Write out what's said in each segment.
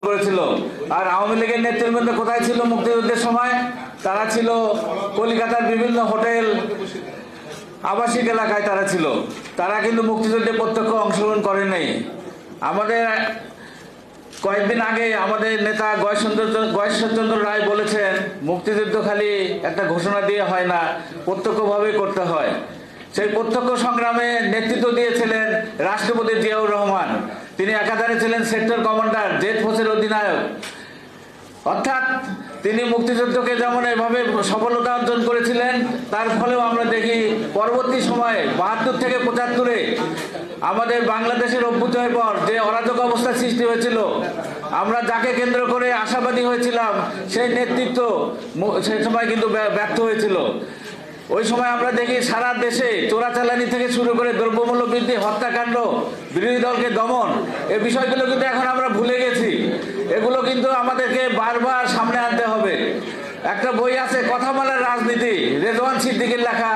করেছিল। আর আওয়ামী লীগের নেতৃবৃন্দ কোথায় ছিল মুক্তিযুদ্ধের সময়? তারা ছিল কলকাতার বিভিন্ন হোটেল, আবাসিক এলাকায় তারা ছিল। তারা কিন্তু মুক্তিযুদ্ধে প্রত্যক্ষ অংশগ্রহণ করে নাই। আমাদের কয়েকদিন আগে আমাদের নেতা গয়েশ্বরচন্দ্র রায় বলেছেন, মুক্তিযুদ্ধ খালি একটা ঘোষণা দিয়ে হয় না, প্রত্যক্ষভাবে করতে হয়। সেই প্রত্যক্ষ সংগ্রামে নেতৃত্ব দিয়েছিলেন রাষ্ট্রপতি জিয়াউর রহমান। তিনি একাধারে ছিলেন সেক্টর কমান্ডার, জেড ফোর্সের অধিনায়ক। অর্থাৎ তিনি মুক্তিযুদ্ধকে যেমন এভাবে সফলতা অর্জন করেছিলেন, তার ফলেও আমরা দেখি পরবর্তী সময়ে ৭২ থেকে ৭৫-এ আমাদের বাংলাদেশের অভ্যুদয়ের পর যে অরাজক অবস্থা সৃষ্টি হয়েছিল, আমরা যাকে কেন্দ্র করে আশাবাদী হয়েছিলাম সেই নেতৃত্ব সেই সময় কিন্তু ব্যর্থ হয়েছিল। ওই সময় আমরা দেখি সারা দেশে চোরাচালানি থেকে শুরু করে দ্রব্যমূল্য বৃদ্ধি, হত্যাকাণ্ড, বিরোধী দলকে দমন, এই বিষয়গুলো কিন্তু এখন আমরা ভুলে গেছি। এগুলো কিন্তু আমাদেরকে বারবার সামনে আনতে হবে। একটা বই আছে কথা বলার রাজনীতি, রেজওয়ান সিদ্দিকীর লেখা।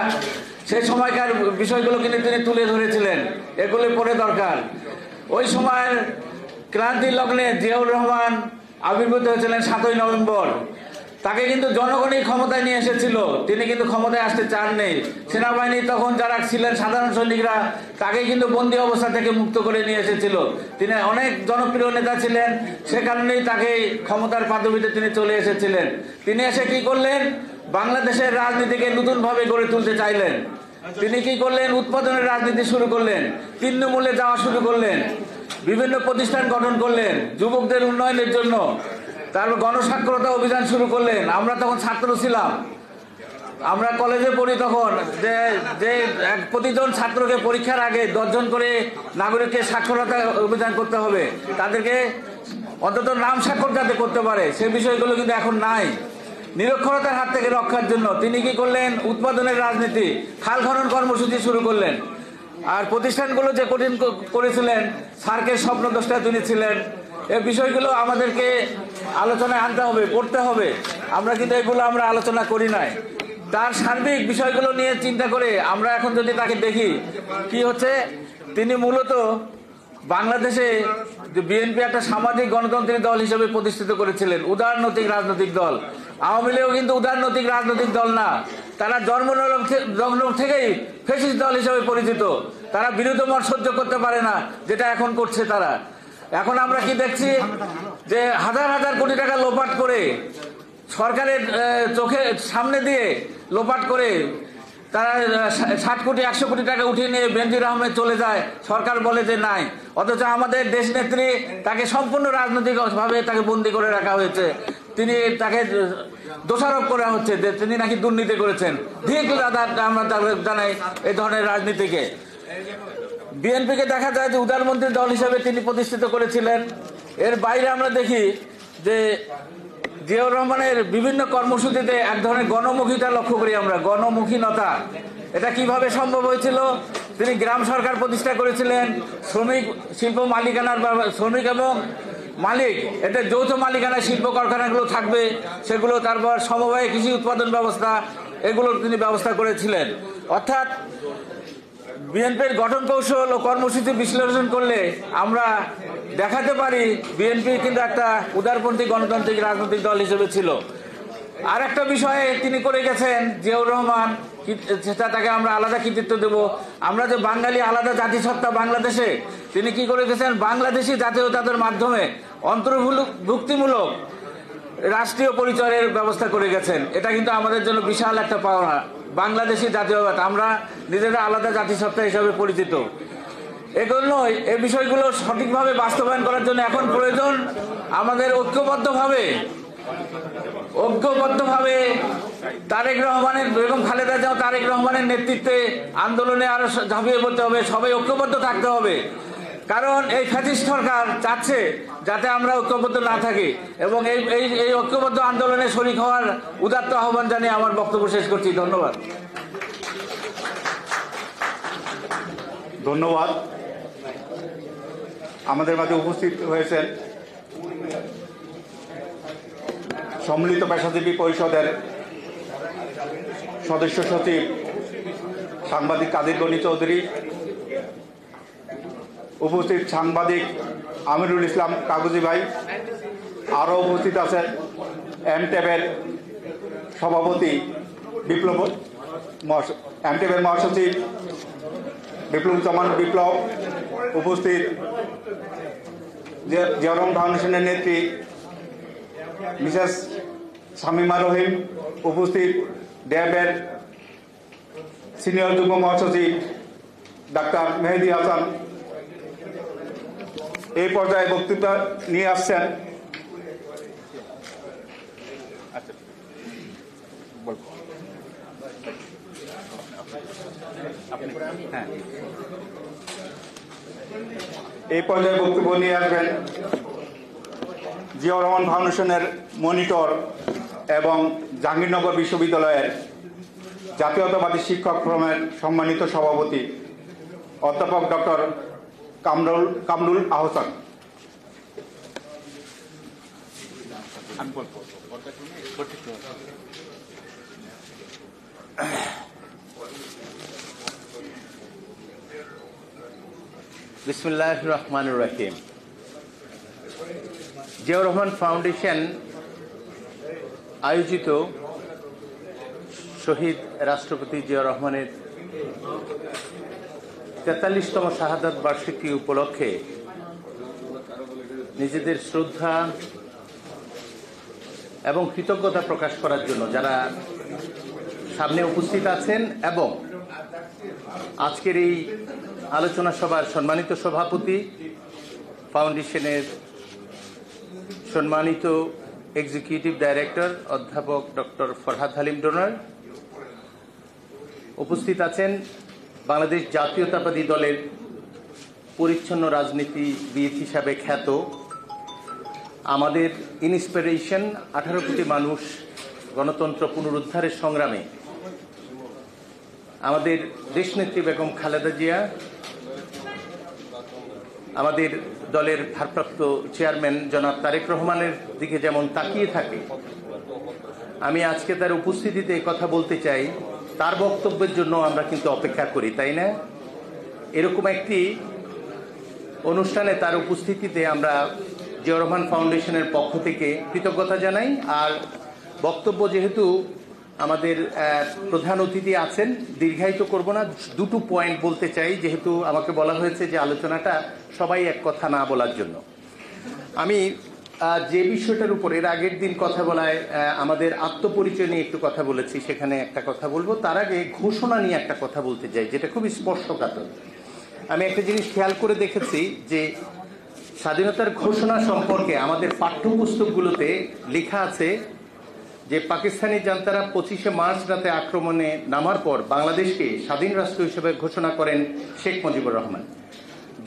সেই সময়কার বিষয়গুলো কিন্তু তিনি তুলে ধরেছিলেন, এগুলো পড়ে দরকার। ওই সময়ের ক্রান্তি লগ্নে জিয়াউর রহমান আবির্ভূত হয়েছিলেন ৭ই নভেম্বর। তাকে কিন্তু জনগণই ক্ষমতায় নিয়ে এসেছিল, তিনি কিন্তু ক্ষমতায় আসতে চাননি। সেনাবাহিনী তখন যারা ছিলেন সাধারণ সৈনিকরা, তাকে কিন্তু বন্দী অবস্থা থেকে মুক্ত করে নিয়ে এসেছিল। তিনি অনেক জনপ্রিয় নেতা ছিলেন, সে কারণেই তাকে ক্ষমতার পাদবীতে তিনি চলে এসেছিলেন। তিনি এসে কি করলেন? বাংলাদেশের রাজনীতিকে নতুনভাবে গড়ে তুলতে চাইলেন। তিনি কি করলেন? উৎপাদনের রাজনীতি শুরু করলেন, তৃণমূলে যাওয়া শুরু করলেন, বিভিন্ন প্রতিষ্ঠান গঠন করলেন যুবকদের উন্নয়নের জন্য। তারপর গণস্বাক্ষরতা অভিযান শুরু করলেন। আমরা তখন ছাত্র ছিলাম, আমরা কলেজে পড়ি তখন, যে প্রতিজন ছাত্রকে পরীক্ষার আগে 10 জন করে নাগরিককে সাক্ষরতা অভিযান করতে হবে, তাদেরকে অন্তত নাম স্বাক্ষর যাতে করতে পারে, সে বিষয়গুলো কিন্তু এখন নাই। নিরক্ষরতার হাত থেকে রক্ষার জন্য তিনি কি করলেন? উৎপাদনের রাজনীতি, খাল খনন কর্মসূচি শুরু করলেন। আর প্রতিষ্ঠানগুলো যে কঠিন করেছিলেন, সার্কের স্বপ্নদ্রষ্টা তিনি ছিলেন। এই বিষয়গুলো আমাদেরকে আলোচনায় আনতে হবে, পড়তে হবে। আমরা কিন্তু এগুলো আমরা আলোচনা করি নাই। তার সার্বিক বিষয়গুলো নিয়ে চিন্তা করে আমরা এখন যদি তাকে দেখি, কি হচ্ছে? তিনি মূলত বাংলাদেশে বিএনপি একটা সামাজিক গণতান্ত্রিক দল হিসেবে প্রতিষ্ঠিত করেছিলেন, উদারনৈতিক রাজনৈতিক দল। আওয়ামী লীগও কিন্তু উদারনৈতিক রাজনৈতিক দল না, তারা জন্ম থেকেই ফ্যাসিস্ট দল হিসেবে পরিচিত। তারা বিরোধী মত সহ্য করতে পারে না, যেটা এখন করছে তারা। এখন আমরা কি দেখছি? যে হাজার হাজার কোটি টাকা লোপাট করে, সরকারের চোখে সামনে দিয়ে লোপাট করে তারা 60 কোটি 100 কোটি টাকা উঠিয়ে নিয়ে বেনজির আহমেদ চলে যায়, সরকার বলে যে নাই। অথচ আমাদের দেশ নেত্রী, তাকে সম্পূর্ণ রাজনৈতিকভাবে তাকে বন্দী করে রাখা হয়েছে। তাকে দোষারোপ করা হচ্ছে যে তিনি নাকি দুর্নীতি করেছেন। আমরা জানাই এই ধরনের রাজনীতিকে। বিএনপিকে দেখা যায় যে উদারমন্ত্রী দল হিসেবে তিনি প্রতিষ্ঠিত করেছিলেন। এর বাইরে আমরা দেখি যে জিয়াউর রহমানের বিভিন্ন কর্মসূচিতে এক ধরনের গণমুখিতা লক্ষ্য করি আমরা, গণমুখীনতা। এটা কিভাবে সম্ভব হয়েছিল? তিনি গ্রাম সরকার প্রতিষ্ঠা করেছিলেন, শ্রমিক শিল্প মালিকানার, শ্রমিক এবং মালিক এতে যৌথ মালিকানায় শিল্প কারখানাগুলো থাকবে, সেগুলো তারপর সমবায় কৃষি উৎপাদন ব্যবস্থা, এগুলো তিনি ব্যবস্থা করেছিলেন। অর্থাৎ বিএনপির গঠন কৌশল ও কর্মসূচি বিশ্লেষণ করলে আমরা দেখাতে পারি বিএনপি কিন্তু একটা উদারপন্থী গণতান্ত্রিক রাজনৈতিক দল হিসেবে ছিল। আর একটা বিষয়ে তিনি করে গেছেন জিয়াউর রহমান, সেটা তাকে আমরা আলাদা কৃতিত্ব দেব। আমরা যে বাঙালি আলাদা জাতিসত্তা বাংলাদেশে, তিনি কি করে গেছেন? বাংলাদেশি জাতীয়তার মাধ্যমে অন্তর্ভুক্তিমূলক রাষ্ট্রীয় পরিচয়ের ব্যবস্থা করে গেছেন। এটা কিন্তু আমাদের জন্য বিশাল একটা পাওনা। বাংলাদেশি জাতীয়তা, আমরা নিজেরা আলাদা জাতিসত্তা হিসাবে পরিচিত। এজন্যই এই বিষয়গুলো সঠিকভাবে বাস্তবায়ন করার জন্য এখন প্রয়োজন আমাদের ঐক্যবদ্ধভাবে তারেক রহমানের, বেগম খালেদা জিয়া তারেক রহমানের নেতৃত্বে আন্দোলনে আরো ঝাঁপিয়ে পড়তে হবে। সবাই ঐক্যবদ্ধ থাকতে হবে, কারণ এই ফ্যাসিস্ট সরকার চাচ্ছে যাতে আমরা ঐক্যবদ্ধ না থাকি। এবং এই ঐক্যবদ্ধ আন্দোলনে শরীক হওয়ার উদাত্ত আহ্বান জানিয়ে আমার বক্তব্য শেষ করছি। ধন্যবাদ। ধন্যবাদ। আমাদের মাঝে উপস্থিত হয়েছেন সম্মিলিত পেশাজীবী পরিষদের সদস্য সচিব সাংবাদিক কাদির গনি চৌধুরী, উপস্থিত সাংবাদিক আমিরুল ইসলাম কাগজি ভাই, আরও উপস্থিত আছেন এমটেবের সভাপতি এমটেবের মহাসচিব বিপ্লব বিপ্লব, উপস্থিত জিয়াউর রহমান ফাউন্ডেশনের নেত্রী মিসেস শামীমা রহিম, উপস্থিত ড্যাবের সিনিয়র যুগ্ম মহাসচিব ডাক্তার মেহেদী হাসান এই পর্যায়ে বক্তব্য নিয়ে আসছেন। এই পর্যায়ে বক্তব্য নিয়ে আসবেন জিয়াউর রহমান ফাউন্ডেশনের মনিটর এবং জাহাঙ্গীরনগর বিশ্ববিদ্যালয়ের জাতীয়তাবাদী শিক্ষক ফোরামের সম্মানিত সভাপতি অধ্যাপক ডক্টর কামরুল আহসান। বিসমিল্লাহির রহমানির রহিম। জিয়াউর রহমান ফাউন্ডেশন আয়োজিত শহীদ রাষ্ট্রপতি জিয়াউর রহমানের ৪৩তম শাহাদাত বার্ষিকী উপলক্ষে নিজেদের শ্রদ্ধা এবং কৃতজ্ঞতা প্রকাশ করার জন্য যারা সামনে উপস্থিত আছেন এবং আজকের এই আলোচনা সভার সম্মানিত সভাপতি, ফাউন্ডেশনের সম্মানিত এক্সিকিউটিভ ডাইরেক্টর অধ্যাপক ডক্টর ফরহাদ হালিম ডোনার, উপস্থিত আছেন বাংলাদেশ জাতীয়তাবাদী দলের পরিচ্ছন্ন রাজনীতিবিদ হিসাবে খ্যাত, আমাদের ইন্সপিরেশন 18 কোটি মানুষ গণতন্ত্র পুনরুদ্ধারের সংগ্রামে আমাদের দেশনেত্রী বেগম খালেদা জিয়া, আমাদের দলের ভারপ্রাপ্ত চেয়ারম্যান জনাব তারেক রহমানের দিকে যেমন তাকিয়ে থাকে, আমি আজকে তার উপস্থিতিতে কথা বলতে চাই। তার বক্তব্যের জন্য আমরা কিন্তু অপেক্ষা করি, তাই না? এরকম একটি অনুষ্ঠানে তার উপস্থিতিতে আমরা জিয়াউর রহমান ফাউন্ডেশনের পক্ষ থেকে কৃতজ্ঞতা জানাই। আর বক্তব্য যেহেতু আমাদের প্রধান অতিথি আছেন, দীর্ঘায়িত করব না, দুটো পয়েন্ট বলতে চাই, যেহেতু আমাকে বলা হয়েছে যে আলোচনাটা সবাই এক কথা না বলার জন্য। আমি যে বিষয়টার উপর এর আগের দিন কথা বলায় আমাদের আত্মপরিচয় নিয়ে একটু কথা বলেছি, সেখানে একটা কথা বলবো। তার আগে ঘোষণা নিয়ে একটা কথা বলতে চাই, যেটা খুব স্পর্শকাতর। আমি একটা জিনিস খেয়াল করে দেখেছি যে স্বাধীনতার ঘোষণা সম্পর্কে আমাদের পাঠ্যপুস্তকগুলোতে লেখা আছে যে পাকিস্তানি জান্তারা 25শে মার্চ রাতে আক্রমণে নামার পর বাংলাদেশকে স্বাধীন রাষ্ট্র হিসেবে ঘোষণা করেন শেখ মুজিবুর রহমান,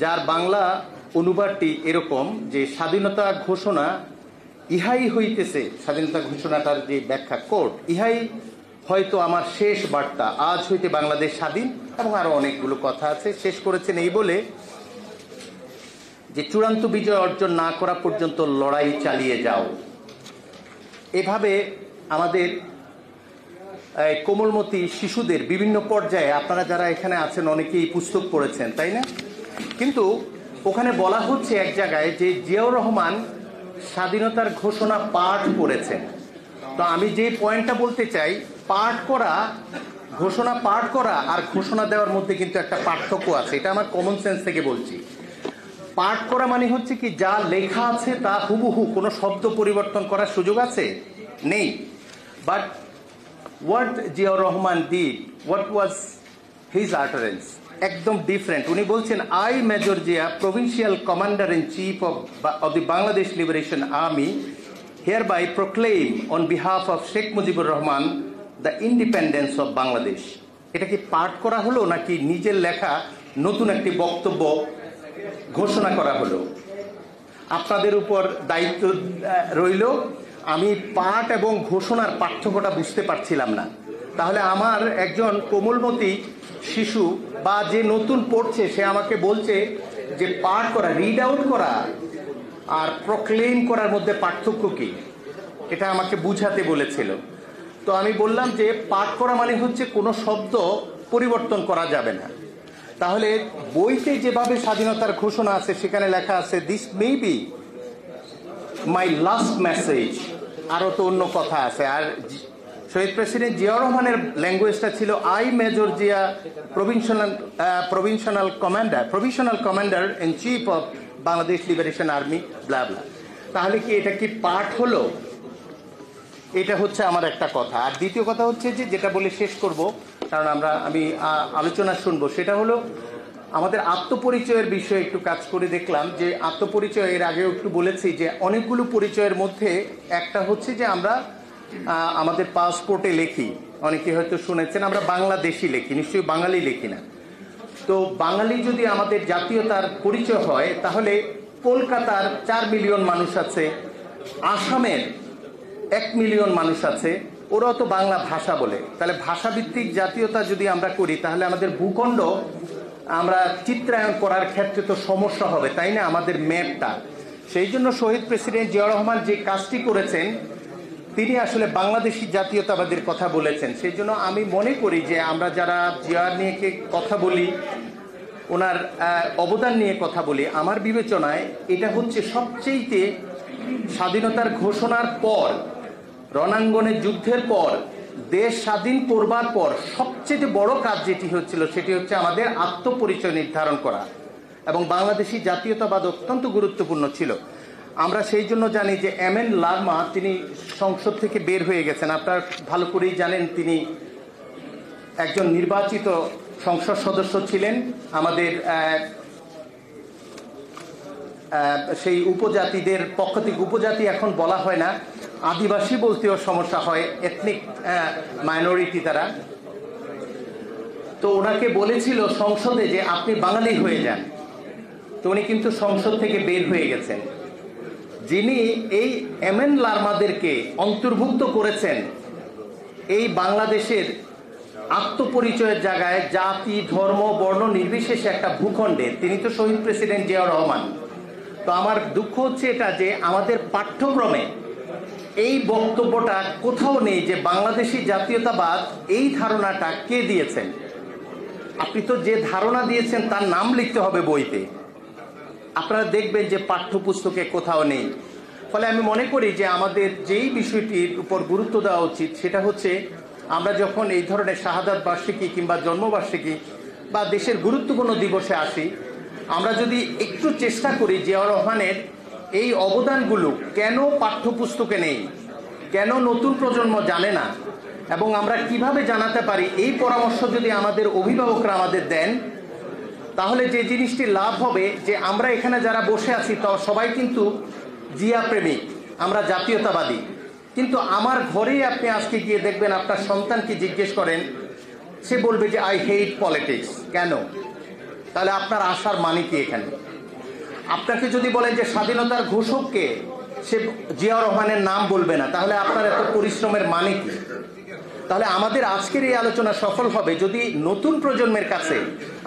যার বাংলা অনুবাদটি এরকম যে স্বাধীনতা ঘোষণা ইহাই হইতেছে, স্বাধীনতা ঘোষণাটার যে ব্যাখ্যা কোড, ইহাই হয়তো আমার শেষ বার্তা, আজ হইতে বাংলাদেশ স্বাধীন, এবং আরো অনেকগুলো কথা আছে। শেষ করেছেন এই বলে যে চূড়ান্ত বিজয় অর্জন না করা পর্যন্ত লড়াই চালিয়ে যাও। এভাবে আমাদের কোমলমতি শিশুদের বিভিন্ন পর্যায়ে, আপনারা যারা এখানে আছেন অনেকেই পুস্তক পড়েছেন, তাই না? কিন্তু ওখানে বলা হচ্ছে এক জায়গায় যে জিয়াউর রহমান স্বাধীনতার ঘোষণা পাঠ করেছেন। তো আমি যে পয়েন্টটা বলতে চাই, পাঠ করা, ঘোষণা পাঠ করা আর ঘোষণা দেওয়ার মধ্যে কিন্তু একটা পার্থক্য আছে। এটা আমার কমন সেন্স থেকে বলছি। পাঠ করা মানে হচ্ছে কি, যা লেখা আছে তা হুবহু, কোনো শব্দ পরিবর্তন করার সুযোগ আছে? নেই। But what Ziaur Rahman did, what was his utterance, একদম ডিফারেন্ট। উনি বলছেন, I major Zia, provincial commander in chief of the Bangladesh liberation army, hereby proclaim on behalf of Sheikh Mujibur Rahman the independence of Bangladesh. এটা কি পাঠ করা হলো নাকি নিজের লেখা নতুন একটি বক্তব্য ঘোষণা করা হলো? আপনাদের উপর দায়িত্ব রইল। আমি পাঠ এবং ঘোষণার পার্থক্যটা বুঝতে পারছিলাম না। তাহলে আমার একজন কোমলমতি শিশু বা যে নতুন পড়ছে, সে আমাকে বলছে যে পাঠ করা, রিড আউট করা আর প্রক্লেম করার মধ্যে পার্থক্য কি, এটা আমাকে বুঝাতে বলেছিল। তো আমি বললাম যে পাঠ করা মানে হচ্ছে কোনো শব্দ পরিবর্তন করা যাবে না। তাহলে বইতে যেভাবে স্বাধীনতার ঘোষণা আছে সেখানে লেখা আছে, this may be my last message, আরও তো অন্য কথা আছে। আর শহীদ প্রেসিডেন্ট জিয়াউর রহমানের ল্যাঙ্গুয়েজটা ছিল I major Zia provisional commander in chief of Bangladesh liberation army blah blah. তাহলে কি এটা কি পাঠ হলো? এটা হচ্ছে আমার একটা কথা। আর দ্বিতীয় কথা হচ্ছে যে, যেটা বলে শেষ করব, কারণ আমি আলোচনা শুনবো, সেটা হলো আমাদের আত্মপরিচয়ের বিষয়ে একটু কাজ করে দেখলাম যে আত্মপরিচয় এর আগেও একটু বলেছি যে অনেকগুলো পরিচয়ের মধ্যে একটা হচ্ছে যে আমরা আমাদের পাসপোর্টে লিখি, অনেকে হয়তো শুনেছেন আমরা বাংলাদেশি লিখি, নিশ্চয়ই বাঙালি লিখি না। তো বাঙালি যদি আমাদের জাতীয়তার পরিচয় হয়, তাহলে কলকাতার 4 মিলিয়ন মানুষ আছে, আসামের 1 মিলিয়ন মানুষ আছে, ওরাও তো বাংলা ভাষা বলে। তাহলে ভাষাভিত্তিক জাতীয়তা যদি আমরা করি, তাহলে আমাদের ভূখণ্ড আমরা চিত্রায়ন করার ক্ষেত্রে তো সমস্যা হবে, তাই না? আমাদের ম্যাপটা। সেই জন্য শহীদ প্রেসিডেন্ট জিয়াউর রহমান যে কাজটি করেছেন, তিনি আসলে বাংলাদেশি জাতীয়তাবাদের কথা বলেছেন। সেই জন্য আমি মনে করি যে আমরা যারা জিয়ার নিয়ে কথা বলি, ওনার অবদান নিয়ে কথা বলি, আমার বিবেচনায় এটা হচ্ছে সবচেয়ে স্বাধীনতার ঘোষণার পর, রণাঙ্গনের যুদ্ধের পর, দেশ স্বাধীন করবার পর সবচেয়ে বড় কাজ যেটি হচ্ছিল, সেটি হচ্ছে আমাদের আত্মপরিচয় নির্ধারণ করা। এবং বাংলাদেশি জাতীয়তাবাদ অত্যন্ত গুরুত্বপূর্ণ ছিল। আমরা সেই জন্য জানি যে এম.এন. লারমা তিনি সংসদ থেকে বের হয়ে গেছেন। আপনারা ভালো করেই জানেন তিনি একজন নির্বাচিত সংসদ সদস্য ছিলেন। আমাদের সেই উপজাতিদের পক্ষ থেকে, উপজাতি এখন বলা হয় না, আদিবাসী বলতেও সমস্যা হয়, এথনিক মাইনরিটি তারা। তো ওনাকে বলেছিল সংসদে যে আপনি বাঙালি হয়ে যান, তো উনি কিন্তু সংসদ থেকে বের হয়ে গেছেন। যিনি এই এম.এন. লারমাদেরকে অন্তর্ভুক্ত করেছেন এই বাংলাদেশের আত্মপরিচয়ের জায়গায়, জাতি ধর্ম বর্ণ নির্বিশেষে একটা ভূখণ্ডে, তিনি তো শহীদ প্রেসিডেন্ট জিয়াউর রহমান। তো আমার দুঃখ হচ্ছে এটা যে আমাদের পাঠ্যক্রমে এই বক্তব্যটা কোথাও নেই যে বাংলাদেশি জাতীয়তাবাদ এই ধারণাটা কে দিয়েছেন। আপনি তো যে ধারণা দিয়েছেন তার নাম লিখতে হবে বইতে, আপনারা দেখবেন যে পাঠ্যপুস্তকে কোথাও নেই। ফলে আমি মনে করি যে আমাদের যেই বিষয়টির উপর গুরুত্ব দেওয়া উচিত, সেটা হচ্ছে আমরা যখন এই ধরনের শাহাদাত বার্ষিকী কিংবা জন্মবার্ষিকী বা দেশের গুরুত্বপূর্ণ দিবসে আসি, আমরা যদি একটু চেষ্টা করি জিয়াউর রহমানের এই অবদানগুলো কেন পাঠ্যপুস্তকে নেই, কেন নতুন প্রজন্ম জানে না, এবং আমরা কিভাবে জানাতে পারি, এই পরামর্শ যদি আমাদের অভিভাবকরা আমাদের দেন, তাহলে যে জিনিসটি লাভ হবে যে আমরা এখানে যারা বসে আছি তো সবাই কিন্তু জিয়া প্রেমিক, আমরা জাতীয়তাবাদী। কিন্তু আমার ঘরেই আপনি আজকে গিয়ে দেখবেন, আপনার সন্তানকে জিজ্ঞেস করেন, সে বলবে যে আই হেট পলিটিক্স। কেন? তাহলে আপনার আসার মানে কি এখানে? আপনাকে যদি বলেন যে স্বাধীনতার ঘোষককে, সে জিয়াউর রহমানের নাম বলবে না, তাহলে আপনার এত পরিশ্রমের মানে কি? তাহলে আমাদের আজকের এই আলোচনা সফল হবে যদি নতুন প্রজন্মের কাছে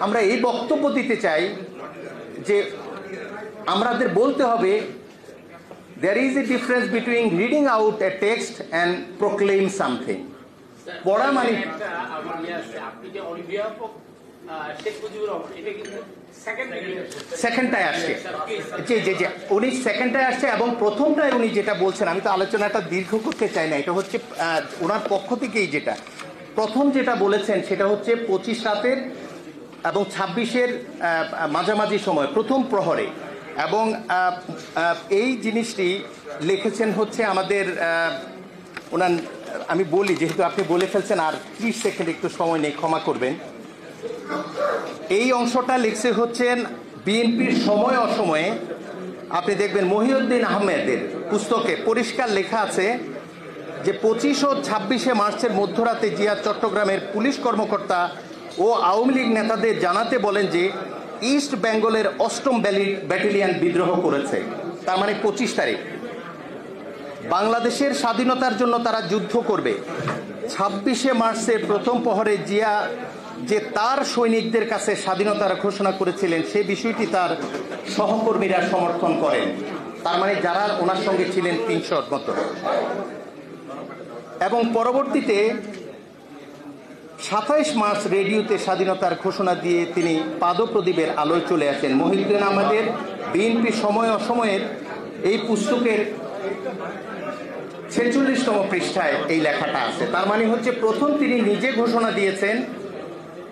আমরা এই বক্তব্য দিতে চাই যে আমাদের বলতে হবে, there is a difference between reading out a text and proclaim something. পড়া মানে সেকেন্ডটায় আসছে, যে উনি সেকেন্ডটায় আসছে, এবং প্রথমটায় উনি যেটা বলছেন, আমি তো আলোচনাটা দীর্ঘ করতে চাই না, এটা হচ্ছে ওনার পক্ষ থেকেই যেটা প্রথম যেটা বলেছেন, সেটা হচ্ছে 25 রাতের এবং 26-এর মাঝামাঝি সময় প্রথম প্রহরে। এবং এই জিনিসটি লিখেছেন হচ্ছে আমাদের ওনার, আমি বলি যেহেতু আপনি বলে ফেলছেন, আর 30 সেকেন্ড একটু সময় নেই, ক্ষমা করবেন। এই অংশটা লিখছে হচ্ছেন বিএনপির সময় অসময়ে। আপনি দেখবেন মহিউদ্দিন আহমেদের পুস্তকে পরিষ্কার লেখা আছে যে 25 ও 26শে মার্চের মধ্যরাতে জিয়া চট্টগ্রামের পুলিশ কর্মকর্তা ও আওয়ামী লীগ নেতাদের জানাতে বলেন যে ইস্ট বেঙ্গলের 8ম ব্যাটালিয়ন বিদ্রোহ করেছে, তার মানে 25 তারিখ। বাংলাদেশের স্বাধীনতার জন্য তারা যুদ্ধ করবে। 26শে মার্চের প্রথম প্রহরে জিয়া যে তার সৈনিকদের কাছে স্বাধীনতার ঘোষণা করেছিলেন, সেই বিষয়টি তার সহকর্মীরা সমর্থন করেন, তার মানে যারা ওনার সঙ্গে ছিলেন 300 মতো। এবং পরবর্তীতে 27 মার্চ রেডিওতে স্বাধীনতার ঘোষণা দিয়ে তিনি পাদপ্রদীপের আলোয় চলে আসেন। মহিউদ্দিন আহমেদের বিএনপি সময় অসময়ের এই পুস্তকের 46তম পৃষ্ঠায় এই লেখাটা আছে। তার মানে হচ্ছে প্রথম তিনি নিজে ঘোষণা দিয়েছেন,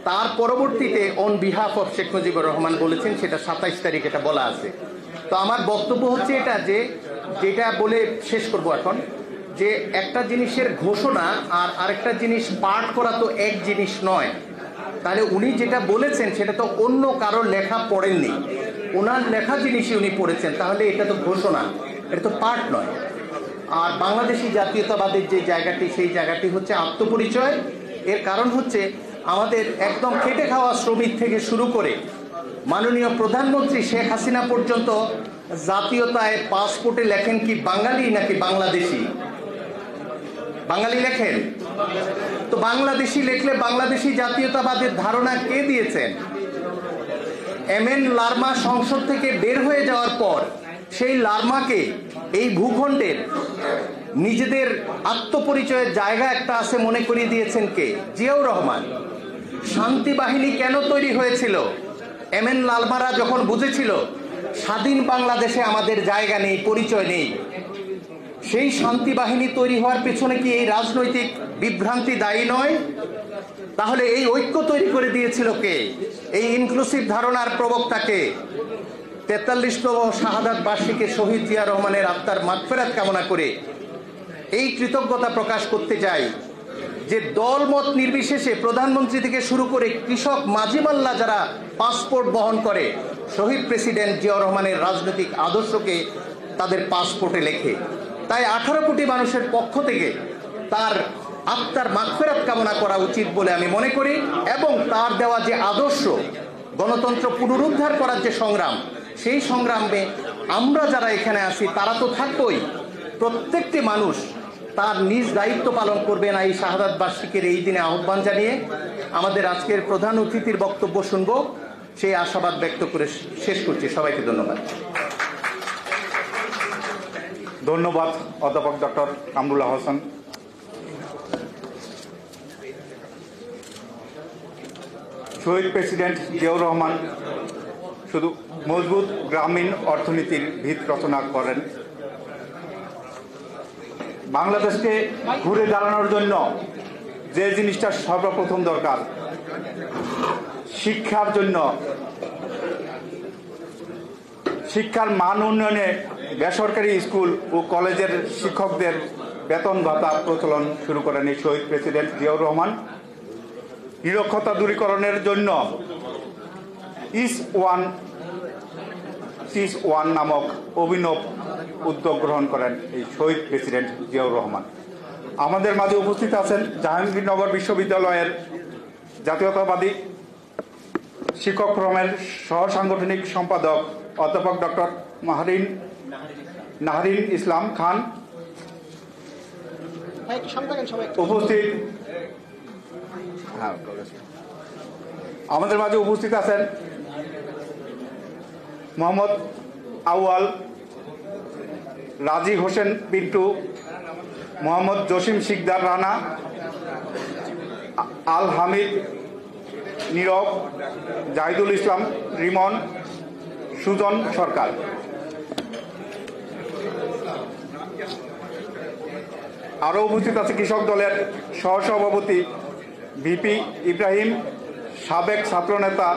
তার পরবর্তীতে on behalf of Sheikh Mujibur Rahman বলেছেন, সেটা 27 তারিখ এটা বলা আছে। তো আমার বক্তব্য হচ্ছে এটা, যে যেটা বলে শেষ করব এখন, যে একটা জিনিসের ঘোষণা আর আরেকটা জিনিস পাঠ করা তো এক জিনিস নয়। তাহলে উনি যেটা বলেছেন সেটা তো অন্য কারোর লেখা পড়েননি, ওনার লেখা জিনিসই উনি পড়েছেন, তাহলে এটা তো ঘোষণা, এটা তো পাঠ নয়। আর বাংলাদেশি জাতীয়তাবাদের যে জায়গাটি, সেই জায়গাটি হচ্ছে আত্মপরিচয়। এর কারণ হচ্ছে আমাদের একদম খেটে খাওয়া শ্রমিক থেকে শুরু করে মাননীয় প্রধানমন্ত্রী শেখ হাসিনা পর্যন্ত জাতীয়তায় পাসপোর্টে লেখেন কি বাঙালি নাকি বাংলাদেশি? বাঙালি লেখেন। তো বাংলাদেশি লিখলে বাংলাদেশি জাতীয়তাবাদের ধারণা কে দিয়েছেন? এমএন লারমা সংসদ থেকে বের হয়ে যাওয়ার পর সেই লারমাকে এই ভূখণ্ডের নিজেদের আত্মপরিচয়ের জায়গা একটা আছে মনে করিয়ে দিয়েছেন কে? জিয়াউর রহমান। শান্তি বাহিনী কেন তৈরি হয়েছিল? এমএন লারমারা যখন বুঝেছিল স্বাধীন বাংলাদেশে আমাদের জায়গা নেই, পরিচয় নেই, সেই শান্তি বাহিনী তৈরি হওয়ার পেছনে কি এই রাজনৈতিক বিভ্রান্তি দায়ী নয়? তাহলে এই ঐক্য তৈরি করে দিয়েছিল কে? এই ইনক্লুসিভ ধারণার প্রবক্তাকে? 43তম শাহাদাত বার্ষিকী শহীদ জিয়া রহমানের আত্মার মাগফিরাত কামনা করে এই কৃতজ্ঞতা প্রকাশ করতে চাই যে দলমত নির্বিশেষে প্রধানমন্ত্রী থেকে শুরু করে কৃষক মাঝিমাল্লা যারা পাসপোর্ট বহন করে, শহীদ প্রেসিডেন্ট জিয়াউর রহমানের রাজনৈতিক আদর্শকে তাদের পাসপোর্টে লেখে। তাই 18 কোটি মানুষের পক্ষ থেকে তার আত্মার মাগফিরাত কামনা করা উচিত বলে আমি মনে করি। এবং তার দেওয়া যে আদর্শ, গণতন্ত্র পুনরুদ্ধার করার যে সংগ্রাম, সেই সংগ্রামে আমরা যারা এখানে আছি তারা তো থাকবই। প্রত্যেকটি মানুষ তার নিজ দায়িত্ব পালন করবেন এই শাহাদাত বার্ষিকীর এই দিনে আহ্বান জানিয়ে আমাদের আজকের প্রধান অতিথির বক্তব্য শুনব, সেই আশাবাদ ব্যক্ত করে শেষ করছি। সবাইকে ধন্যবাদ। ধন্যবাদ অধ্যাপক ডক্টর কামরুল হাসান। শহীদ প্রেসিডেন্ট জিয়াউর রহমান শুধু মজবুত গ্রামীণ অর্থনীতির ভিত রচনা করেন, বাংলাদেশকে ঘুরে দাঁড়ানোর জন্য যে জিনিসটা সর্বপ্রথম দরকার, শিক্ষার জন্য, শিক্ষার মান উন্নয়নে বেসরকারি স্কুল ও কলেজের শিক্ষকদের বেতন ভাতা প্রচলন শুরু করেন এই শহীদ প্রেসিডেন্ট জিয়াউর রহমান। নিরক্ষরতা দূরীকরণের জন্য ইস ওয়ান নামক অভিনব উদ্যোগ গ্রহণ করেন এই শহীদ প্রেসিডেন্ট জিয়াউর রহমান। আমাদের মাঝে উপস্থিত আছেন জাহাঙ্গীরনগর বিশ্ববিদ্যালয়ের জাতীয়তাবাদী শিক্ষক ফোরামের সহ সাংগঠনিক সম্পাদক অধ্যাপক ডক্টর নাহরিন ইসলাম খান। উপস্থিত আমাদের মাঝে উপস্থিত আছেন মোহাম্মদ আউয়াল, রাজি হোসেন পিন্টু, মোহাম্মদ জসিম শিকদার রানা, আল হামিদ নীরব, জাহিদুল ইসলাম রিমন, সুজন সরকার। আরও উপস্থিত আছে কৃষক দলের সহসভাপতি ভিপি ইব্রাহিম, সাবেক ছাত্রনেতা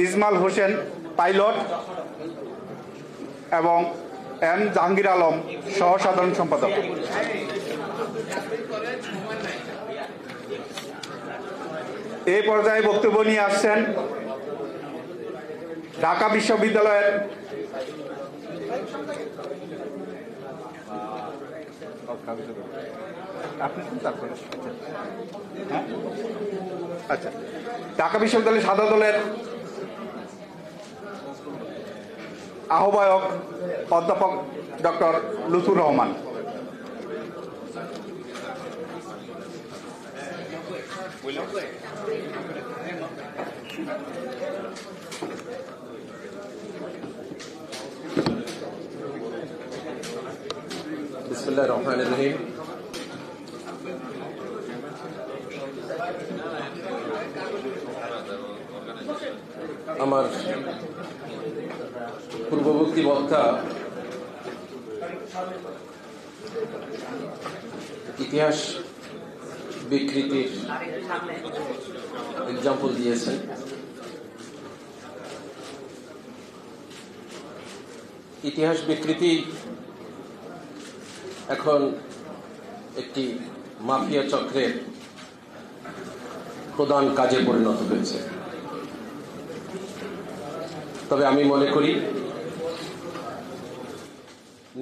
ইজমাল হোসেন পাইলট এবং এম জাহাঙ্গীর আলম সহ সাধারণ সম্পাদক। এই পর্যায়ে বক্তব্য নিয়ে আসছেন ঢাকা বিশ্ববিদ্যালয়ের ঢাকা বিশ্ববিদ্যালয়ের সাদা দলের আহ্বায়ক অধ্যাপক ডক্টর লুতুর রহমান। বিসমিল্লাহির রহমানির রহিম। আমার পূর্ববর্তী বক্তা ইতিহাস বিকৃতির এক্সাম্পল দিয়েছেন। ইতিহাস বিকৃতি এখন একটি মাফিয়া চক্রের প্রধান কাজে পরিণত হয়েছে। তবে আমি মনে করি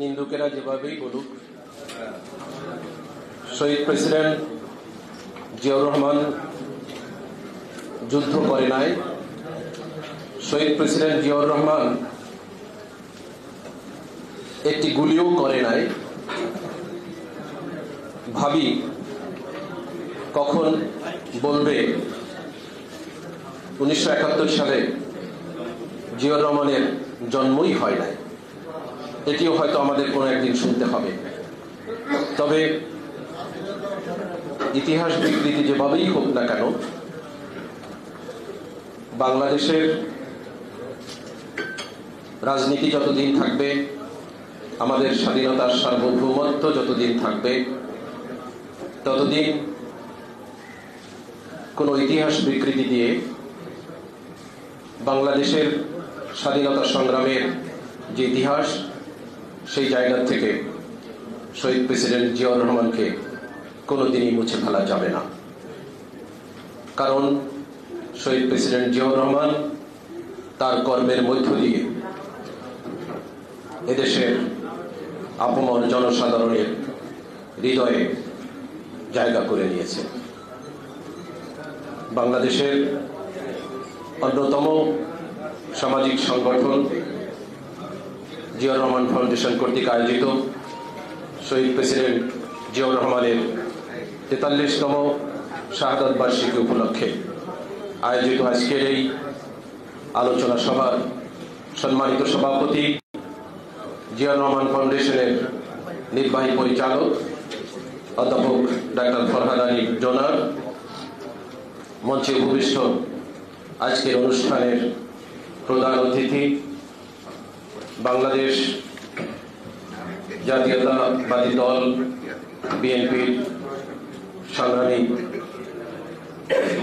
নিন্দুকেরা যেভাবেই বলুক, শহীদ প্রেসিডেন্ট জিয়াউর রহমান যুদ্ধ করে নাই। শহীদ প্রেসিডেন্ট জিয়াউর রহমান একটি গুলিও করে নাই। ভাবি কখন বলবে 1971 সালে জিয়াউর রহমানের জন্মই হয় নাই। এটিও হয়তো আমাদের কোনো একদিন শুনতে হবে। তবে ইতিহাস বিকৃতি যেভাবেই হোক না কেন, বাংলাদেশের রাজনীতি যতদিন থাকবে, আমাদের স্বাধীনতার সার্বভৌমত্ব যতদিন থাকবে, ততদিন কোনো ইতিহাস বিকৃতি দিয়ে বাংলাদেশের স্বাধীনতা সংগ্রামের যে ইতিহাস, সেই জায়গা থেকে শহীদ প্রেসিডেন্ট জিয়াউর রহমানকে কোনোদিনই মুছে ফেলা যাবে না। কারণ শহীদ প্রেসিডেন্ট জিয়াউর রহমান তার কর্মের মধ্য দিয়ে এদেশের আপামর জনসাধারণের হৃদয়ে জায়গা করে নিয়েছে। বাংলাদেশের অন্যতম সামাজিক সংগঠন জিয়াউর রহমান ফাউন্ডেশন কর্তৃক আয়োজিত শহীদ প্রেসিডেন্ট জিয়াউর রহমানের 43তম শাহাদাত বার্ষিকী উপলক্ষে আয়োজিত আজকের এই আলোচনা সভার সম্মানিত সভাপতি, জিয়াউর রহমান ফাউন্ডেশনের নির্বাহী পরিচালক অধ্যাপক ডাক্তার ফরহাদ আলী ডোনার, মঞ্চে উপবিষ্ট আজকের অনুষ্ঠানের প্রধান অতিথি, বাংলাদেশ জাতীয়তাবাদী দল বিএনপির সংগ্রামী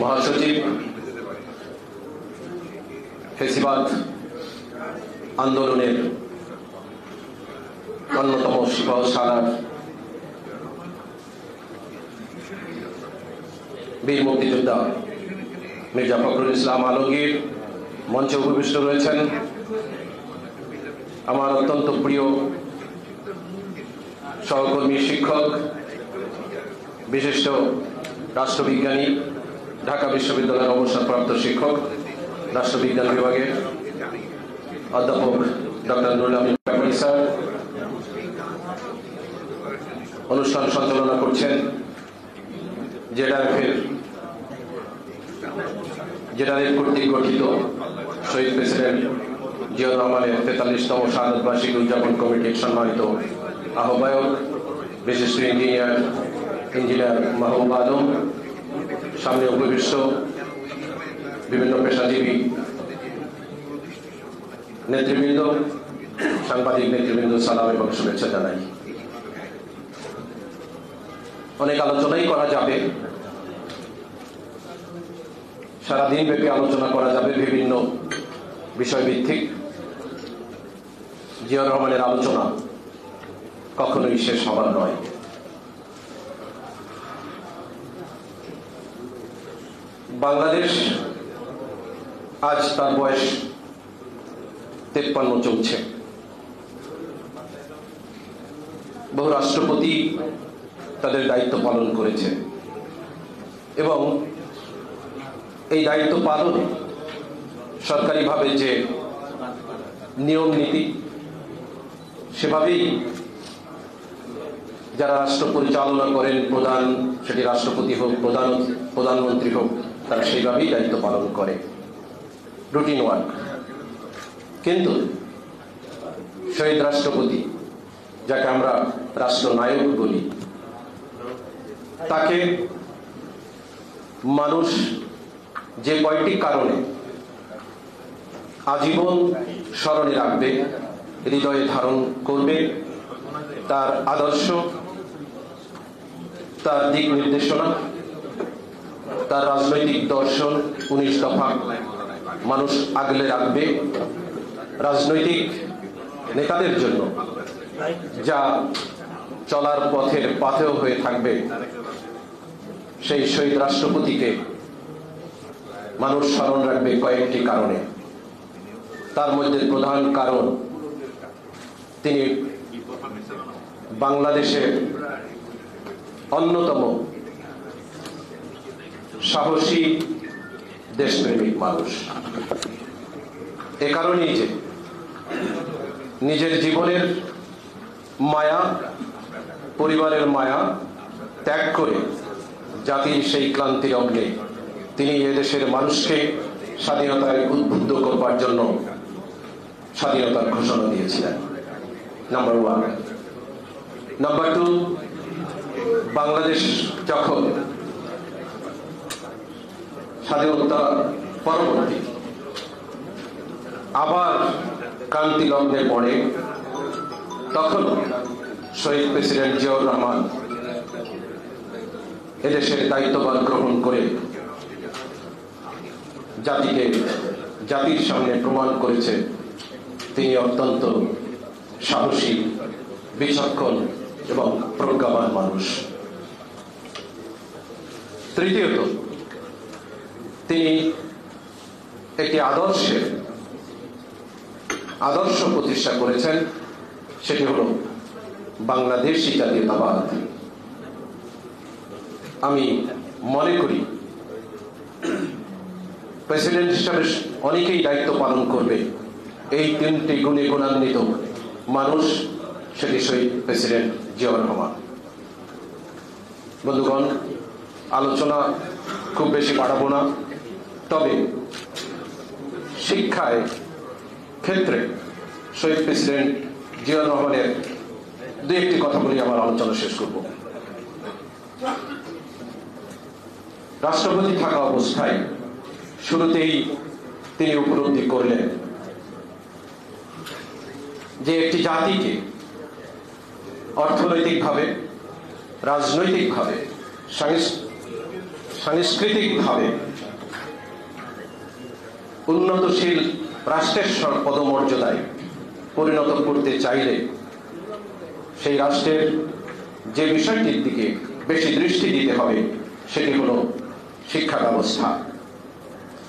মহাসচিব, ফেসিবাদ আন্দোলনের অন্যতম সিপাহসালার বীর মুক্তিযোদ্ধা মির্জা ফখরুল ইসলাম আলমগীর মঞ্চে উপবিষ্ট রয়েছেন। আমার অত্যন্ত প্রিয় সহকর্মী শিক্ষক, বিশিষ্ট রাষ্ট্রবিজ্ঞানী, ঢাকা বিশ্ববিদ্যালয়ের অবসরপ্রাপ্ত শিক্ষক, রাষ্ট্রবিজ্ঞান বিভাগের অধ্যাপক ডক্টর নুরুল আমিন ব্যাপারী স্যার, অনুষ্ঠান সঞ্চালনা করছেন জেডারের কর্তৃক গঠিত শহীদ প্রেসিডেন্ট জিয়াউর রহমানের 43তম শাহাদাত বার্ষিকী উদযাপন কমিটির সম্মানিত আহ্বায়ক, বিশিষ্ট ইঞ্জিনিয়ার মাহবুব আলম, সামনে উপবিষ্ট বিভিন্ন পেশাজীবী নেতৃবৃন্দ, সাংবাদিক নেতৃবৃন্দ, সালাম এবং শুভেচ্ছা জানাই। অনেক আলোচনাই করা যাবে, সারাদিন ব্যাপী আলোচনা করা যাবে বিভিন্ন বিষয়ভিত্তিক। জিয়াউর রহমানের আলোচনা কখনোই শেষ হবার নয়। বাংলাদেশ আজ তার বয়স 53 চলছে। বহু রাষ্ট্রপতি তাদের দায়িত্ব পালন করেছে এবং এই দায়িত্ব পালনে সরকারিভাবে যে নিয়ম নীতি, সেভাবেই যারা রাষ্ট্র পরিচালনা করেন, সেটি রাষ্ট্রপতি হোক, প্রধানমন্ত্রী হোক, তারা সেইভাবেই দায়িত্ব পালন করে, রুটিন ওয়ার্ক। কিন্তু শহীদ রাষ্ট্রপতি, যাকে আমরা রাষ্ট্রনায়ক বলি, তাকে মানুষ যে কয়টি কারণে আজীবন স্মরণে রাখবে, হৃদয়ে ধারণ করবে, তার আদর্শ, তার দিক নির্দেশনা, তার রাজনৈতিক দর্শন 19 দফা মানুষ আগলে রাখবে, রাজনৈতিক নেতাদের জন্য যা চলার পথের পাথেয় হয়ে থাকবে, সেই শহীদ রাষ্ট্রপতিকে মানুষ স্মরণ রাখবে কয়েকটি কারণে। তার মধ্যে প্রধান কারণ, তিনি বাংলাদেশের অন্যতম সাহসী দেশপ্রেমিক মানুষ। এ কারণেই যে নিজের জীবনের মায়া, পরিবারের মায়া ত্যাগ করে জাতির সেই ক্লান্তির অগ্নে তিনি এদেশের মানুষকে স্বাধীনতায় উদ্বুদ্ধ করবার জন্য স্বাধীনতার ঘোষণা দিয়েছিলেন। নাম্বার 1। নাম্বার 2, বাংলাদেশ যখন স্বাধীনতা পরবর্তী আবার ক্রান্তি লগ্নে পড়ে, তখন শহীদ প্রেসিডেন্ট জিয়াউর রহমান এদেশের দায়িত্বভার গ্রহণ করে জাতির সামনে প্রমাণ করেছে তিনি অত্যন্ত সাহসী, বিচক্ষণ এবং প্রজ্ঞাবান মানুষ। তৃতীয়ত, তিনি একটি আদর্শ প্রতিষ্ঠা করেছেন, সেটি হল বাংলাদেশী জাতীয়তাবাদ। আমি মনে করি প্রেসিডেন্ট হিসাবে অনেকেই দায়িত্ব পালন করবে, এই 3টি গুণে গুণান্বিত মানুষ, সেটি শহীদ প্রেসিডেন্ট জিয়াউর রহমান। বন্ধুগণ, আলোচনা খুব বেশি বাড়াবো না, তবে শিক্ষায় ক্ষেত্রে শহীদ প্রেসিডেন্ট জিয়াউর রহমানের 2-1টি কথা বলে আমার আলোচনা শেষ করব। রাষ্ট্রপতি থাকা অবস্থায় শুরুতেই তিনি উপলব্ধি করলেন যে একটি জাতিকে অর্থনৈতিকভাবে, রাজনৈতিকভাবে, সাংস্কৃতিকভাবে উন্নতশীল রাষ্ট্রের পদমর্যাদায় পরিণত করতে চাইলে সেই রাষ্ট্রের যে বিষয়টির দিকে বেশি দৃষ্টি দিতে হবে সেটি হলো শিক্ষা ব্যবস্থা,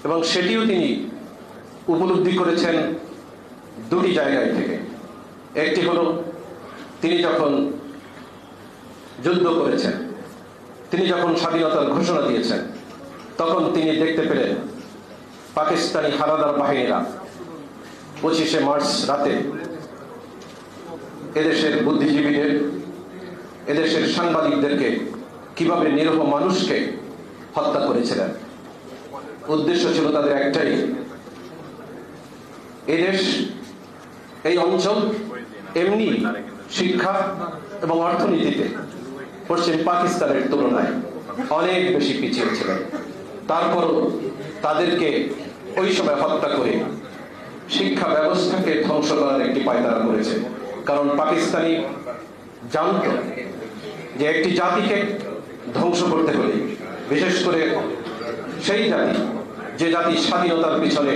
এবং সেটিও তিনি উপলব্ধি করেছেন 2টি জায়গায় থেকে। একটি হলো তিনি যখন যুদ্ধ করেছেন, তিনি যখন স্বাধীনতার ঘোষণা দিয়েছেন, তখন তিনি দেখতে পেলেন পাকিস্তানি হানাদার বাহিনীরা 25শে মার্চ রাতে এদেশের বুদ্ধিজীবীদের, এদেশের সাংবাদিকদেরকে কিভাবে নিরীহ মানুষকে হত্যা করেছিলেন। উদ্দেশ্য ছিল তাদের একটাই, এদেশ, এই অঞ্চল এমনি শিক্ষা এবং অর্থনীতিতে পশ্চিম পাকিস্তানের তুলনায় অনেক বেশি পিছিয়ে ছিলেন। তারপরও তাদেরকে ওই সময় হত্যা করে শিক্ষা ব্যবস্থাকে ধ্বংস করার একটি পায়তারা করেছে। কারণ পাকিস্তানি জানত যে একটি জাতিকে ধ্বংস করতে হলে, বিশেষ করে সেই জাতি যে জাতি স্বাধীনতার পিছনে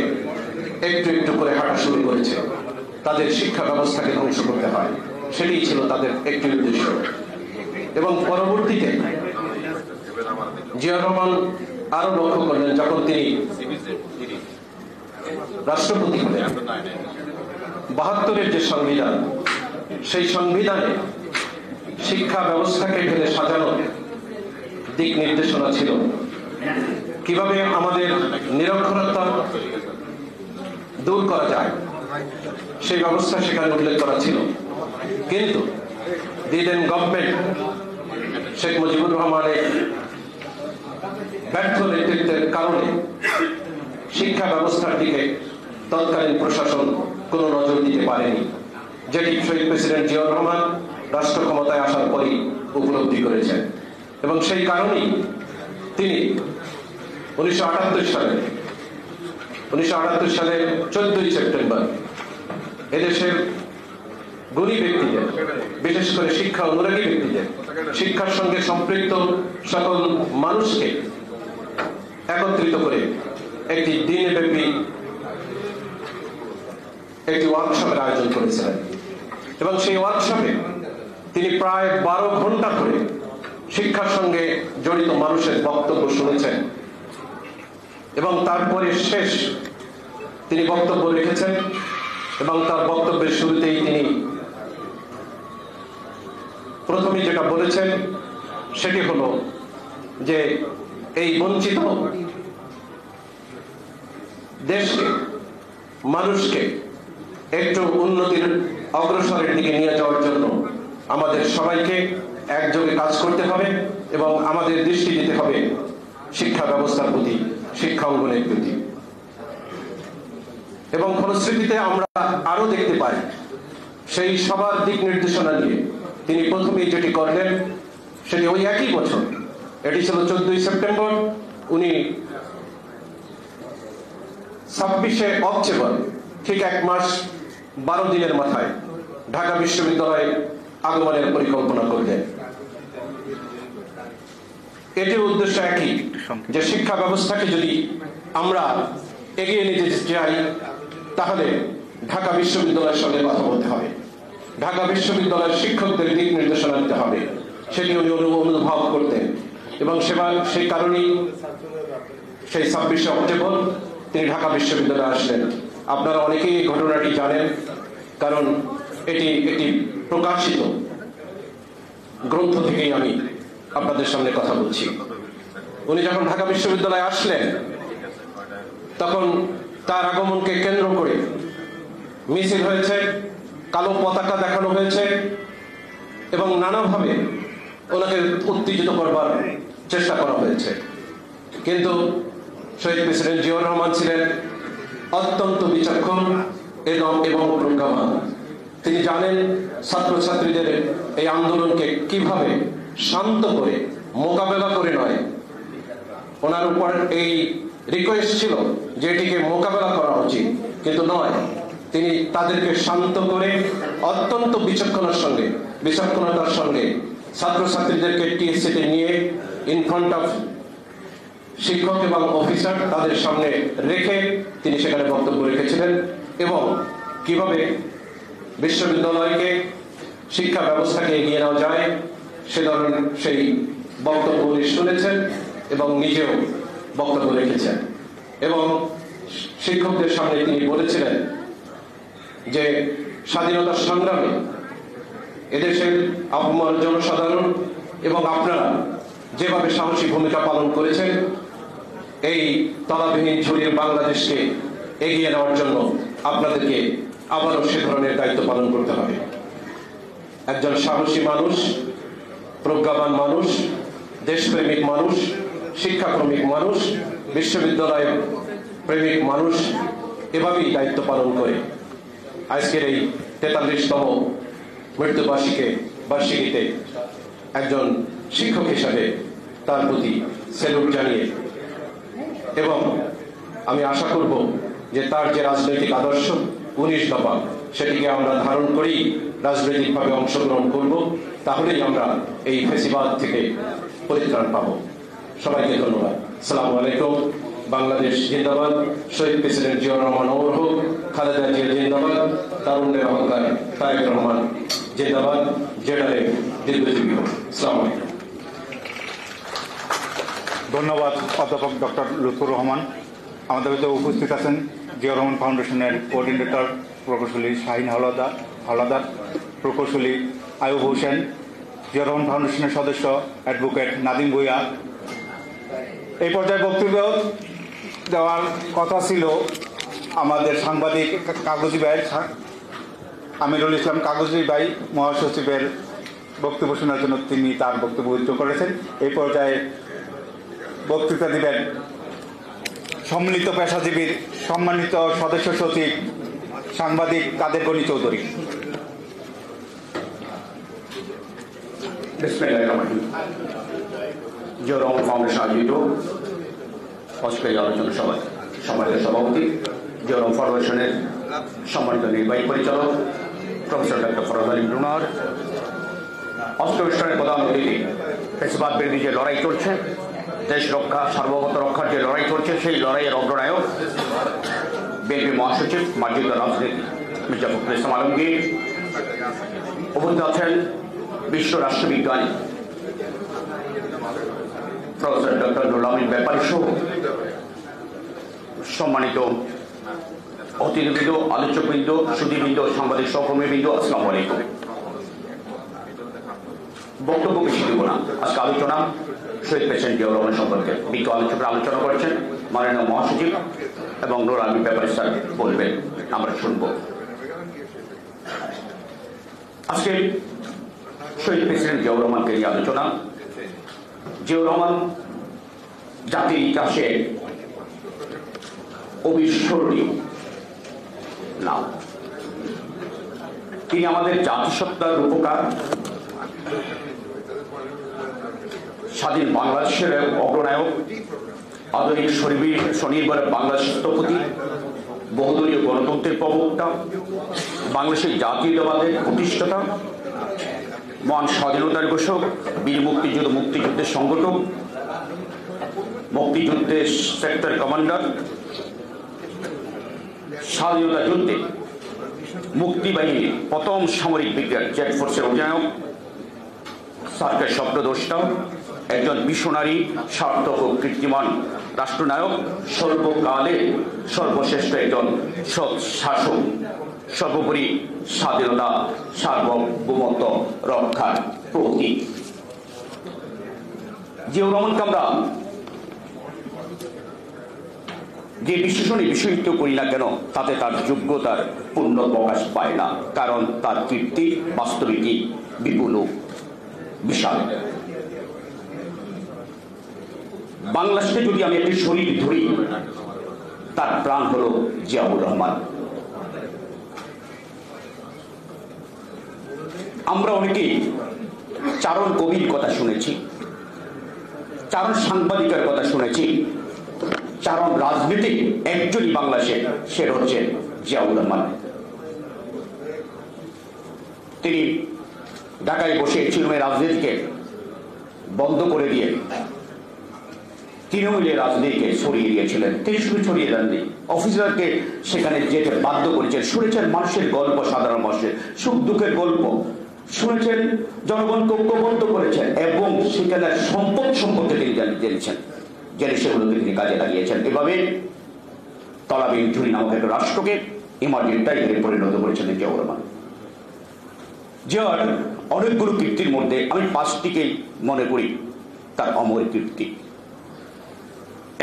একটু একটু করে হাঁটা শুরু করেছে, তাদের শিক্ষা ব্যবস্থাকে ধ্বংস করতে হয়। সেটি ছিল তাদের একটি উদ্দেশ্য। এবং পরবর্তীতে জিয়াউর রহমান আরো লক্ষ্য করলেন, যখন তিনি রাষ্ট্রপতি হলেন, 72-এর যে সংবিধান, সেই সংবিধানে শিক্ষা ব্যবস্থাকে ঢেলে সাজানো দিক নির্দেশনা ছিল, কিভাবে আমাদের নিরক্ষরতা দূর করা যায় সেই ব্যবস্থা সেখানে উল্লেখ করা ছিল। কিন্তু দিদেন গভর্নমেন্ট শেখ মুজিবুর রহমানের ব্যর্থ নেতৃত্বের কারণে শিক্ষা ব্যবস্থার দিকে তৎকালীন প্রশাসন কোনো নজর দিতে পারেনি, যেটি শহীদ প্রেসিডেন্ট জিয়াউর রহমান রাষ্ট্র ক্ষমতায় আসার পরই উপলব্ধি করেছেন। এবং সেই কারণেই তিনি 1978 সালের 14ই সেপ্টেম্বর এদেশের গুণী ব্যক্তিদের বিশেষ করে শিক্ষা অনুরাগী ব্যক্তিদের, শিক্ষার সঙ্গে সম্পৃক্ত সকল মানুষকে একত্রিত করে একটি দিনব্যাপী একটি ওয়ার্কশপের আয়োজন করেছিলেন এবং সেই ওয়ার্কশপে তিনি প্রায় 12 ঘন্টা ধরে শিক্ষার সঙ্গে জড়িত মানুষের বক্তব্য শুনেছেন এবং তারপরে শেষ তিনি বক্তব্য রেখেছেন এবং তার বক্তব্যের শুরুতেই তিনি প্রথমে যেটা বলেছেন সেটি হলো যে এই বঞ্চিত দেশকে, মানুষকে একটু উন্নতির অগ্রসরের দিকে নিয়ে যাওয়ার জন্য আমাদের সবাইকে একযোগে কাজ করতে হবে এবং আমাদের দৃষ্টি দিতে হবে শিক্ষা ব্যবস্থার প্রতি, শিক্ষা অঙ্গনের প্রতি। এবং ফলশ্রুতিতে আমরা আরো দেখতে পাই সেই সবার দিক নির্দেশনা নিয়ে তিনি প্রথমেই যেটি করলেন সেটি ওই একই বছর, এটি ছিল 14ই সেপ্টেম্বর, উনি 26শে অক্টোবর ঠিক 1 মাস 12 দিনের মাথায় ঢাকা বিশ্ববিদ্যালয়ে আগমনের পরিকল্পনা করলেন। এটির উদ্দেশ্য একই, যে শিক্ষা ব্যবস্থাকে যদি আমরা এগিয়ে নিতে চাই তাহলে ঢাকা বিশ্ববিদ্যালয়ের সঙ্গে কথা বলতে হবে, ঢাকা বিশ্ববিদ্যালয়ের শিক্ষকদের দিক নির্দেশনা দিতে হবে, সেটি উনি অনুভব করতেন এবং সেই কারণেই সেই 26শে অক্টোবর তিনি ঢাকা বিশ্ববিদ্যালয়ে আসলেন। আপনারা অনেকেই এই ঘটনাটি জানেন, কারণ এটি একটি প্রকাশিত গ্রন্থ থেকেই আমি আপনাদের সামনে কথা বলছি। উনি যখন ঢাকা বিশ্ববিদ্যালয়ে আসলেন তখন তার আগমনকে কেন্দ্র করে মিছিল হয়েছে, কালো পতাকা দেখানো হয়েছে এবং নানাভাবে ওনাকে উত্তেজিত করবার চেষ্টা করা হয়েছে। কিন্তু শহীদ প্রেসিডেন্ট জিয়াউর রহমান ছিলেন অত্যন্ত বিচক্ষণ এবং প্রজ্ঞাবান। তিনি জানেন ছাত্রছাত্রীদের এই আন্দোলনকে কিভাবে শান্ত করে মোকাবেলা করে নয়, ওনার উপর এই রিকোয়েস্ট ছিল যে এটিকে মোকাবেলা করা উচিত, কিন্তু নয়, তিনি তাদেরকে শান্ত করে অত্যন্ত বিচক্ষণতার সঙ্গে ছাত্রছাত্রীদেরকে টিএসসিতে নিয়ে ইন ফ্রন্ট অফ শিক্ষক এবং অফিসার তাদের সামনে রেখে তিনি সেখানে বক্তব্য রেখেছিলেন এবং কিভাবে বিশ্ববিদ্যালয়কে, শিক্ষা ব্যবস্থাকে এগিয়ে নেওয়া যায় সে ধরনের সেই বক্তব্য উনি শুনেছেন এবং নিজেও বক্তব্য রেখেছেন। এবং শিক্ষকদের সামনে তিনি বলেছিলেন যে স্বাধীনতার সংগ্রামে এদেশের আপামর জনসাধারণ এবং আপনারা যেভাবে সাহসী ভূমিকা পালন করেছেন, এই তলাবিহীন ঝুড়ির বাংলাদেশকে এগিয়ে নেওয়ার জন্য আপনাদেরকে আবারও সে ধরনের দায়িত্ব পালন করতে হবে। একজন সাহসী মানুষ, প্রজ্ঞাবান মানুষ, দেশপ্রেমিক মানুষ, শিক্ষাপ্রেমিক মানুষ, বিশ্ববিদ্যালয় প্রেমিক মানুষ এভাবেই দায়িত্ব পালন করে আজকের এই 43তম মৃত্যুবার্ষিকীতে একজন শিক্ষক হিসাবে তার প্রতি স্যালুট জানিয়ে, এবং আমি আশা করব যে তার যে রাজনৈতিক আদর্শ 19 দফা সেটিকে আমরা ধারণ করেই রাজনৈতিকভাবে অংশগ্রহণ করব, তাহলেই আমরা এই ফ্যাসিবাদ থেকে পরিত্রাণ পাব। সবাইকে ধন্যবাদ। আসসালামু আলাইকুম। বাংলাদেশ জিন্দাবাদ। শহীদ প্রেসিডেন্ট জিয়াউর রহমান অমর হোক। খালেদা জিয়া জিন্দাবাদ। তারুণ্যের অহংকার তারেক রহমান জিন্দাবাদ। জেনারে দীর্ঘজীবী হোক। আসসালামু আলাইকুম। ধন্যবাদ অধ্যাপক ডক্টর লুৎফুর রহমান। আমাদের ভিতরে উপস্থিত আছেন জিয়াউর রহমান ফাউন্ডেশনের কোঅর্ডিনেটর প্রকৌশলী শাহিন হাওলাদার, প্রকৌশলী আয়ুব হোসেন, জিয়াউর রহমান ফাউন্ডেশনের সদস্য অ্যাডভোকেট নাদিম ভূঁইয়া। এই পর্যায়ে বক্তব্য দেওয়ার কথা ছিল আমাদের সাংবাদিক কাগজি ভাইয়ের, আমিরুল ইসলাম কাগজি ভাই মহাসচিবের বক্তব্য শোনার জন্য তিনি তার বক্তব্য উল্লেখ করেছেন। এই পর্যায়ে বক্তৃতা দিবেন সম্মিলিত পেশাজীবীর সম্মানিত সদস্য সচিব সাংবাদিক কাদের গনি চৌধুরী। জিয়াউর রহমান ফাউন্ডেশন আয়োজিত অস্ট্রেলিয়া আলোচনা সভায় সম্মানিত সভাপতি, জিয়াউর রহমান ফাউন্ডেশনের সম্মানিত নির্বাহী পরিচালক প্রফেসর ডক্টর ফরহাদ আলী ব্রুনার, অষ্টমের প্রধান অতিথি, ফেসিবাদ বিরোধী যে লড়াই চলছে, দেশ রক্ষা সার্বভৌমত্ব রক্ষার যে লড়াই চলছে, সেই লড়াইয়ের অগ্রনায়ক বিএনপি মহাসচিব মার্জিত রাজনীতি মির্জা ফখরুল ইসলাম আলমগীর, উপস্থিত আছেন বিশ্ব রাষ্ট্রবিজ্ঞানী প্রফেসর ডক্টর নুরুল আমিন ব্যাপারী সহ সম্মানিত অতিথিবৃন্দ, আলোচকবৃন্দ, সুধীবৃন্দ, সাংবাদিক সহকর্মীবৃন্দ, আসসালামু আলাইকুম। বক্তব্য বেশি দেব না। আজকে আলোচনা শহীদ প্রেসিডেন্ট জিয়াউর রহমান সম্পর্কে বিজ্ঞ আলোচকরা আলোচনা করেছেন, মাননীয় মহাসচিব এবং নুরুল আমিন ব্যাপারী স্যার বলবেন, আমরা শুনব। আজকে শহীদ প্রেসিডেন্ট জিয়াউর রহমানকে নিয়ে আলোচনা। জিয়াউর রহমান জাতির ইতিহাসে অবিস্মরণীয় নাম। তিনি আমাদের জাতিসত্তার রূপকার, স্বাধীন বাংলাদেশের অগ্রনায়ক, আধুনিক স্বনির্ভর বাংলাদেশ স্থপতি, বহুদলীয় গণতন্ত্রের প্রবক্তা, বাংলাদেশের জাতীয়তাবাদের প্রতিষ্ঠাতা, মহান স্বাধীনতার ঘোষক, বীর মুক্তিযুদ্ধের সংগঠক, মুক্তিযুদ্ধের সেক্টর কমান্ডার, স্বাধীনতা যুদ্ধে মুক্তিবাহিনীর প্রথম সামরিক ব্রিগেড জেট ফোর্সের অধিনায়ক, সার্কের স্বপ্নদ্রষ্টা, একজন মিশনারি, সার্থক ও কীর্তিমান রাষ্ট্রনায়ক, সর্বকালে সর্বশ্রেষ্ঠ একজন সৎ শাসক, সর্বোপরি স্বাধীনতা সার্বভৌমত্ব রক্ষার প্রতীক। জিয়াউর রহমানকে আমরা যে বিশেষণে বিশেষিত করি না কেন, তাতে তার যোগ্যতার পূর্ণ প্রকাশ পায় না, কারণ তার কীর্তি বাস্তবিকই বিপুল বিশাল। বাংলাদেশে যদি আমি একটি শরীর ধরি, তার প্রাণ হল জিয়াউর রহমান। আমরা অনেকেই চারণ কবির কথা শুনেছি, চারণ সাংবাদিকের কথা শুনেছি, চারণ রাজনীতিক একজনই বাংলাদেশে, সে হচ্ছে জিয়াউর রহমান। তিনি ঢাকায় বসে চিরমের রাজনীতিকে বন্ধ করে দিয়ে তৃণমূলের রাজনীতিকে ছড়িয়ে দিয়েছিলেন। তিনি শুধু ছড়িয়ে দেননি, অফিসারকে সেখানে যেতে বাধ্য করেছেন। শুনেছেন মানুষের গল্প, সাধারণ মানুষের সুখ দুঃখের গল্প শুনেছেন, জনগণকে ঐক্যবদ্ধ করেছেন এবং সেখানে সম্পদ সম্পর্কে তিনি জেনেছেন, জেনে সেগুলোকে তিনি কাজে লাগিয়েছেন। এভাবে তলাবিহীন ঝুড়ি নামক একটা রাষ্ট্রকে ইমার্জেন্ট টাইগারে পরিণত করেছেন জিয়াউর রহমান। জিয়ার অনেকগুলো কীর্তির মধ্যে আমি পাঁচটিকেই মনে করি তার অমর কীর্তি।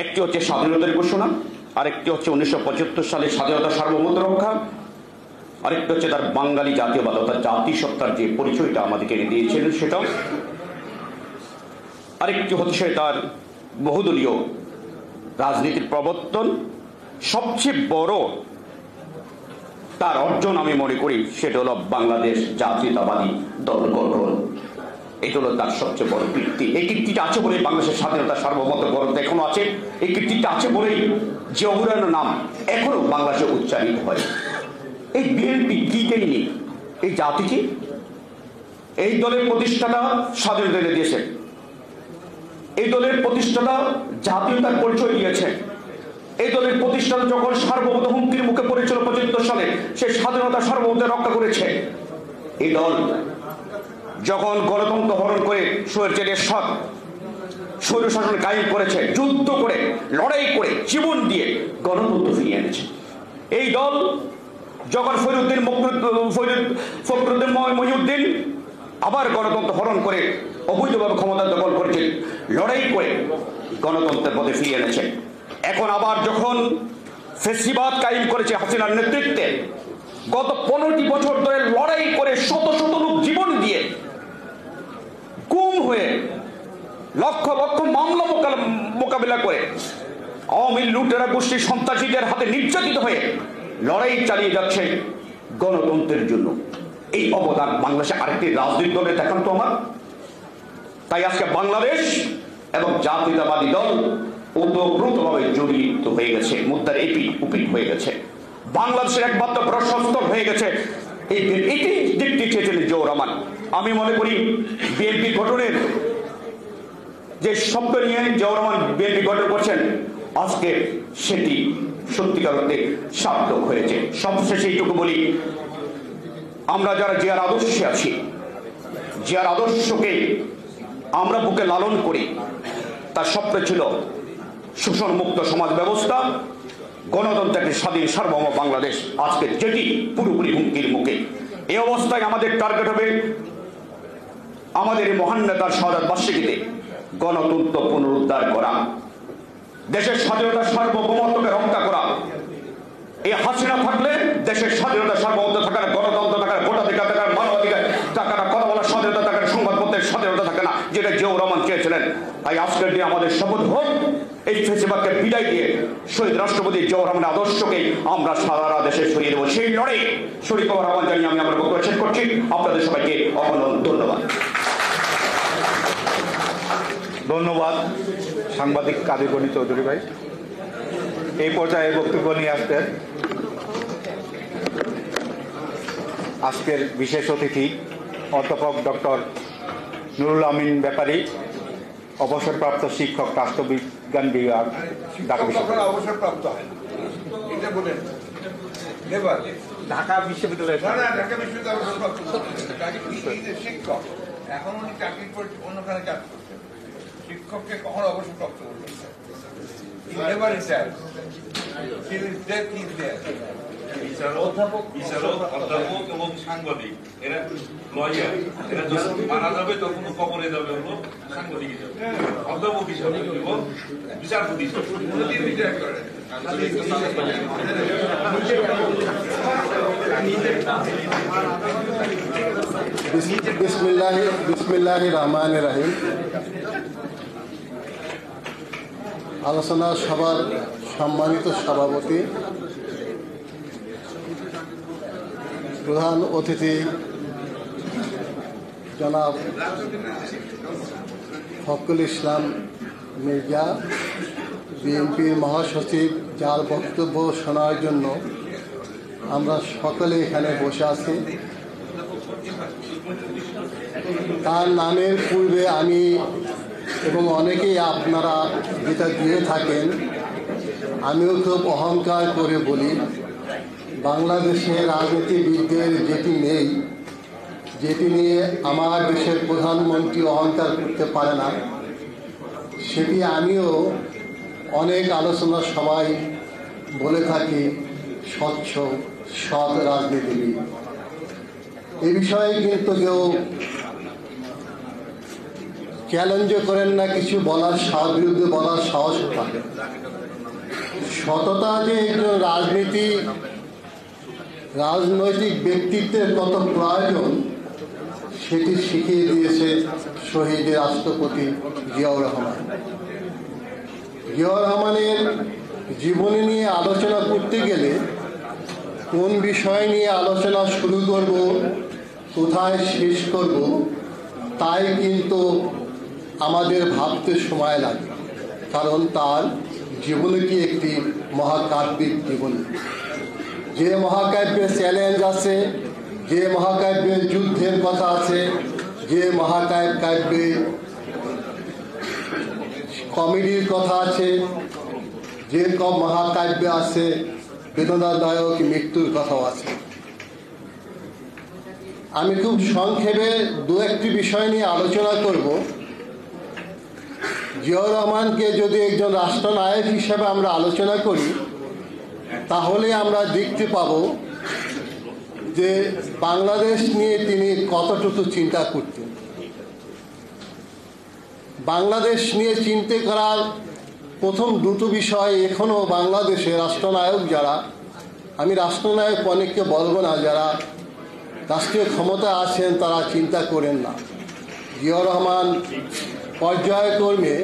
একটি হচ্ছে স্বাধীনতার ঘোষণা, আরেকটি হচ্ছে 1975 সালে স্বাধীনতা সার্বভৌমত্ব রক্ষা, আরেকটি হচ্ছে তার বাঙালি জাতীয়বাদ, তার জাতিসত্তার যে পরিচয়টা আমাদেরকে এনে দিয়েছিলেন সেটাও, আরেকটি হচ্ছে তার বহুদলীয় রাজনীতির প্রবর্তন। সবচেয়ে বড় তার অর্জন আমি মনে করি সেটা হলো বাংলাদেশ জাতীয়তাবাদী দল গঠন। এটা হলো তার সবচেয়ে বড় কীর্তি। এই কীর্তিটা আছে বলেই বাংলাদেশের স্বাধীনতা সার্বভৌমত্ব গঠন এখনো আছে। এই কীর্তিটা আছে বলেই জিয়াউর রহমানের নাম এখনো বাংলাদেশে উচ্চারিত হয়। এই বিএনপি কি দেয়নি এই জাতিকে? এই দলের প্রতিষ্ঠাতা স্বাধীনতা এনে দিয়েছেন, এই দলের প্রতিষ্ঠাতা জাতীয়তার পরিচয় দিয়েছেন। এই দলের প্রতিষ্ঠাতা যখন সার্বভৌমত্ব হুমকির মুখে পড়েছিল 75 সালে, সে স্বাধীনতা সার্বভৌমত্ব রক্ষা করেছে। এই দল যখন গণতন্ত্র হরণ করে স্বৈরাচারের স্বৈরশাসন কায়েম করেছে, যুদ্ধ করে, লড়াই করে, জীবন দিয়ে গণতন্ত্র ফিরিয়ে এনেছে। এই দল যখন ফখরুদ্দিন মহিউদ্দিন আবার গণতন্ত্র হরণ করে অবৈধভাবে ক্ষমতা দখল করেছে, লড়াই করে গণতন্ত্রের পথে ফিরিয়ে এনেছে। এখন আবার যখন ফেসিবাদ কায়েম করেছে হাসিনার নেতৃত্বে, গত 15টি বছর ধরে লড়াই করে শত শত লোক জীবন দিয়ে, গুম হয়ে, লক্ষ লক্ষ মামলা মোকাবিলা করে, আওয়ামী লুটেরা গোষ্ঠীর সন্ত্রাসীদের হাতে নির্যাতিত হয়ে লড়াই চালিয়ে যাচ্ছে গণতন্ত্রের জন্য। এই অবদান বাংলাদেশে আরেকটি রাজনৈতিক দলে দেখান তো আমার। তাই আজকে বাংলাদেশ এবং জাতীয়তাবাদী দল ওতপ্রোতভাবে জড়িত হয়ে গেছে, মুদ্রার এপিঠ হয়ে গেছে। বাংলাদেশের একমাত্র প্রশস্ত হয়ে গেছে। এটি দেখতে চেয়েছিলেন জিয়াউর রহমান। আমি মনে করি বিএনপি গঠনের যে স্বপ্ন নিয়ে জিয়াউর রহমান বিএনপি গঠন করছেন, আজকে সেটি সত্যিকার অর্থে সার্থক হয়েছে। সবশেষে এইটুকু বলি, আমরা যারা জিয়ার আদর্শে আছি, জিয়ার আদর্শকে আমরা বুকে লালন করি। তার স্বপ্ন ছিল শোষণ মুক্ত সমাজ ব্যবস্থা, গণতন্ত্রের স্বাধীন সার্বভৌম বাংলাদেশ, আজকে যেটি পুরোপুরি হুমকির মুখে। এই অবস্থায় আমাদের টার্গেট হবে আমাদের এই মহান নেতার শাহাদাত বার্ষিকীতে গণতন্ত্র পুনরুদ্ধার করা, দেশের স্বাধীনতা সার্বভৌমত্বকে রক্ষা করা। এই হাসিনা থাকলে দেশের স্বাধীনতা সার্বভৌমত্ব থাকার, গণতন্ত্র থাকার, ভোটাধিকার থাকার, মানবাধিকার থাকার, কথা বলার স্বাধীনতা থাকার, সংবাদপত্রের স্বাধীনতা থাকে না, যেটা জিয়াউর রহমান চেয়েছিলেন। তাই আজকের দিনে আমাদের শপথ হোক, এই ফেসিবাদকে বিদায় দিয়ে শহীদ রাষ্ট্রপতি জিয়াউর রহমানের আদর্শকে আমরা সারা দেশে ছড়িয়ে দেবো। সেই লড়াই শরীক হওয়ার আহ্বান জানিয়ে আমি আমার বক্তব্য শেষ করছি। আপনাদের সবাইকে অভিনন্দন, ধন্যবাদ। ধন্যবাদ সাংবাদিক কাদের গনি চৌধুরী ভাই। এই পর্যায়ে বক্তব্য নিয়ে আসতেন আজকের বিশেষ অতিথি অধ্যাপক ডক্টর নুরুল আমিন ব্যাপারী, অবসরপ্রাপ্ত শিক্ষক, রাষ্ট্রবিজ্ঞান বিভাগ, ঢাকা বিশ্ববিদ্যালয়। অবসরপ্রাপ্ত হয় এটা বলেন এবার ঢাকা বিশ্ববিদ্যালয়। ঢাকা বিশ্ববিদ্যালয় অবসরপ্রাপ্ত শিক্ষক, এখন উনি চাকরি করে অন্যখানে চাকরি করছেন। শিক্ষককে কখনো অবসরপ্রাপ্ত করবেন না। এবার অধ্যাপক এবং সাংবাদিক, এরা লয়ার, এরা যখন মারা যাবে তখন কবরে যাবে হলো সাংবাদিক হিসাবে, অধ্যাপক হিসাবে এবং বিচারপতি হিসাবে। বিসমিল্লাহির রহমানির রহিম। আলোচনা সভার সম্মানিত সভাপতি, প্রধান অতিথি জনাব ফখরুল ইসলাম মির্জা, বিএনপির মহাসচিব, যার বক্তব্য শোনার জন্য আমরা সকলে এখানে বসে আছি। তার নামের পূর্বে আমি এবং অনেকেই আপনারা যেটা দিয়ে থাকেন, আমিও খুব অহংকার করে বলি, বাংলাদেশের রাজনীতিবিদদের যেটি নেই, যেটি নিয়ে আমার দেশের প্রধানমন্ত্রী অহংকার করতে পারে না, সেটি আমিও অনেক আলোচনা সবাই বলে থাকি, স্বচ্ছ সৎ রাজনীতিবিদ। এ বিষয়ে কিন্তু কেউ চ্যালেঞ্জও করেন না, কিছু বলার বিরুদ্ধে বলার সাহস থাকে। সততা যে একজন রাজনৈতিক ব্যক্তিত্বের কত প্রয়োজন, সেটি শিখিয়ে দিয়েছে শহীদ রাষ্ট্রপতি জিয়াউর রহমান। জিয়াউর রহমানের জীবনী নিয়ে আলোচনা করতে গেলে কোন বিষয় নিয়ে আলোচনা শুরু করব, কোথায় শেষ করব, তাই কিন্তু আমাদের ভাবতে সময় লাগে, কারণ তার জীবনীটি একটি মহাকাব্যিক জীবনী। যে মহাকাব্যে চ্যালেঞ্জ আছে, যে মহাকাব্যে যুদ্ধের কথা আছে, যে মহাকাব্যে কমেডির কথা আছে, যে মহাকাব্যে আছে বেদনাদায়ক মৃত্যুর কথাও আছে। আমি খুব সংক্ষেপে দু একটি বিষয় নিয়ে আলোচনা করব। জিয়াউর রহমানকে যদি একজন রাষ্ট্রনায়ক হিসেবে আমরা আলোচনা করি, তাহলে আমরা দেখতে পাব যে বাংলাদেশ নিয়ে তিনি কতটুকু চিন্তা করতেন। বাংলাদেশ নিয়ে চিন্তা করার প্রথম দুটো বিষয় এখনও বাংলাদেশে রাষ্ট্রনায়ক যারা, আমি রাষ্ট্রনায়ক অনেককে বলবো না, যারা রাষ্ট্রীয় ক্ষমতা আছেন তারা চিন্তা করেন না। জিয়াউর রহমান পর্যায়ক্রমে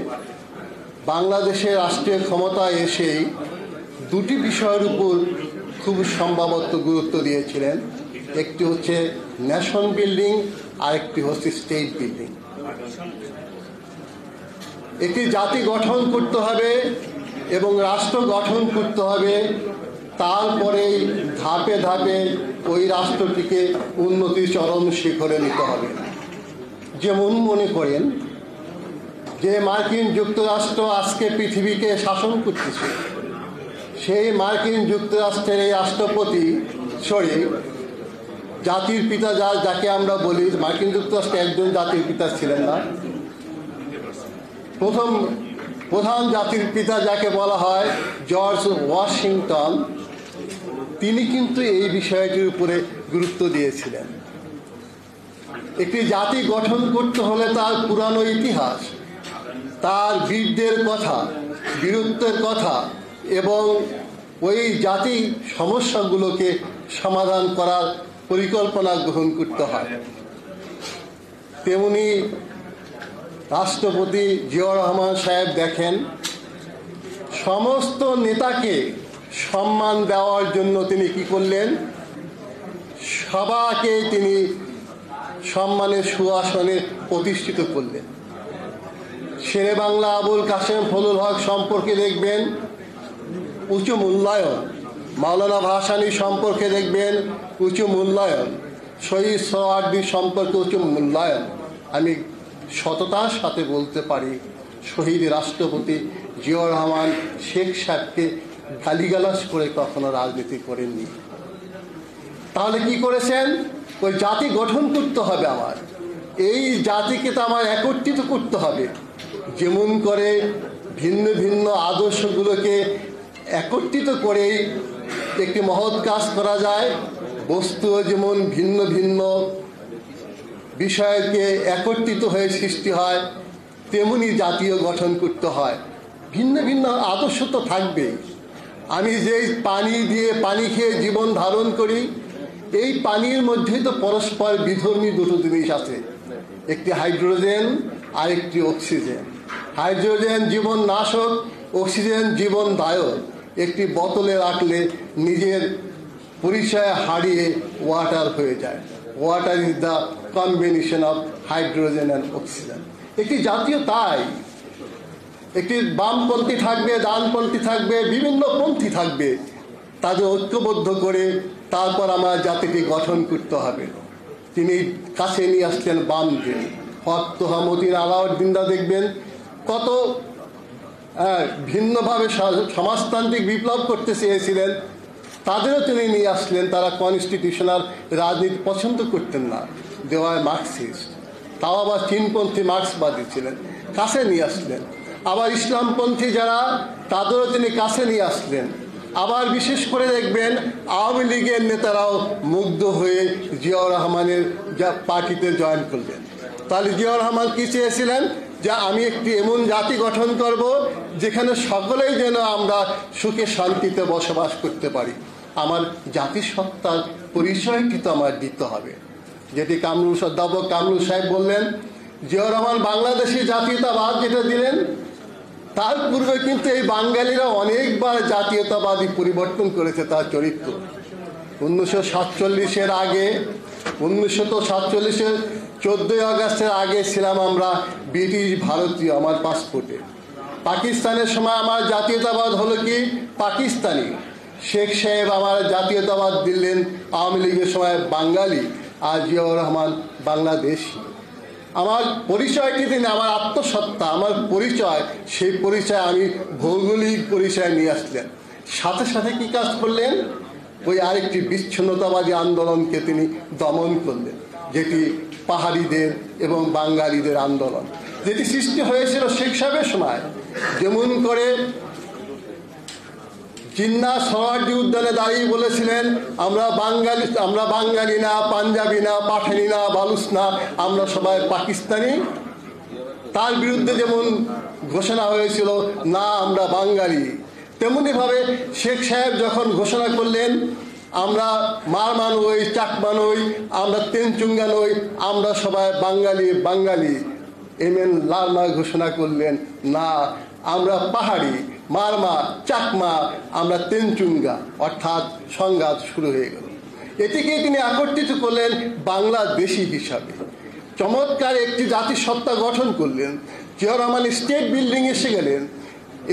বাংলাদেশের রাষ্ট্রীয় ক্ষমতায় এসেই দুটি বিষয়ের উপর খুব সম্ভবত গুরুত্ব দিয়েছিলেন। একটি হচ্ছে ন্যাশন বিল্ডিং, আর একটি হচ্ছে স্টেট বিল্ডিং। একটি জাতি গঠন করতে হবে এবং রাষ্ট্র গঠন করতে হবে, তারপরেই ধাপে ধাপে ওই রাষ্ট্রটিকে উন্নতির চরম শিখরে নিতে হবে। যেমন মনে করেন যে মার্কিন যুক্তরাষ্ট্র আজকে পৃথিবীকে শাসন করতেছে, সেই মার্কিন যুক্তরাষ্ট্রের এই রাষ্ট্রপতি জাতির পিতা যাকে আমরা বলি, মার্কিন যুক্তরাষ্ট্রে একজন জাতির পিতা ছিলেন না, প্রধান জাতির পিতা যাকে বলা হয় জর্জ ওয়াশিংটন, তিনি কিন্তু এই বিষয়টির উপরে গুরুত্ব দিয়েছিলেন। একটি জাতি গঠন করতে হলে তার পুরানো ইতিহাস, তার বীরদের কথা, বীরত্বের কথা এবং ওই জাতি সমস্যাগুলোকে সমাধান করার পরিকল্পনা গ্রহণ করতে হয়। তেমনি রাষ্ট্রপতি জিয়াউর রহমান সাহেব দেখেন, সমস্ত নেতাকে সম্মান দেওয়ার জন্য তিনি কি করলেন, সবাইকে তিনি সম্মানের সুআসনে প্রতিষ্ঠিত করলেন। শেরে বাংলা আবুল কাসেম ফজলুল হক সম্পর্কে দেখবেন উঁচু মূল্যায়ন, মাওলানা ভাসানী সম্পর্কে দেখবেন উঁচু মূল্যায়ন, শহীদ সোহরাওয়ার্দী সম্পর্কে উঁচু মূল্যায়ন। আমি সততার সাথে বলতে পারি, শহীদ রাষ্ট্রপতি জিয়াউর রহমান শেখ সাহেবকে গালিগালাজ করে কখনো রাজনীতি করেননি। তাহলে কি করেছেন, ওই জাতি গঠন করতে হবে, আমার এই জাতিকে তো আমার একত্রিত করতে হবে। যেমন করে ভিন্ন ভিন্ন আদর্শগুলোকে একত্রিত করেই একটি মহৎ কাজ করা যায়, বস্তুও যেমন ভিন্ন ভিন্ন বিষয়কে একত্রিত হয়ে সৃষ্টি হয়, তেমনি জাতীয় গঠন করতে হয়। ভিন্ন ভিন্ন আদর্শ তো থাকবেই। আমি যেই পানি খেয়ে জীবন ধারণ করি, এই পানির মধ্যে তো পরস্পর বিধর্মী দুটো জিনিস আছে, একটি হাইড্রোজেন আর একটি অক্সিজেন। হাইড্রোজেন জীবন নাশক, অক্সিজেন জীবনদায়ক। একটি বোতলে রাখলে নিজের পরিচয় হারিয়ে ওয়াটার হয়ে যায়। Water is the combination of hydrogen and oxygen. একটি জাতীয় তাই, একটি বামপন্থী থাকবে, ডানপন্থী থাকবে, বিভিন্ন পন্থী থাকবে, তাদের ঐক্যবদ্ধ করে তারপর আমার জাতিটি গঠন করতে হবে। তিনি কাছে নিয়ে আসলেন বামকে, ফতোহা মতিন আলাউদ্দিনরা দেখবেন কত ভিন্নভাবে সমাজতান্ত্রিক বিপ্লব করতে চেয়েছিলেন, তাদেরও তিনি নিয়ে আসলেন। তারা কনস্টিটিউশনাল রাজনীতি পছন্দ করতেন না, দেওয়ায় মার্কসিস্ট, তাও আবার চীনপন্থী মার্ক্সবাদী ছিলেন, কাছে নিয়ে আসলেন। আবার ইসলামপন্থী যারা, তাদেরও তিনি কাছে নিয়ে আসলেন। আবার বিশেষ করে দেখবেন আওয়ামী লীগের নেতারাও মুগ্ধ হয়ে জিয়াউর রহমানের পার্টিতে জয়েন করলেন। তাহলে জিয়াউর রহমান কি চেয়েছিলেন, যে আমি একটি এমন জাতি গঠন করব যেখানে সকলেই যেন আমরা সুখে শান্তিতে বসবাস করতে পারি। আমার জাতিসত্তার পরিচয়টি তো আমার দিতে হবে, যেটি অধ্যাপক কামরুল সাহেব বললেন। জিয়াউর রহমান বাংলাদেশি জাতীয়তাবাদ যেটা দিলেন, তার পূর্বে কিন্তু এই বাঙালিরা অনেকবার জাতীয়তাবাদী পরিবর্তন করেছে তার চরিত্র। 1947-এর আগে, 1947-এর 14ই আগস্টের আগে ছিলাম আমরা ব্রিটিশ ভারতীয় আমার পাসপোর্টে। পাকিস্তানের সময় আমার জাতীয়তাবাদ হলো কি পাকিস্তানি। শেখ সাহেব আমার জাতীয়তাবাদ দিলেন আওয়ামী লীগের সময় বাঙালি, আর জিয়াউর রহমান বাংলাদেশি। আমার পরিচয়টি তিনি, আমার আত্মসত্তা, আমার পরিচয়, সেই পরিচয় আমি ভৌগোলিক পরিচয় নিয়ে আসলেন। সাথে সাথে কি কাজ করলেন, ওই আরেকটি বিচ্ছিন্নতাবাদী আন্দোলনকে তিনি দমন করলেন, যেটি পাহাড়িদের এবং বাঙালিদের আন্দোলন, যেটি সৃষ্টি হয়েছিল শেখ সাহেবের সময়। যেমন করে জিন্নাহ সোহরাওয়ার্দী উদ্যানে দাঁড়িয়ে বলেছিলেন, আমরা বাঙালি না, পাঞ্জাবি না, পাঠানি না, বালুচ না, আমরা সবাই পাকিস্তানি। তার বিরুদ্ধে যেমন ঘোষণা হয়েছিল, না আমরা বাঙালি, তেমনিভাবে শেখ সাহেব যখন ঘোষণা করলেন আমরা মারমা নই, চাকমা নই, আমরা তেনচুঙ্গা নই, আমরা সবাই বাঙালি, এমএন লারমা ঘোষণা করলেন, না আমরা পাহাড়ি, মারমা, চাকমা, আমরা তেনচুঙ্গা, অর্থাৎ সংঘাত শুরু হয়ে গেল। এটিকে তিনি একত্রিত করলেন বাংলাদেশি হিসাবে। চমৎকার একটি জাতিসত্তা গঠন করলেন। জিয়াউর রহমান স্টেট বিল্ডিং এসে গেলেন।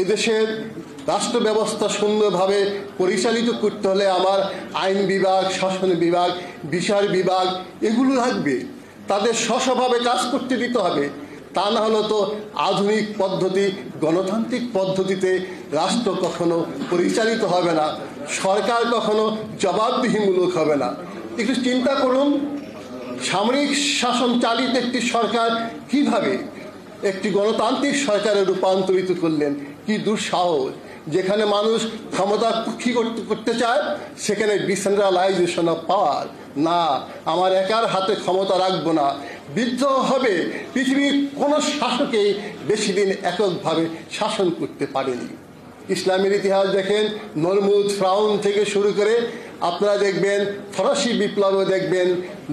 এদেশের রাষ্ট্র ব্যবস্থা সুন্দরভাবে পরিচালিত করতে হলে আমার আইন বিভাগ, শাসন বিভাগ, বিচার বিভাগ এগুলো লাগবে। তাদের স্বস্বভাবে কাজ করতে দিতে হবে। তা না হলে তো আধুনিক পদ্ধতি, গণতান্ত্রিক পদ্ধতিতে রাষ্ট্র কখনো পরিচালিত হবে না, সরকার কখনো জবাবদিহিমূলক হবে না। একটু চিন্তা করুন, সামরিক শাসন চালিত একটি সরকার কিভাবে একটি গণতান্ত্রিক সরকারে রূপান্তরিত করলেন। কি দুঃসাহস! যেখানে মানুষ ক্ষমতা কুক্ষি করতে চায় সেখানে ডিসেন্ট্রালাইজেশন অফ পাওয়ার। না, আমার একার হাতে ক্ষমতা রাখবো না। বিদ্রোহ হবে। পৃথিবীর কোনো শাসকই বেশি দিন এককভাবে শাসন করতে পারেনি। ইসলামের ইতিহাস দেখেন, নরমুদ ফ্রাউন থেকে শুরু করে আপনারা দেখবেন ফরাসি বিপ্লবে দেখবেন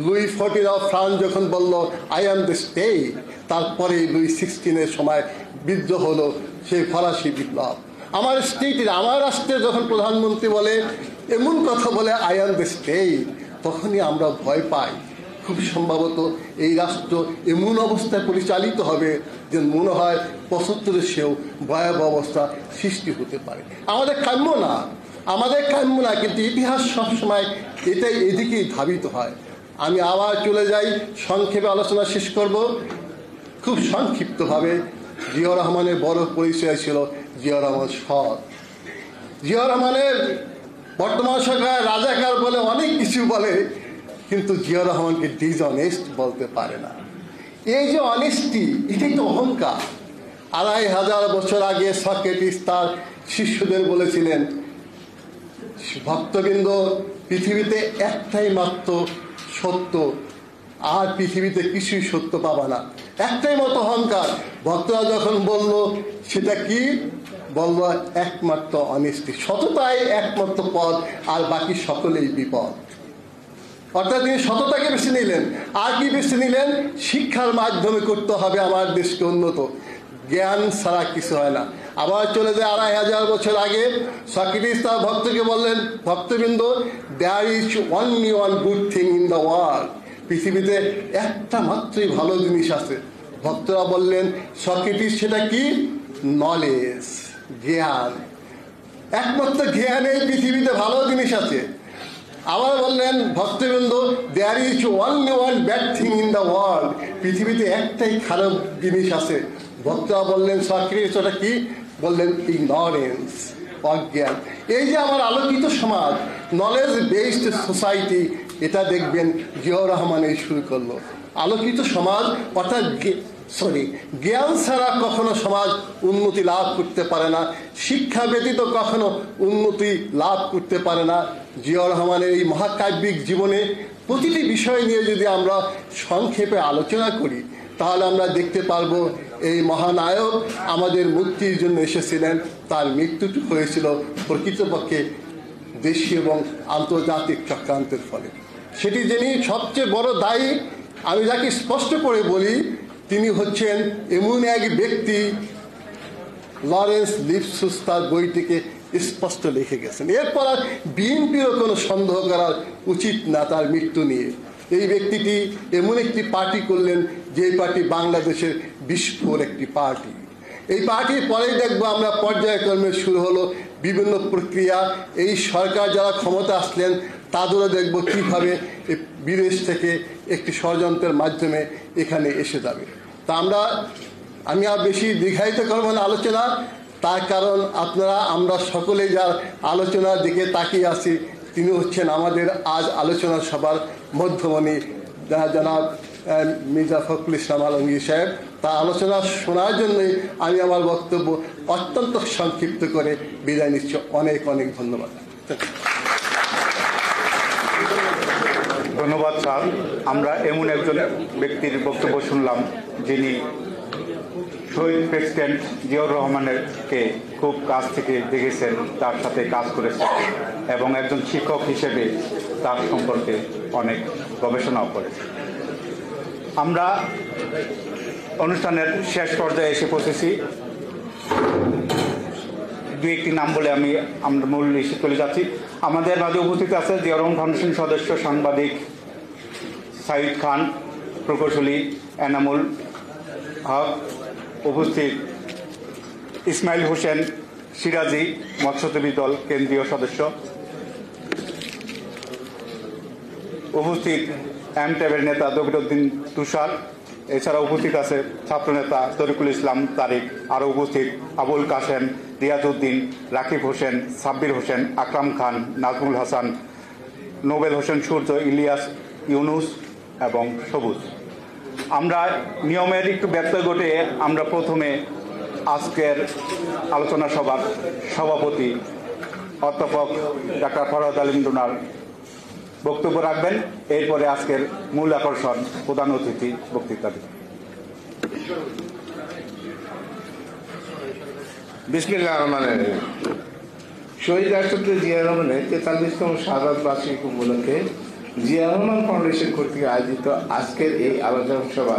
লুই 14 অফ ফ্রান্স যখন বলল আই অ্যাম দ্য স্টেট, তারপরে লুই 16 সময় বিদ্রোহ হলো সেই ফরাসি বিপ্লব। আমার স্টেটের, আমার রাষ্ট্রের যখন প্রধানমন্ত্রী বলে এমন কথা বলে আই অ্যাম দ্য স্টেট, তখনই আমরা ভয় পাই। খুব সম্ভবত এই রাষ্ট্র এমন অবস্থায় পরিচালিত হবে যে মনে হয় 75-এর সেও ভয়াবহ অবস্থা সৃষ্টি হতে পারে। আমাদের কাম্য না, আমাদের কাম্য না, কিন্তু ইতিহাস সবসময় এটাই এদিকেই ধাবিত হয়। আমি আবার চলে যাই, সংক্ষেপে আলোচনা শেষ করব খুব সংক্ষিপ্তভাবে। জিয়াউর রহমানের বড় পরিচয় ছিল জিয়াউর রহমান সৎ। জিয়াউর রহমানের বর্তমান সরকার রাজাকার বলে অনেক কিছু বলে, কিন্তু জিয়াউর রহমানকে ডিসঅনেস্ট বলতে পারে না। এই যে অনেস্টি, এটাই তো অহংকার। 2500 বছর আগে সক্রেটিস তার শিষ্যদের বলেছিলেন, ভক্তবৃন্দ, পৃথিবীতে একটাই মাত্র সত্য, আর পৃথিবীতে কিছুই সত্য পাবা না। একটাই মতো অহংকার। ভক্তরা যখন বলল সেটা কি, বলল একমাত্র অনেস্টি, সততাই একমাত্র পথ, আর বাকি সকলেই বিপদ। অর্থাৎ তিনি সততাকে বেছে নিলেন। আর কি বেছে নিলেন? শিক্ষার মাধ্যমে করতে হবে আমার দেশকে উন্নত, জ্ঞান ছাড়া কিছু হয় না। আবার চলে যায় 2500 বছর আগে, সক্রেটিস তার ভক্তকে বললেন, ভক্তবৃন্দ, there is only one good thing in the world, পৃথিবীতে একটা মাত্রই ভালো জিনিস আছে। ভক্তরা বললেন, সক্রেটিস সেটা কি? নলেজ, জ্ঞান। একমাত্র জ্ঞানেই পৃথিবীতে ভালো জিনিস আছে। আবার বললেন, ভক্তবৃন্দ, there is only one bad thing in the world, পৃথিবীতে একটাই খারাপ জিনিস আছে। ভক্তরা বললেন, সক্রেটিস ওটা কি? বললেন, ইগনোরেন্স, অজ্ঞান। এই যে আমার আলোকিত সমাজ, নলেজ বেসড সোসাইটি, এটা দেখবেন জিয়াউর রহমান এই শুরু করলো। আলোকিত সমাজ অর্থাৎ জ্ঞান ছাড়া কখনো সমাজ উন্নতি লাভ করতে পারে না, শিক্ষা ব্যতীত কখনো উন্নতি লাভ করতে পারে না। জিয়াউর রহমানের এই মহাকাব্যিক জীবনে প্রতিটি বিষয় নিয়ে যদি আমরা সংক্ষেপে আলোচনা করি, তাহলে আমরা দেখতে পারবো এই মহানায়ক আমাদের মুক্তির জন্য এসেছিলেন। তার মৃত্যুটি হয়েছিল প্রকৃতপক্ষে দেশীয় এবং আন্তর্জাতিক চক্রান্তের ফলে। সেটি যিনি সবচেয়ে বড় দায়ী, আমি যাকে স্পষ্ট করে বলি, তিনি হচ্ছেন এমন এক ব্যক্তি, লরেন্স লিপসুস তার বইটিকে স্পষ্ট লিখে গেছেন। এরপর আর বিএনপিরও কোনো সন্দেহ করার উচিত না তার মৃত্যু নিয়ে। এই ব্যক্তিটি এমন একটি পার্টি করলেন যে পার্টি বাংলাদেশের বিস্ফোর একটি পার্টি। এই পার্টির পরেই দেখবো আমরা পর্যায়ক্রমে শুরু হলো বিভিন্ন প্রক্রিয়া। এই সরকার যারা ক্ষমতা আসলেন তাদেরও দেখব কীভাবে বিদেশ থেকে একটি ষড়যন্ত্রের মাধ্যমে এখানে এসে যাবে। তা আমি আর বেশি দীর্ঘায়িত করবো না আলোচনা, তার কারণ আমরা সকলে যার আলোচনার দিকে তাকিয়ে আছি, তিনি হচ্ছেন আমাদের আজ আলোচনা সভার মধ্যমণি জনাব মির্জা ফখরুল ইসলাম আলমগীর সাহেব। তার আলোচনা শোনার জন্যই আমি আমার বক্তব্য অত্যন্ত সংক্ষিপ্ত করে বিদায় নিচ্ছি। অনেক অনেক ধন্যবাদ। ধন্যবাদ স্যার। আমরা এমন একজন ব্যক্তির বক্তব্য শুনলাম যিনি শহীদ প্রেসিডেন্ট জিয়াউর রহমানেরকে খুব কাছ থেকে দেখেছেন, তার সাথে কাজ করেছেন এবং একজন শিক্ষক হিসেবে তার সম্পর্কে অনেক গবেষণাও করেছেন। আমরা অনুষ্ঠানের শেষ পর্যায়ে এসে পৌঁছেছি। দু একটি নাম বলে আমরা মূল ইস্যু চলে যাচ্ছি। আমাদের মাঝে উপস্থিত আছে জিয়াউর রহমান ফাউন্ডেশন সদস্য সাংবাদিক সাইদ খান, প্রকৌশলী এনামুল হক, উপস্থিত ইসমাইল হোসেন সিরাজি, মৎস্যজীবী দল কেন্দ্রীয় সদস্য, উপস্থিত এম ট্যাবের নেতা দবিরউদ্দিন তুষার, এছাড়া উপস্থিত আছে ছাত্রনেতা তরিকুল ইসলাম তারিক, আরও উপস্থিত আবুল কাসেম, রিয়াজউদ্দিন, রাকিব হোসেন, সাব্বির হোসেন, আকরাম খান, নাজমুল হাসান, নোবেল হোসেন সূর্য, ইলিয়াস, ইউনুস এবং সবুজ। আমরা নিয়মের একটু ব্যত্যয় ঘটে আমরা প্রথমে আজকের আলোচনা সভার সভাপতি অধ্যাপক ডাক্তার ফরহাদ আলিম ডোনার বক্তব্য রাখবেন। এরপরে আজকের মূল আকর্ষণ প্রধান অতিথি বক্তৃতা দেবেন। বিসমিল্লাহির রহমানির রহিম। শহীদ রাষ্ট্রপতি জিয়া রহমানের 43তম শাহাদাত বার্ষিকী উপলক্ষে জিয়া রহমান ফাউন্ডেশন কর্তৃক আয়োজিত আজকের এই আলোচনা সভা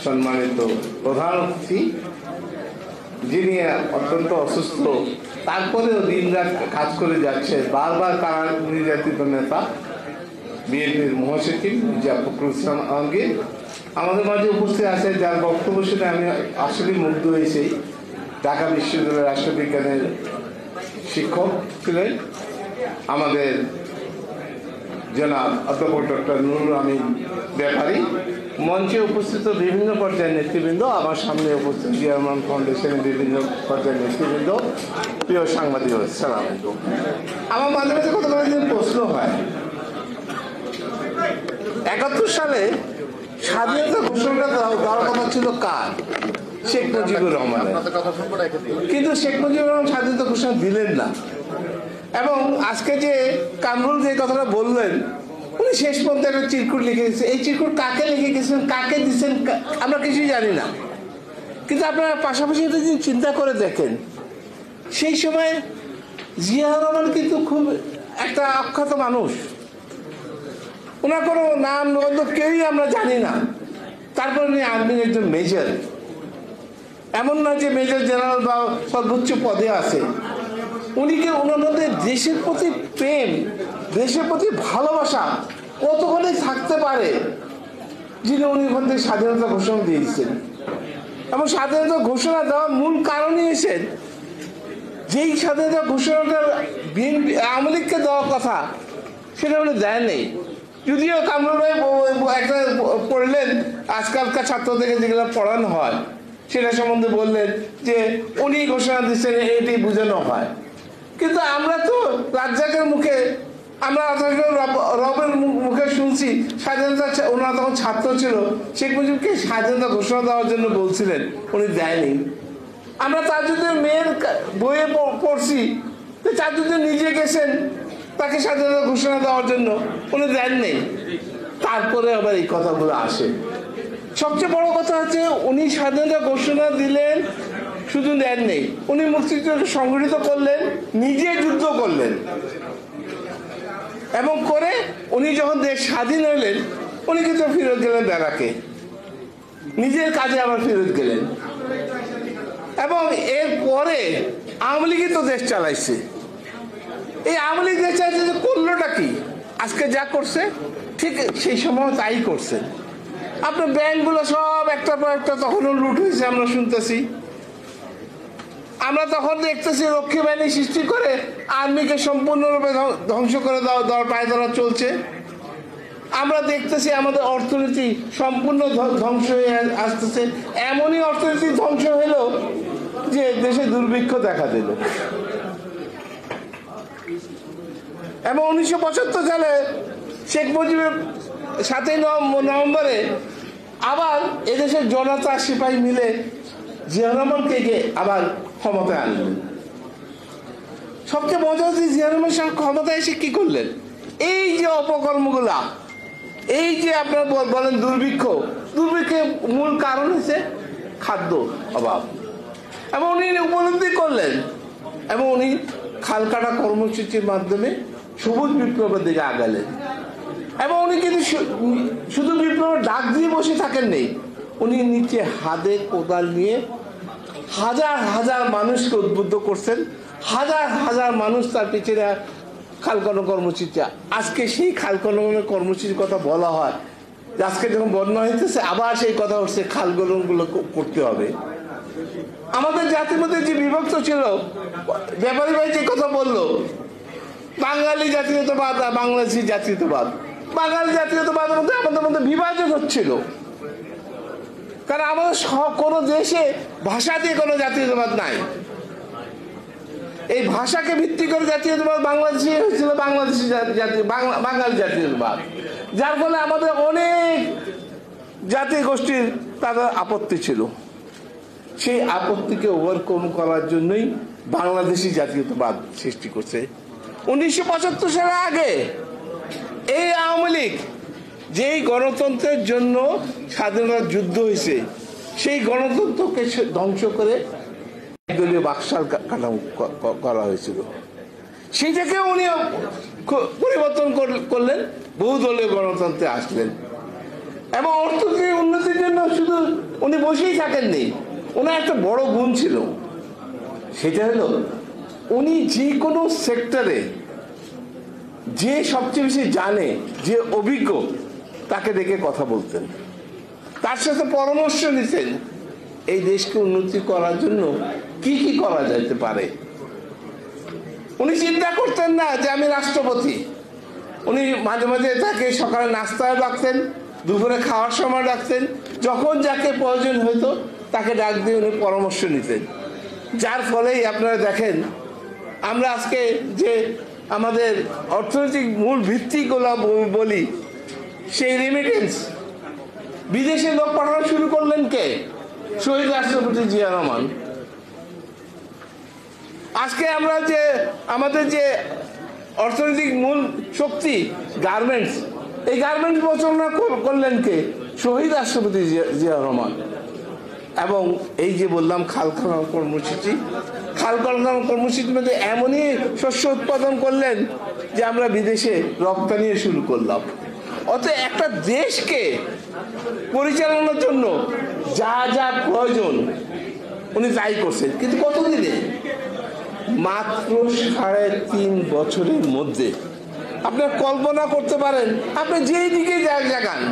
সম্মানিত প্রধান অতিথি, যিনি অত্যন্ত অসুস্থ তারপরেও দিনরাত কাজ করে যাচ্ছে, বারবার কারা নির্যাতিত নেতা বিএনপির মহাসচিব মির্জা ফখরুল ইসলাম আলমগীর আমাদের মাঝে উপস্থিত আছে, যার বক্তব্য শুনে আমি আসলে মুগ্ধ হয়েছি। ঢাকা বিশ্ববিদ্যালয়ের রাষ্ট্রবিজ্ঞানের শিক্ষক ছিলেন আমাদের জনাব অধ্যাপক ডক্টর নুরুল আমিন ব্যাপারী, মঞ্চে উপস্থিত বিভিন্ন পর্যায়ের নেতৃবৃন্দ, আমার সামনে উপস্থিত জিয়া রহমান ফাউন্ডেশনের বিভিন্ন পর্যায়ের নেতৃবৃন্দ, প্রিয় সাংবাদিক, আসসালামু আলাইকুম। আমার মাঝে মাঝে কত প্রশ্ন হয়, 71 সালে স্বাধীনতা ঘোষণা দেওয়ার কথা ছিল কার? শেখ মুজিবুর রহমান। কিন্তু শেখ মুজিবুর রহমান স্বাধীনতা ঘোষণা দিলেন না। এবং আজকে যে কামরুল যে কথাটা বললেন, উনি শেষ পর্যন্ত একটা চিরকুট লিখে গেছে। এই চিরকুট কাকে লিখে গেছেন, কাকে দিচ্ছেন, আমরা কিছুই জানি না। কিন্তু আপনারা পাশাপাশি যদি চিন্তা করে দেখেন, সেই সময় জিয়া রহমান কিন্তু খুব একটা অখ্যাত মানুষ, ওনার কোনো নাম গন্ধ কেউই আমরা জানি না। তারপর উনি আর্মির একজন মেজর, এমন না যে মেজর জেনারেল বা সর্বোচ্চ পদে আছে। উনিকে ওনার মধ্যে দেশের প্রতি প্রেম, দেশের প্রতি ভালোবাসা কতখানি থাকতে পারে, যিনি উনি ওখান থেকে স্বাধীনতা ঘোষণা দিয়েছেন। এবং স্বাধীনতা ঘোষণা দেওয়ার মূল কারণই এসেছেন, যেই স্বাধীনতা ঘোষণাটা বিএনপি আওয়ামী লীগকে দেওয়ার কথা সেটা উনি দেয় নেই। যদিও কামরুল ভাই একটা পড়লেন, আজকালকার ছাত্রদেরকে যেগুলো পড়ানো হয় সেটা সম্বন্ধে বললেন যে উনি ঘোষণা দিচ্ছেন, এটি বোঝানো হয়। কিন্তু আমরা তো রাজ্জাকের মুখে, আমরা রবের মুখে শুনছি স্বাধীনতা, ওনারা তখন ছাত্র ছিল, শেখ মুজিবকে স্বাধীনতা ঘোষণা দেওয়ার জন্য বলছিলেন, উনি দেয়নি। আমরা তাজুদ্দিনের মেয়ের বইয়ে পড়ছি যে তাজুদ্দিন নিজে গেছেন তাকে স্বাধীনতা ঘোষণা দেওয়ার জন্য, উনি দেননি। তারপরে আবার এই কথাগুলো আসে। সবচেয়ে বড় কথা হচ্ছে উনি স্বাধীনতা ঘোষণা দিলেন, শুধু দেননি, উনি মুক্তিযুদ্ধকে সংগঠিত করলেন, নিজে যুদ্ধ করলেন। এবং করে উনি যখন দেশ স্বাধীন হলেন, উনি কিন্তু ফেরত গেলেন ব্যারাকে, নিজের কাজে আবার ফেরত গেলেন। এবং এরপরে আওয়ামী লীগই তো দেশ চালাইছে। এই আওয়ামী লীগ দেশ চালাইছে, যে করলোটা কি? আজকে যা করছে ঠিক সেই সময় তাই করছে। আপনার ব্যাংকগুলো সব একটা পর একটা তখনও লুট হয়েছে, আমরা শুনতেছি। আমরা তখন দেখতেছি রক্ষী বাহিনী সৃষ্টি করে আর্মিকে সম্পূর্ণরূপে ধ্বংস করে দেওয়ার পায়তারা চলছে। আমরা দেখতেছি আমাদের অর্থনীতি সম্পূর্ণ ধ্বংস হয়ে আসতেছে। এমনই অর্থনীতি ধ্বংস হলো যে দেশে দুর্ভিক্ষ দেখা দিল। এবং 1975 সালে শেখ মুজিবের 7ই নভেম্বরে আবার এদেশের জনতা সিপাহী মিলে জিয়া রহমানকে আবার ক্ষমতায় আনলেন। সবচেয়ে মজা হচ্ছে জিয়া রহমান সাহেব ক্ষমতায় এসে কি করলেন? এই যে অপকর্মগুলা, এই যে আপনার বলেন দুর্ভিক্ষের মূল কারণ হচ্ছে খাদ্য অভাব। এবং উনি উপলব্ধি করলেন এবং উনি খাল কাটা কর্মসূচির মাধ্যমে সবুজ বিপ্লবের দিকে আগালেন। এবং উনি কিন্তু শুধু বিপ্লবের ডাক দিয়ে বসে থাকেন নেই, উনি নিচে হাতে কোদাল নিয়ে হাজার হাজার মানুষকে উদ্বুদ্ধ করছেন। হাজার হাজার মানুষ তার পিছনে খাল কাটা কর্মসূচি। আজকে সেই খাল কাটা কর্মসূচির কথা বলা হয়, আজকে যখন বন্যা হইতেছে আবার সেই কথা উঠছে, খালগুলো করতে হবে। আমাদের জাতির মধ্যে যে বিভক্ত ছিল, ব্যাপারী ভাই যে কথা বললো, বাঙালি জাতীয়তাবাদ আর বাংলাদেশি জাতীয়তাবাদ, বাঙালি জাতীয়তাবাদের মধ্যে আমাদের মধ্যে বিভাজন হচ্ছিল। কারণ আমাদের কোনো দেশে ভাষা দিয়ে কোনো জাতীয়তাবাদ নাই। এই ভাষাকে ভিত্তি করে জাতীয়তাবাদ বাংলাদেশে হয়েছিল, বাংলাদেশি বাঙালি জাতীয়তাবাদ, যার ফলে আমাদের অনেক জাতি গোষ্ঠীর তাদের আপত্তি ছিল। সেই আপত্তিকে ওভারকাম করার জন্যই বাংলাদেশি জাতীয়তাবাদ সৃষ্টি করছে। 1975 সালের আগে এই আওয়ামী লীগ যেই গণতন্ত্রের জন্য স্বাধীনতার যুদ্ধ হয়েছে, সেই গণতন্ত্রকে ধ্বংস করে দলীয় বাকশাল কাঠামো করা হয়েছিল। সেইটাকে উনি পরিবর্তন করলেন, বহুদলীয় গণতন্ত্রে আসলেন। এবং অর্থনৈতিক উন্নতির জন্য শুধু উনি বসেই থাকেননি, ওনার একটা বড় গুণ ছিল, সেটা হলো উনি যে কোনো সেক্টরে যে সবচেয়ে বেশি জানে, যে অভিজ্ঞ, তাকে ডেকে কথা বলতেন, তার সাথে পরামর্শ নিতেন এই দেশকে উন্নতি করার জন্য কি কি করা যেতে পারে। উনি চিন্তা করতেন না যে আমি রাষ্ট্রপতি। উনি মাঝে মাঝে তাকে সকালে নাস্তায় ডাকতেন, দুপুরে খাওয়ার সময় ডাকতেন, যখন যাকে প্রয়োজন হতো তাকে ডাক দিয়ে উনি পরামর্শ নিতেন। যার ফলেই আপনারা দেখেন আমরা আজকে যে আমাদের অর্থনৈতিক মূল ভিত্তিগুলো বলি, সেই রেমিটেন্স বিদেশে লোক পাঠানো শুরু করলেন কে? শহীদ রাষ্ট্রপতি জিয়া রহমান। আজকে আমরা যে আমাদের যে অর্থনৈতিক মূল শক্তি গার্মেন্টস, এই গার্মেন্টস পরিচালনা করলেন কে? শহীদ রাষ্ট্রপতি জিয়া রহমান। এবং এই যে বললাম খাল খনন কর্মসূচি, খাল খনন কর্মসূচির মধ্যে এমনই শস্য উৎপাদন করলেন যে আমরা বিদেশে রপ্তানিও শুরু করলাম। অতএব একটা দেশকে পরিচালনার জন্য যা যা প্রয়োজন উনি তাই করছেন। কিন্তু কতদিনে? মাত্র 3.5 বছরের মধ্যে। আপনার কল্পনা করতে পারেন, আপনি যেই দিকে যান,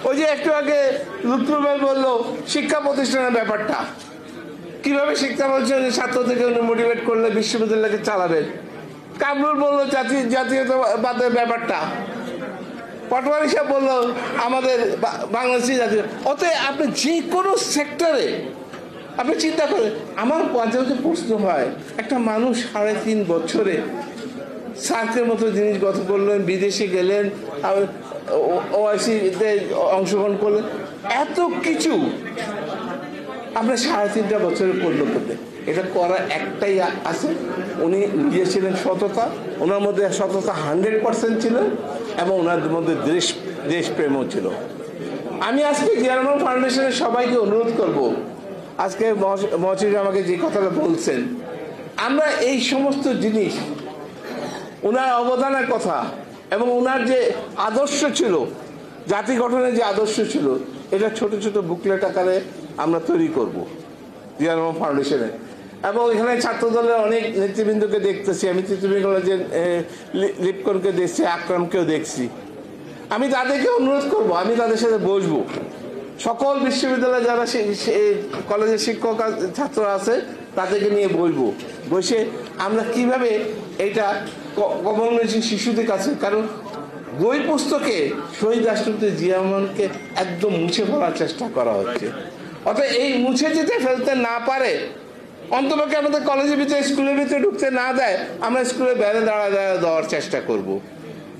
ওই যে একটু আগে লুৎফুল ভাই বললো শিক্ষা প্রতিষ্ঠানের ব্যাপারটা, কিভাবে শিক্ষা প্রতিষ্ঠানের ছাত্র থেকে উনি মোটিভেট করলে বিশ্ববিদ্যালয়কে চালাবেন। কামরুল বললো জাতীয়তাবাদের ব্যাপারটা, পটওয়ারি সাহেব বললো আমাদের বাংলাদেশি জাতীয়। অতএব আপনি যে কোনো সেক্টরে আপনি চিন্তা করেন। আমার মাঝে প্রশ্ন হয়, একটা মানুষ 3.5 বছরে সার্কের মতো জিনিস গত করলেন, বিদেশে গেলেন, ওআইসিতে অংশগ্রহণ করলেন, এত কিছু আপনার 3.5 বছরে করলো করতে। এটা করা একটাই আছে, উনি নিজে ছিলেন সততা, ওনার মধ্যে সততা 100% ছিল এবং ওনার মধ্যে দেশপ্রেমও ছিল। আমি আজকে জিয়া রহমান ফাউন্ডেশনের সবাইকে অনুরোধ করব, আজকে মহসিন আমাকে যে কথাটা বলছেন, আমরা এই সমস্ত জিনিস, ওনার অবদানের কথা এবং ওনার যে আদর্শ ছিল, জাতি গঠনের যে আদর্শ ছিল, এটা ছোট ছোট বুকলেট আকারে আমরা তৈরি করব জিয়া রহমান ফাউন্ডেশনে। এবং এখানে ছাত্র দলের অনেক নেতৃবৃন্দকে দেখতেছি, আমি তিতুমির কলেজের লিপকনকে দেখছি, আকরামকেও দেখছি। আমি তাদেরকে অনুরোধ করব, আমি তাদের সাথে বসবো, সকল বিশ্ববিদ্যালয়ে যারা কলেজের শিক্ষক ছাত্র আছে তাদেরকে নিয়ে বসবো, বসে আমরা কিভাবে এটা কমনওয়েলথ শিশুদের কাছে, কারণ বই পুস্তকে শহীদ রাষ্ট্রপতি জিয়া রহমানকে একদম মুছে ফেলার চেষ্টা করা হচ্ছে। অর্থাৎ এই মুছে যেতে ফেলতে না পারে, অন্তপক্ষে আমাদের কলেজের ভিতরে স্কুলের ভিতরে ঢুকতে না দেয়, আমরা স্কুলে বেড়ে দাঁড়া দেওয়ার চেষ্টা করব।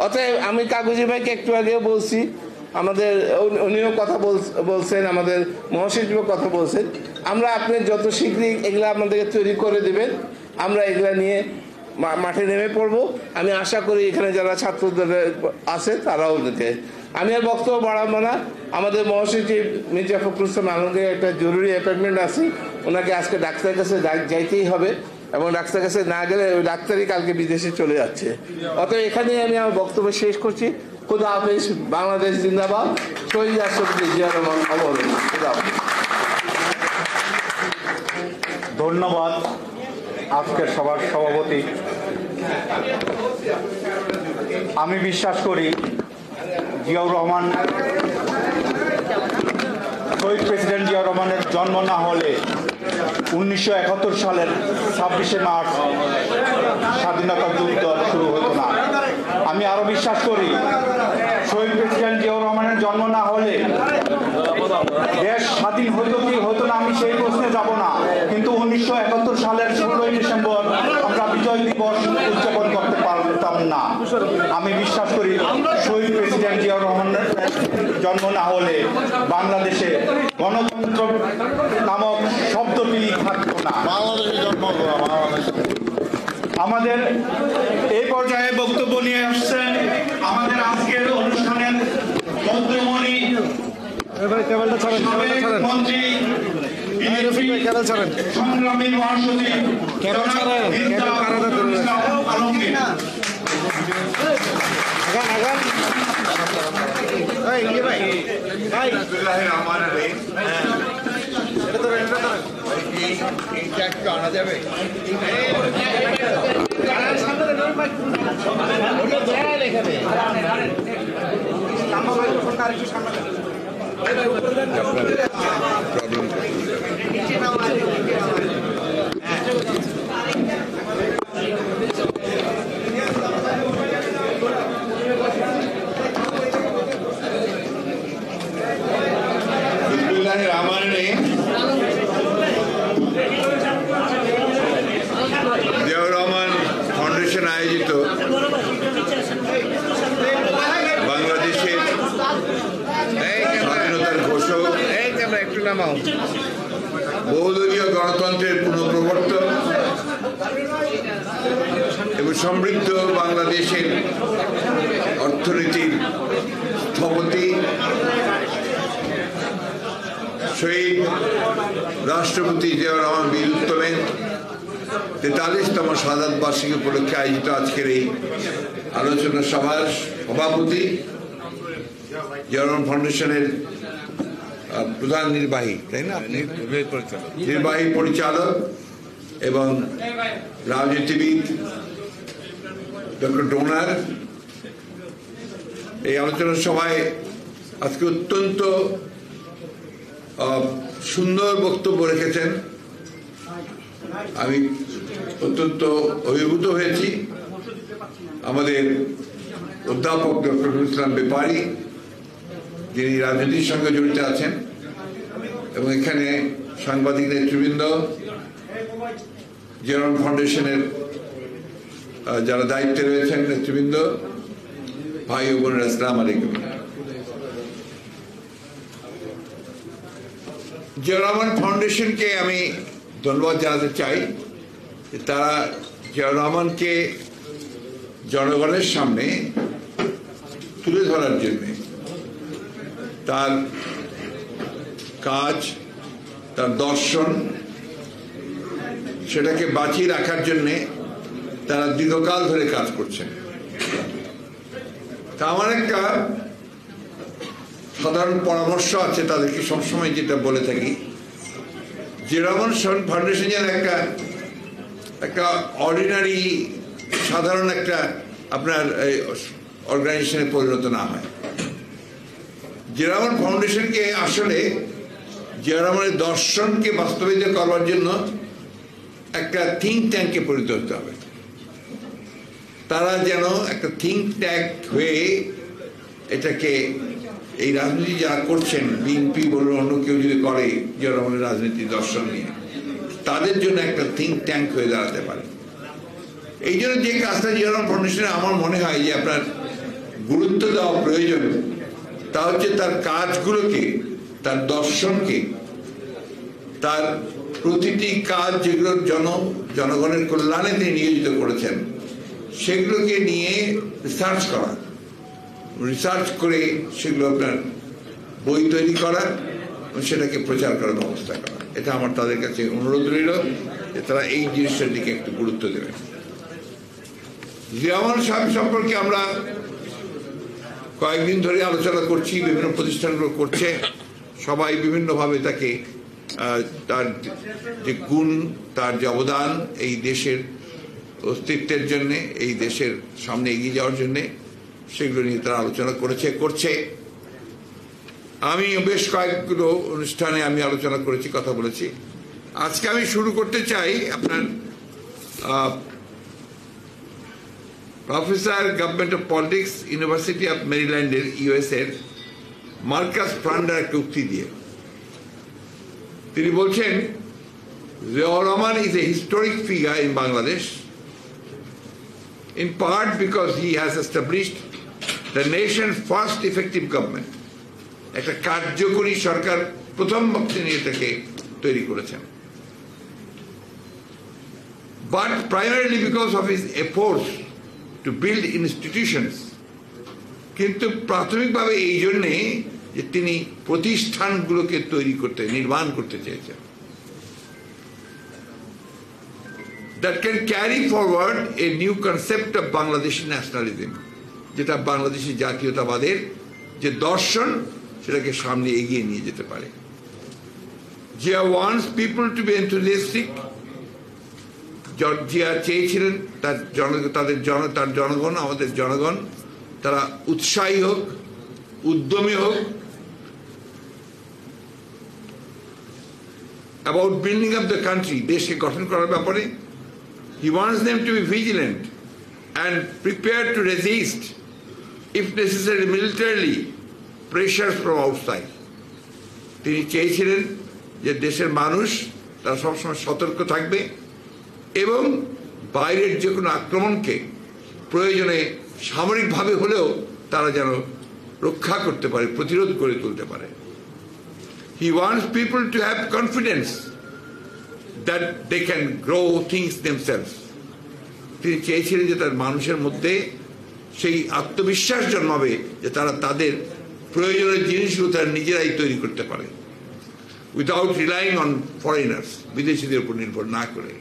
অতএব আমি কাগজি ভাইকে একটু আগেও বলছি, আমাদের উনিও কথা বলছেন, আমাদের মহাসচিবও কথা বলছেন, আমরা আপনি যত শীঘ্রই এগুলো আমাদেরকে তৈরি করে দেবেন, আমরা এগুলা নিয়ে মাঠে নেমে পড়বো। আমি আশা করি এখানে যারা ছাত্রদের আছে তারাও দেখে। আমি আর বক্তব্য বাড়াবো না। আমাদের মহাসচিব মির্জা ফখরুল ইসলাম আলমগীর একটা জরুরি অ্যাপয়েন্টমেন্ট আছে, ওনাকে আজকে ডাক্তারের কাছে যাইতেই হবে এবং ডাক্তারের কাছে না গেলে ওই ডাক্তারই কালকে বিদেশে চলে যাচ্ছে। অতএব এখানেই আমি আমার বক্তব্য শেষ করছি। খুদা হাফেজ। বাংলাদেশ জিন্দাবাদ। শহীদ রাষ্ট্রপতি জিয়া রহমান অবহেলা। খুদা হাফেজ। ধন্যবাদ আজকের সভার সভাপতি। আমি বিশ্বাস করি জিয়াউর রহমান, শহীদ প্রেসিডেন্ট জিয়াউর রহমানের জন্ম না হলে 1971 সালের 26শে মার্চ স্বাধীনতা যুদ্ধ শুরু হতো না। আমি আরো বিশ্বাস করি শহীদ প্রেসিডেন্ট জিয়াউর রহমানের জন্ম না হলে দেশ স্বাধীন হতো কি হতো না আমি সেই প্রশ্নে যাব না, কিন্তু 1971 সালের 16ই ডিসেম্বর আমরা বিজয় দিবস উদযাপন করতে পারতাম না। আমি বিশ্বাস করি শহীদ প্রেসিডেন্ট জিয়াউর রহমানের জন্ম না হলে বাংলাদেশে গণতন্ত্র নামক শব্দটি থাকতো না। আমাদের এই পর্যায়ে বক্তব্য নিয়ে আসছেন আমাদের আজকের অনুষ্ঠানের মন্ত্রী মন্ত্রী সংগ্রামী মহাসচিব আলমগীর। এইটা একটু আনা যাবে? জিয়াউর রহমান ফাউন্ডেশন আয়োজিত বাংলাদেশের স্বাধীনতার ঘোষক, বহুদলীয় গণতন্ত্রের পুনঃপ্রবর্তক এবং সমৃদ্ধ বাংলাদেশের অর্থনীতির স্থপতি শহীদ রাষ্ট্রপতি জিয়াউর রহমান বীর উত্তমের 43তম শাহাদাত বার্ষিকী উপলক্ষে আয়োজিত আজকের এই আলোচনা সভার সভাপতি, জিয়াউর রহমান ফাউন্ডেশনের প্রধান নির্বাহী, তাই না, আপনি নির্বাহী পরিচালক এবং রাজনীতিবিদ ডক্টর ডোনার, এই আলোচনা সভায় আজকে অত্যন্ত সুন্দর বক্তব্য রেখেছেন। আমি অত্যন্ত অভিভূত হয়েছি। আমাদের অধ্যাপক ডক্টর ইসলাম ব্যাপারী, যিনি রাজনীতির সঙ্গে জড়িত আছেন, এবং এখানে সাংবাদিক নেতৃবৃন্দ, জিয়াউর রহমান ফাউন্ডেশনের যারা দায়িত্বে রয়েছেন নেতৃবৃন্দ, ভাই ও বোনেরা, আসসালামু আলাইকুম। জিয়াউর রহমান ফাউন্ডেশনকে আমি ধন্যবাদ জানাতে চাই যে তারা জিয়াউর রহমানকে জনগণের সামনে তুলে ধরার জন্য, তার কাজ, তার দর্শন, সেটাকে বাঁচিয়ে রাখার জন্যে তারা দীর্ঘকাল ধরে কাজ করছেন। তা আমার একটা সাধারণ পরামর্শ আছে তাদেরকে সবসময়, যেটা বলে থাকি, জিয়াউর রহমান ফাউন্ডেশন যেন একটা অর্ডিনারি সাধারণ একটা আপনার অর্গানাইজেশনে পরিণত না হয়। জিয়াউর রহমান ফাউন্ডেশনকে আসলে জিয়াউর রহমানের দর্শনকে বাস্তবায়িত করবার জন্য একটা থিঙ্ক ট্যাঙ্কে পরিণত হতে হবে। তারা যেন একটা থিঙ্ক ট্যাঙ্ক হয়ে এটাকে, এই রাজনীতি যারা করছেন, বিএনপি বলুন, অন্য কেউ যদি করে জিয়াউর রহমানের রাজনীতি দর্শন নিয়ে, তাদের জন্য একটা থিঙ্ক ট্যাঙ্ক হয়ে দাঁড়াতে পারে। এই জন্য যে কাজটা জিয়াউর রহমান ফাউন্ডেশনে আমার মনে হয় যে আপনার গুরুত্ব দেওয়া প্রয়োজন, তা হচ্ছে তার কাজগুলোকে, তার দর্শনকে, তার প্রতিটি কাজ যেগুলো জনগণের কল্যাণে তিনি নিয়োজিত করেছেন, সেগুলোকে নিয়ে রিসার্চ করা, রিসার্চ করে সেগুলো আপনার বই তৈরি করা এবং সেটাকে প্রচার করার ব্যবস্থা করা। এটা আমার তাদের কাছে অনুরোধ রইল যে তারা এই জিনিসটার দিকে একটু গুরুত্ব দেবেন। জিয়াউর রহমান সাহেব সম্পর্কে আমরা কয়েকদিন ধরে আলোচনা করছি, বিভিন্ন প্রতিষ্ঠানগুলো করছে, সবাই বিভিন্নভাবে তাকে তার যে গুণ, তার যে অবদান এই দেশের অস্তিত্বের জন্যে, এই দেশের সামনে এগিয়ে যাওয়ার জন্যে, সেগুলো নিয়ে তারা আলোচনা করছে। আমি বেশ কয়েকগুলো অনুষ্ঠানে আমি আলোচনা করেছি, কথা বলেছি। আজকে আমি শুরু করতে চাই আপনার professor government of politics, university of মেরিল্যান্ডের ইউএস এর মার্কাস ফ্রান্ডার একটা উক্তি দিয়ে তিনি বলছেন, Ziaur Rahman is a historic figure in Bangladesh, in part because he has established the nation's first effective government. একটা কার্যকরী সরকার প্রথম তিনি এটাকে তৈরি করেছেন। But primarily because of his efforts to build institutions, কিন্তু প্রাথমিকভাবে এই জন্যে যে তিনি প্রতিষ্ঠানগুলোকে তৈরি করতে, নির্মাণ করতে চেয়েছেন, that can carry forward a new concept of Bangladeshi nationalism, যেটা বাংলাদেশি জাতীয়তাবাদের যে দর্শন সেটাকে সামনে এগিয়ে নিয়ে যেতে পারে। Zia wants people to be enthusiastic. Zia চেয়েছিলেন তার জনগণ, আমাদের জনগণ তারা উৎসাহী হোক, উদ্যমী হোক about building up the country, দেশকে গঠন করার ব্যাপারে। He wants them to be vigilant and prepared to resist, if necessary militarily, pressures from outside. তিনি চেয়েছিলেন যে দেশের মানুষ তারা সবসময় সতর্ক থাকবে এবং বাইরের যে কোনো আক্রমণকে প্রয়োজনে সামরিকভাবে হলেও তারা যেন রক্ষা করতে পারে, প্রতিরোধ করে তুলতে পারে। He wants people to have confidence that they can grow things themselves. তিনি চেয়েছিলেন যে তার মানুষের মধ্যে সেই আত্মবিশ্বাস জন্মাবে যে তারা তাদের প্রয়োজনীয় জিনিসগুলো তারা নিজেরাই তৈরি করতে পারে, উইদাউট রিলাইং অন ফরেনার্স, বিদেশিদের উপর নির্ভর না করে।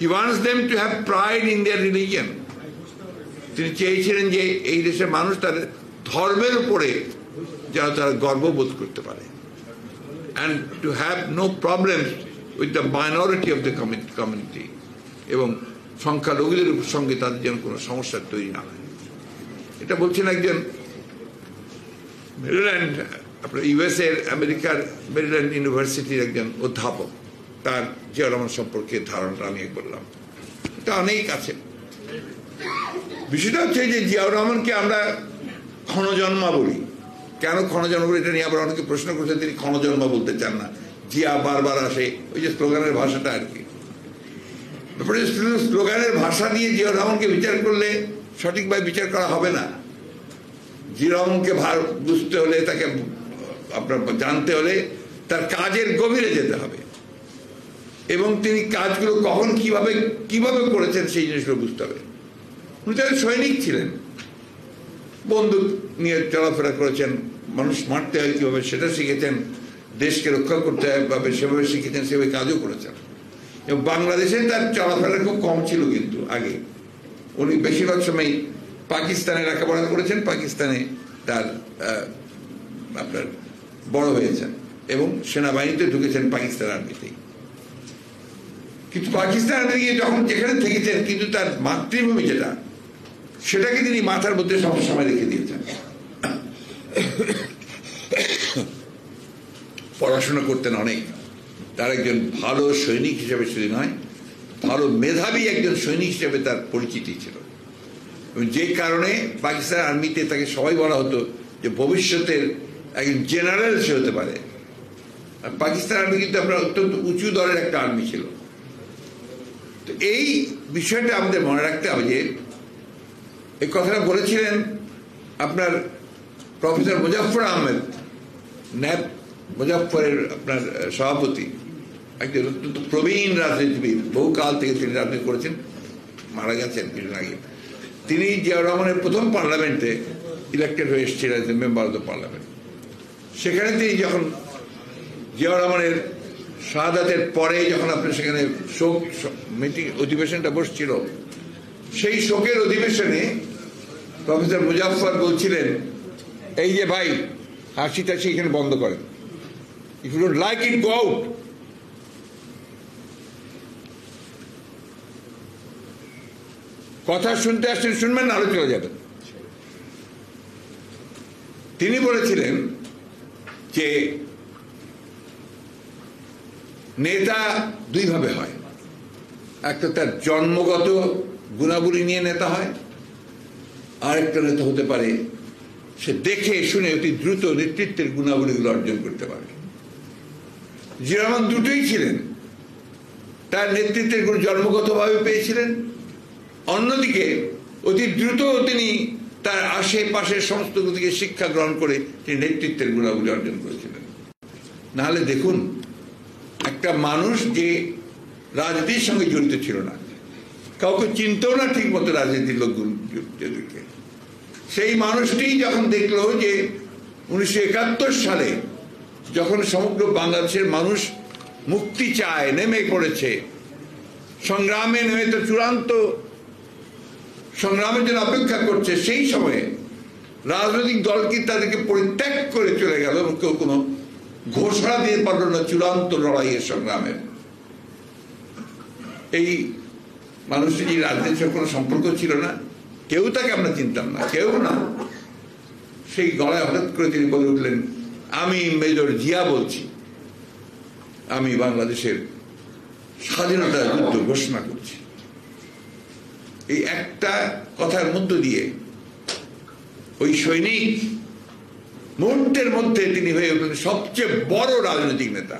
He wants them to have pride in their religion. তিনি চেয়েছিলেন যে এই দেশের মানুষ তাদের ধর্মের উপরে যেন তারা গর্ববোধ করতে পারে, and to have no problems with the minority of the community, এবং সংখ্যালঘুদের সঙ্গে তাদের যেন কোনো সমস্যার তৈরি না হয়। এটা বলছেন একজন মেরিল্যান্ড, আপনার ইউএস এর আমেরিকার মেরিল্যান্ড ইউনিভার্সিটির একজন অধ্যাপক, তার জিয়াউর রহমান সম্পর্কে ধারণাটা আমি বললাম। এটা অনেক আছে। বিষয়টা হচ্ছে যে জিয়াউর রহমানকে আমরা ক্ষণজন্মা বলি। কেন ক্ষণজন্মা বলি এটা নিয়ে আবার অনেকে প্রশ্ন করছেন, তিনি ক্ষণজন্মা বলতে চান না, জিয়া বারবার আসে, ওই যে স্লোগানের ভাষাটা আর কি। ব্যাপারে স্লোগানের ভাষা দিয়ে জিয়াউর রহমানকে বিচার করলে সঠিকভাবে বিচার করা হবে না। জিয়াউর রহমানকে বুঝতে হলে, তাকে আপনার জানতে হলে তার কাজের গভীরে যেতে হবে এবং তিনি কাজগুলো কখন কিভাবে করেছেন সেই জিনিসগুলো বুঝতে হবে। উনি তাদের সৈনিক ছিলেন, বন্দুক নিয়ে চলাফেরা করেছেন, মানুষ মারতে হয় কীভাবে সেটা শিখেছেন, দেশকে রক্ষা করতে হয় সেভাবে শিখেছেন, সেভাবে কাজও করেছেন। এবং বাংলাদেশে তার চলাফেরা খুব কম ছিল, কিন্তু আগে উনি বেশিরভাগ সময় পাকিস্তানে লেখাপড়া করেছেন, পাকিস্তানে তার আপনার বড় হয়েছেন এবং সেনাবাহিনীতে ঢুকেছেন পাকিস্তান আর্মিতেই। কিন্তু পাকিস্তান আর্মিতে গিয়ে যখন যেখানে থেকেছেন, কিন্তু তার মাতৃভূমি যেটা, সেটাকে তিনি মাথার মধ্যে সবসময় রেখে দিয়েছেন। পড়াশোনা করতেন অনেক, তার একজন ভালো সৈনিক হিসেবে শুধু নয়, ভালো মেধাবী একজন সৈনিক হিসেবে তার পরিচিতি ছিল। এবং যে কারণে পাকিস্তান আর্মিতে তাকে সবাই বলা হতো যে ভবিষ্যতের একজন জেনারেল সে হতে পারে। আর পাকিস্তান আর্মি কিন্তু আপনার অত্যন্ত উঁচু দরের একটা আর্মি ছিল। তো এই বিষয়টা আমাদের মনে রাখতে হবে যে এই কথাটা বলেছিলেন আপনার প্রফেসর মুজাফফর আহমেদ, ন্যাপ মুজাফফরের আপনার সভাপতি, একজন অত্যন্ত প্রবীণ রাজনীতিবিদ, বহুকাল থেকে তিনি রাজনীতি করেছেন, মারা গেছেন কিছুদিন আগে। তিনি জিয়াউর রহমানের প্রথম পার্লামেন্টে ইলেক্টেড হয়ে এসেছিলেন মেম্বার অফ দ্য পার্লামেন্ট। সেখানে তিনি যখন জিয়াউর রহমানের শাহাদাতের পরে যখন আপনার সেখানে শোক মিটিং অধিবেশনটা বসছিল, সেই শোকের অধিবেশনে প্রফেসর মুজাফফর বলছিলেন, এই যে ভাই হাসি টাসি এখানে বন্ধ করেন, if you don't like it go out. কথা শুনতে আসছেন শুনবেন না, আরো চলে যাবেন। তিনি বলেছিলেন যে নেতা দুইভাবে হয়, একটা তার জন্মগত গুণাবলী নিয়ে নেতা হয়, আরেকটা নেতা হতে পারে সে দেখে শুনে অতি দ্রুত নেতৃত্বের গুণাবলীগুলো অর্জন করতে পারে। জিয়াউর রহমান দুটোই ছিলেন। তার নেতৃত্বের গুণ জন্মগতভাবে পেয়েছিলেন, অন্যদিকে অতি দ্রুত তিনি তার আশেপাশের সমস্ত থেকে শিক্ষা গ্রহণ করে তিনি নেতৃত্বের গুণাবলী অর্জন করেছিলেন। নাহলে দেখুন, একটা মানুষ যে রাজনীতির সঙ্গে জড়িত ছিল না, কাউকে চিনতেও না ঠিক মতো রাজনীতির লোকগুলোকে, সেই মানুষটি যখন দেখলো যে 1971 সালে যখন সমগ্র বাংলাদেশের মানুষ মুক্তি চায়, নেমে পড়েছে সংগ্রামে, নেমে তো চূড়ান্ত সংগ্রামের জন্য অপেক্ষা করছে, সেই সময়ে রাজনৈতিক দল কি তাদেরকে পরিত্যাগ করে চলে গেল এবং কেউ কোনো ঘোষণা দিয়ে পারল না চূড়ান্ত লড়াইয়ের সংগ্রামের। এই মানুষটি যে রাজনীতির সঙ্গে কোনো সম্পর্ক ছিল না, কেউ তাকে আমরা চিনতাম না, কেউ না, সেই গলায় হঠাৎ করে তিনি বলে উঠলেন, আমি মেজর জিয়া বলছি, আমি বাংলাদেশের স্বাধীনতা যুদ্ধ ঘোষণা করছি। এই একটা কথার মধ্য দিয়ে ওই সৈনিক মুহূর্তের মধ্যে তিনি হয়ে উঠলেন সবচেয়ে বড় রাজনৈতিক নেতা।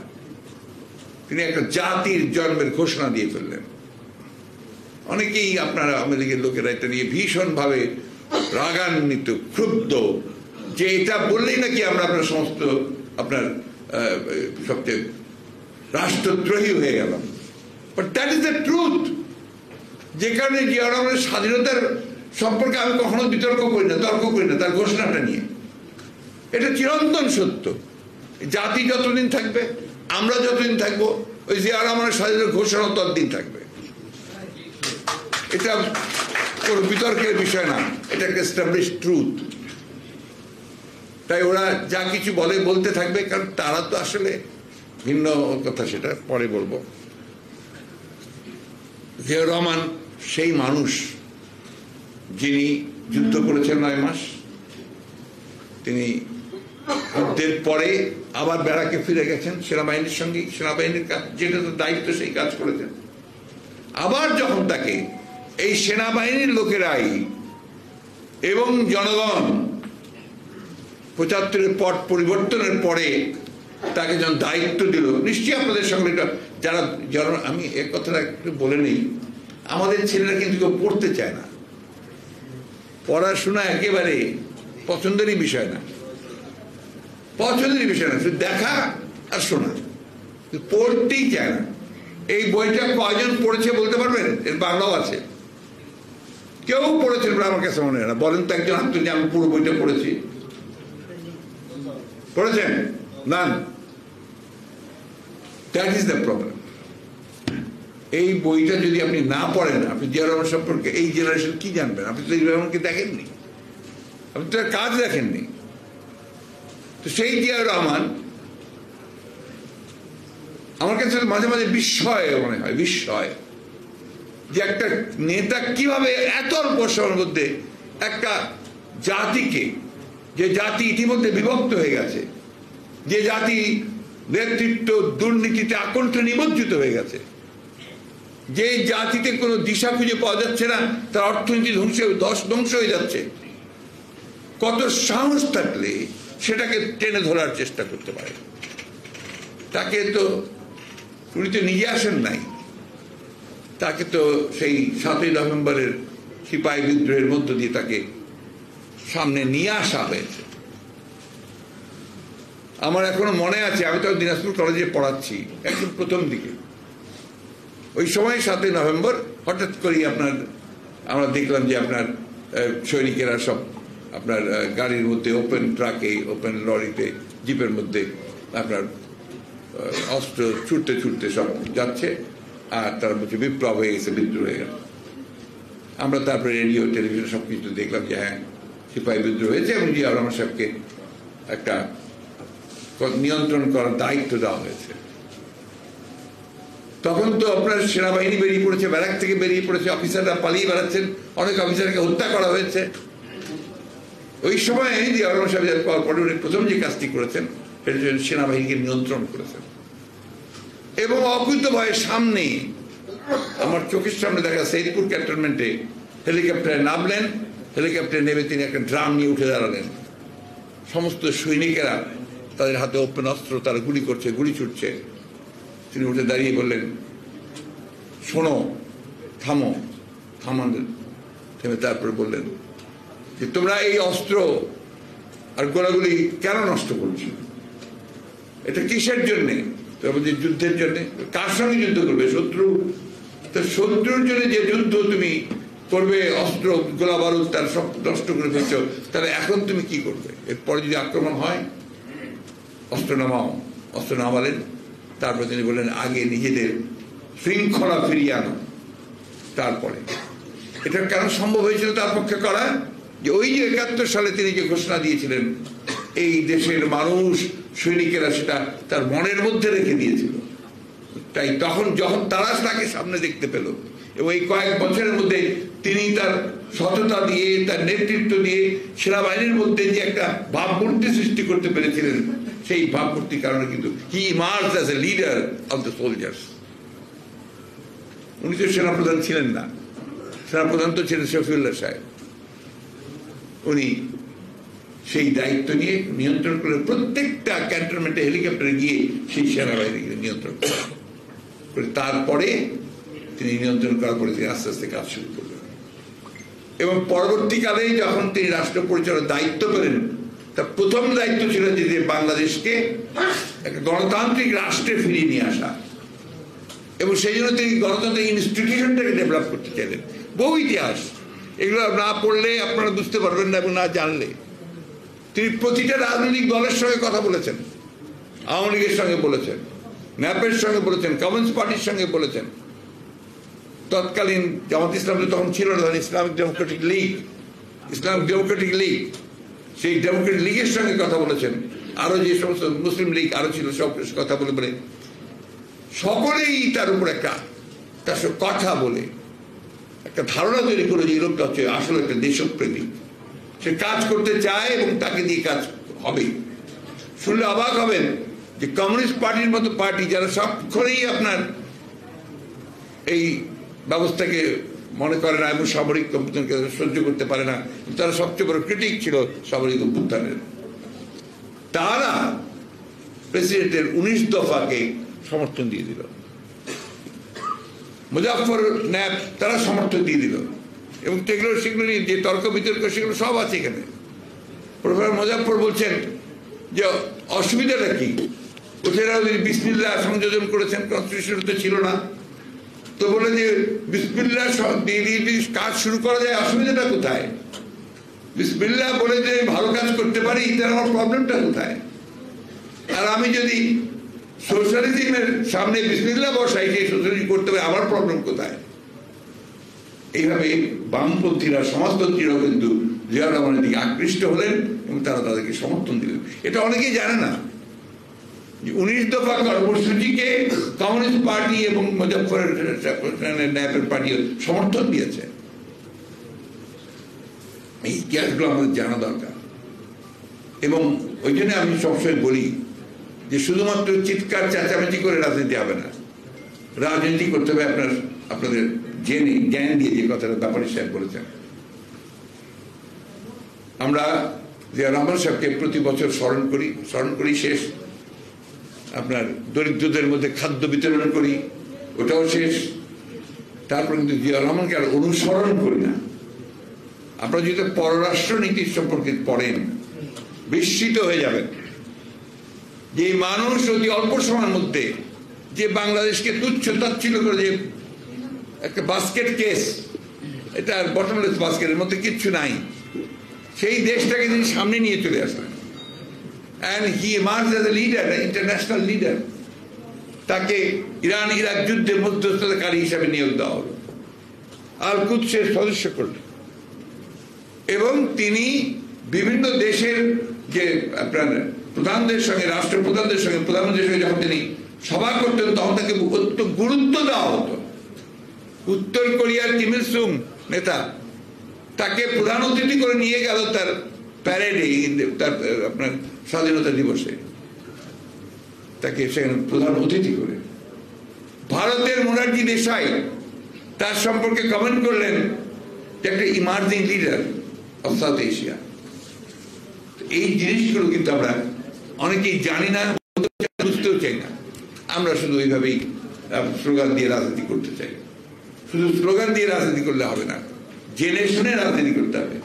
তিনি একটা জাতির জন্মের ঘোষণা দিয়ে ফেললেন। অনেকেই আপনারা আওয়ামী লীগের লোকেরা এটা নিয়ে ভীষণভাবে রাগান্বিত, ক্ষুব্ধ, যে এটা বললেই নাকি আমরা আপনার সমস্ত আপনার সবচেয়ে রাষ্ট্রদ্রোহী হয়ে গেলাম। But that is the truth. যে কারণে জিয়াউর রহমানের স্বাধীনতার সম্পর্কে আমি কখনো বিতর্ক করি না, তর্ক করি না তার ঘোষণাটা নিয়ে। এটা চিরন্তন সত্য। জাতি যতদিন থাকবে, আমরা যতদিন থাকবো, ওই জিয়াউর রহমানের স্বাধীনতার ঘোষণা ততদিন থাকবে। এটা কোনো বিতর্কের বিষয় না, এটা একটা এস্টাবলিশ ট্রুথ। তাই ওরা যা কিছু বলে বলতে থাকবে, কারণ তারা তো আসলে ভিন্ন কথা, সেটা পরে বলবো। জিয়াউর রহমান সেই মানুষ যিনি যুদ্ধ করেছেন 9 মাস, তিনি যুদ্ধের পরে আবার ব্যারাকে ফিরে গেছেন সেনাবাহিনীর সঙ্গে, সেনাবাহিনীর কাজ যেটা তো দায়িত্ব সেই কাজ করেছেন। আবার যখন তাকে এই সেনাবাহিনীর লোকেরাই এবং জনগণ 75-এর পট পরিবর্তনের পরে তাকে যখন দায়িত্ব দিল, নিশ্চয়ই আপনাদের সঙ্গে যারা আমি এক কথাটা একটু বলে নেই, আমাদের ছেলেরা কিন্তু কেউ পড়তে চায় না, পড়াশোনা একেবারে পছন্দেরই বিষয় না, পছন্দেরই বিষয় না, শুধু দেখা আর শোনা, পড়তেই চায় না। এই বইটা কয়জন পড়েছে বলতে পারবেন? এর বাংলাও আছে, কেউ পড়েছেন আমার কাছে মনে হয় না। বলেন তো একজন হাত, আমি পুরো বইটা পড়েছি, পড়েছেন? None. That is the problem. এই বইটা যদি আপনি না পড়েন, আপনি জিয়াউর রহমান সম্পর্কে এই জেনারেশন কি জানবেন? আপনি তো জিয়াউর রহমানকে দেখেননি, আপনি তো কাজ দেখেননি। তো সেই জিয়াউর রহমান আমার কাছে মাঝে মাঝে বিস্ময় মনে হয়, বিস্ময় যে একটা নেতা কিভাবে এত অল্প সময়ের মধ্যে একটা জাতিকে, যে জাতি ইতিমধ্যে বিভক্ত হয়ে গেছে, যে জাতি নেতৃত্ব দুর্নীতিতে আকণ্ঠে নিমজ্জিত হয়ে গেছে, যে জাতিতে কোনো দিশা খুঁজে পাওয়া যাচ্ছে না, তার অর্থনীতি ধ্বংস হয়ে যাচ্ছে, কত সাহস থাকলে সেটাকে টেনে ধরার চেষ্টা করতে পারে। তাকে তো উনি তো নিজে আসেন নাই, তাকে তো সেই 7ই নভেম্বরের সিপাহী বিদ্রোহের মধ্য দিয়ে তাকে সামনে নিয়ে আসা হয়েছে। আমার এখনো মনে আছে, আমি তো দিনাজপুর কলেজে পড়াচ্ছি একদম প্রথম দিকে, ওই সময় 7ই নভেম্বর হঠাৎ করেই আমরা দেখলাম যে আপনার সৈনিকেরা সব আপনার গাড়ির মধ্যে, ওপেন ট্রাকে, ওপেন লরিতে, জিপের মধ্যে আপনার অস্ত্র ছুটতে ছুটতে সব যাচ্ছে, আর তার মধ্যে বিপ্লব হয়ে গেছে, বিদ্রোহ হয়ে গেল। আমরা তারপরে রেডিও টেলিভিশন সব কিছু দেখলাম যে হ্যাঁ, সিপাহী বিদ্রোহ হয়েছে এবং জিয়াউর রহমান সাহেবকে একটা নিয়ন্ত্রণ করার দায়িত্ব দেওয়া হয়েছে। তখন তো আপনার সেনাবাহিনী বেরিয়ে পড়েছে, ব্যারাক থেকে বেরিয়ে পড়েছে, অফিসাররা পালিয়ে বেড়াচ্ছেন, অনেক অফিসারকে হত্যা করা হয়েছে। ওই সময় জিয়াউর রহমান সাহেব প্রথম যে কাজটি করেছেন সেটা সেনাবাহিনীকে নিয়ন্ত্রণ করেছেন এবং অকুত ভয়ে সামনে আমার চোখের সামনে দেখা সৈয়দপুর ক্যান্টনমেন্টে হেলিকপ্টারে নামলেন, হেলিকপ্টারে নেমে তিনি একটা ড্রাম নিয়ে উঠে দাঁড়ালেন। সমস্ত সৈনিকেরা তাদের হাতে ওপেন অস্ত্র, তারা গুলি করছে, গুলি ছুটছে। তিনি উঠে দাঁড়িয়ে বললেন, শোনো, থামো। থেমে তারপরে বললেন যে তোমরা এই অস্ত্র আর গোলাগুলি কেন নষ্ট করছো? এটা কিসের জন্যে? তোমাদের যুদ্ধের জন্যে। কার সঙ্গে যুদ্ধ করবে? শত্রু। তো শত্রুর জন্য যে যুদ্ধ তুমি করবে, অস্ত্র গোলা বারুদ তার সব নষ্ট করে ফেলছো, তাহলে এখন তুমি কি করবে? এরপরে যদি আক্রমণ হয়, অস্ত্র নামাও। অস্ত্র নামালেন। তারপর তিনি বললেন, আগে নিজেদের শৃঙ্খলা ফিরিয়ে আনো, তারপরে। এটা কেন সম্ভব হয়েছিল তার পক্ষে করা? যে ওই যে ৭১ সালে তিনি যে ঘোষণা দিয়েছিলেন, এই দেশের মানুষ, সৈনিকেরা সেটা তার মনের মধ্যে রেখে দিয়েছিল। তাই তখন যখন তারা তাকে সামনে দেখতে পেল, এবং এই কয়েক বছরের মধ্যে তিনি তার সততা দিয়ে, তার নেতৃত্ব দিয়ে সেনাবাহিনীর মধ্যে যে একটা ভাবমূর্তি সৃষ্টি করতে পেরেছিলেন, সেই ভাবমূর্তির কারণে কিন্তু he emerged as a leader of the soldiers. উনি তো সেনাপ্রধান ছিলেন না, সেনাপ্রধান তো ছিলেন শফিউল্লাহ সাহেব। উনি সেই দায়িত্ব নিয়ে নিয়ন্ত্রণ করে প্রত্যেকটা ক্যান্টনমেন্টে হেলিকপ্টারে গিয়ে সেই সেনাবাহিনীকে নিয়ন্ত্রণ করে। তারপরে তিনি নিয়ন্ত্রণ করার পরে তিনি আস্তে আস্তে কাজ শুরু করলেন। এবং পরবর্তীকালে যখন তিনি রাষ্ট্র পরিচালনার দায়িত্ব পেলেন, তার প্রথম দায়িত্ব ছিল যে বাংলাদেশকে একটা গণতান্ত্রিক রাষ্ট্রে ফিরিয়ে নিয়ে আসা। এবং সেই জন্য তিনি গণতান্ত্রিক ইনস্টিটিউশনটাকে ডেভেলপ করতে চাইলেন। বহু ইতিহাস, এগুলো না পড়লে আপনারা বুঝতে পারবেন না, এবং না জানলে। তিনি প্রতিটা রাজনৈতিক দলের সঙ্গে কথা বলেছেন। আওয়ামী লীগের সঙ্গে বলেছেন, ন্যাপের সঙ্গে বলেছেন, কমিউনিস্ট পার্টির সঙ্গে বলেছেন। তৎকালীন জামাত ইসলাম তখন ছিল না, ইসলামিক ডেমোক্রেটিক লীগ, সেই ডেমোক্রেটিক লীগের সঙ্গে কথা বলেছেন। আরো যে সমস্ত মুসলিম লীগ আরো ছিল, সব কথা বলে বলে সকলেই তার উপর তার সব কথা বলে একটা ধারণা তৈরি করে যে এই লোকটা হচ্ছে আসলে একটা দেশপ্রেমিক, সে কাজ করতে চায় এবং তাকে দিয়ে কাজ হবে। শুনলে অবাক হবেন যে কমিউনিস্ট পার্টির মতো পার্টি, যারা সবক্ষণেই আপনার এই ব্যবস্থাকে মনে করে না এবং সামরিক অভ্যুত্থানকে সহ্য করতে পারে না, তারা সবচেয়ে বড় ক্রিটিক ছিল সামরিক অভ্যুত্থানের, তারা প্রেসিডেন্টের 19 দফাকে সমর্থন দিয়ে দিল। মুজাফফর ন্যাপ তারা সমর্থন দিয়ে দিল। এবং সেগুলো নিয়ে যে তর্ক বিতর্ক সেগুলো সব আছে এখানে। প্রফেসর মুজাফফর বলছেন যে অসুবিধাটা কি, ওনারা যদি বিসমিল্লাহ সংযোজন করেছেন, কনস্টিটিউশন তো ছিল না, তো বলে যে বিসমিল্লাহ দিয়ে দিয়ে যদি কাজ শুরু করা যায়, অসুবিধাটা কোথায়? বিসমিল্লাহ বলে যে ভালো কাজ করতে পারি, তার আমার প্রবলেমটা কোথায়? আর আমি যদি সোশ্যালিজমের সামনে বিসমিল্লাহ বসাই, সেই সোশ্যালিজম করতে হবে, আমার প্রবলেম কোথায়? এইভাবে বামপন্থীরা, সমাজতন্ত্রীরাও কিন্তু জিয়াউর রহমানের দিকে আকৃষ্ট হলেন এবং তারা তাদেরকে সমর্থন দিলেন। এটা অনেকেই জানে না, 19 দফা কর্মসূচিকে কমিউনিস্ট পার্টি এবং মুজাফফরের ন্যাপের পার্টি সমর্থন দিয়েছে। এই ইতিহাসগুলো আমাদের জানা দরকার। এবং ওই জন্য আমি সবসময় বলি যে শুধুমাত্র চিৎকার চেঁচামেচি করে রাজনীতি হবে না, রাজনীতি করতে হবে আপনাদের জ্ঞান দিয়ে, যে কথাটা ব্যাপারী সাহেব বলেছেন। আমরা জিয়া রহমান সাহেবকে প্রতি বছর স্মরণ করি শেষ, আপনার দরিদ্রদের মধ্যে খাদ্য বিতরণ করি, ওটাও শেষ। তারপর কিন্তু জিয়া রহমানকে আর অনুসরণ করি না। আপনারা যদি পররাষ্ট্র নীতির সম্পর্কে পড়েন, বিস্মিত হয়ে যাবেন যে মানুষ অতি অল্প সময়ের মধ্যে যে বাংলাদেশকে তুচ্ছ তাচ্ছিল্য করে, যে একটা বাস্কেট কেস, এটা বটমলেস বাস্কেটের মধ্যে কিচ্ছু নাই, সেই দেশটাকে তিনি সামনে নিয়ে চলে আসলেন। And he emerged as a leader, an international leader. তাকে ইরান ইরাক যুদ্ধে মধ্যস্থতাকারী হিসাবে নিয়োগ দেওয়া হলো, আল কুদসের সদস্য করলেন। এবং তিনি বিভিন্ন দেশের যে আপনার প্রধানদের সঙ্গে, রাষ্ট্রপ্রধানদের সঙ্গে, প্রধানমন্ত্রীর সঙ্গে যখন তিনি সভা করতেন, তখন তাকে গুরুত্ব দেওয়া হতো। উত্তর কোরিয়ার কিম ইল সুং নেতা, তাকে প্রধান অতিথি করে নিয়ে গেল তার প্যারেডে, তার আপনার স্বাধীনতা দিবসে, তাকে সেখানে প্রধান অতিথি করে। ভারতের মোরারজি দেশাই তার সম্পর্কে কমেন্ট করলেন যে একটা emerging leader of south Asia. এই জিনিসগুলো কিন্তু আমরা অনেকেই জানি না, বুঝতেও চাই না। আমরা শুধু ওইভাবেই স্লোগান দিয়ে রাজনীতি করতে চাই। শুধু স্লোগান দিয়ে রাজনীতি করলে হবে না, জেনে শুনে রাজনীতি করতে হবে।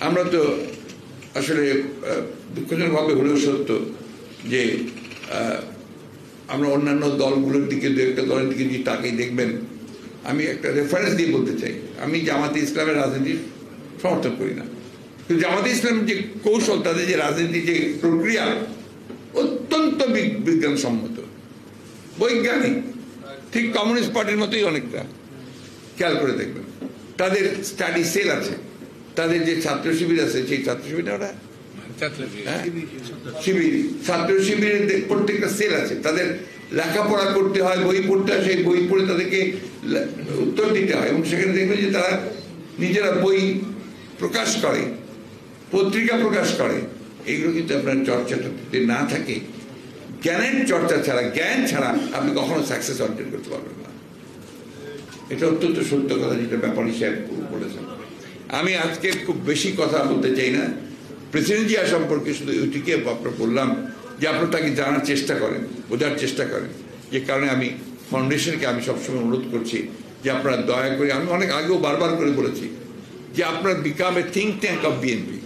আমরা তো আসলে দুঃখজনকভাবে হলেও সত্য যে আমরা অন্যান্য দলগুলোর দিকে, দু একটা দলের দিকে যদি তাকেই দেখবেন, আমি একটা রেফারেন্স দিয়ে বলতে চাই, আমি জামাতে ইসলামের রাজনীতির সমর্থন করি না, কিন্তু জামাতে ইসলামের যে কৌশল, তাদের যে রাজনীতির যে প্রক্রিয়া অত্যন্ত বিজ্ঞানসম্মত, বৈজ্ঞানিক, ঠিক কমিউনিস্ট পার্টির মতোই অনেকটা। খেয়াল করে দেখবেন তাদের স্টাডি সেল আছে, তাদের যে ছাত্র শিবির আছে, সেই ছাত্র শিবির ওরা শিবির, ছাত্র শিবিরের প্রত্যেকটা সেল আছে, তাদের লেখাপড়া করতে হয়, বই পড়তে হয়, সেই বই পড়ে তাদেরকে উত্তর দিতে হয়, এবং সেখানে দেখবেন যে তারা নিজেরা বই প্রকাশ করে, পত্রিকা প্রকাশ করে। এইগুলো কিন্তু আপনার চর্চাটা যদি না থাকে, জ্ঞানের চর্চা ছাড়া, জ্ঞান ছাড়া আপনি কখনো সাকসেস অর্জন করতে পারবেন না। এটা অত্যন্ত সত্য কথা, যেটা ব্যাপারী সাহেব বলেছেন। আমি আজকে খুব বেশি কথা বলতে চাই না। প্রেসিডেন্ট জিয়া সম্পর্কে শুধু ওইটিকে আপনার বললাম যে আপনারা তাকে জানার চেষ্টা করেন, বোঝার চেষ্টা করেন। যে কারণে আমি ফাউন্ডেশনকে আমি সবসময় অনুরোধ করছি যে আপনারা দয়া করে, আমি অনেক আগেও বারবার করে বলেছি যে আপনারা become a think tank of BNP.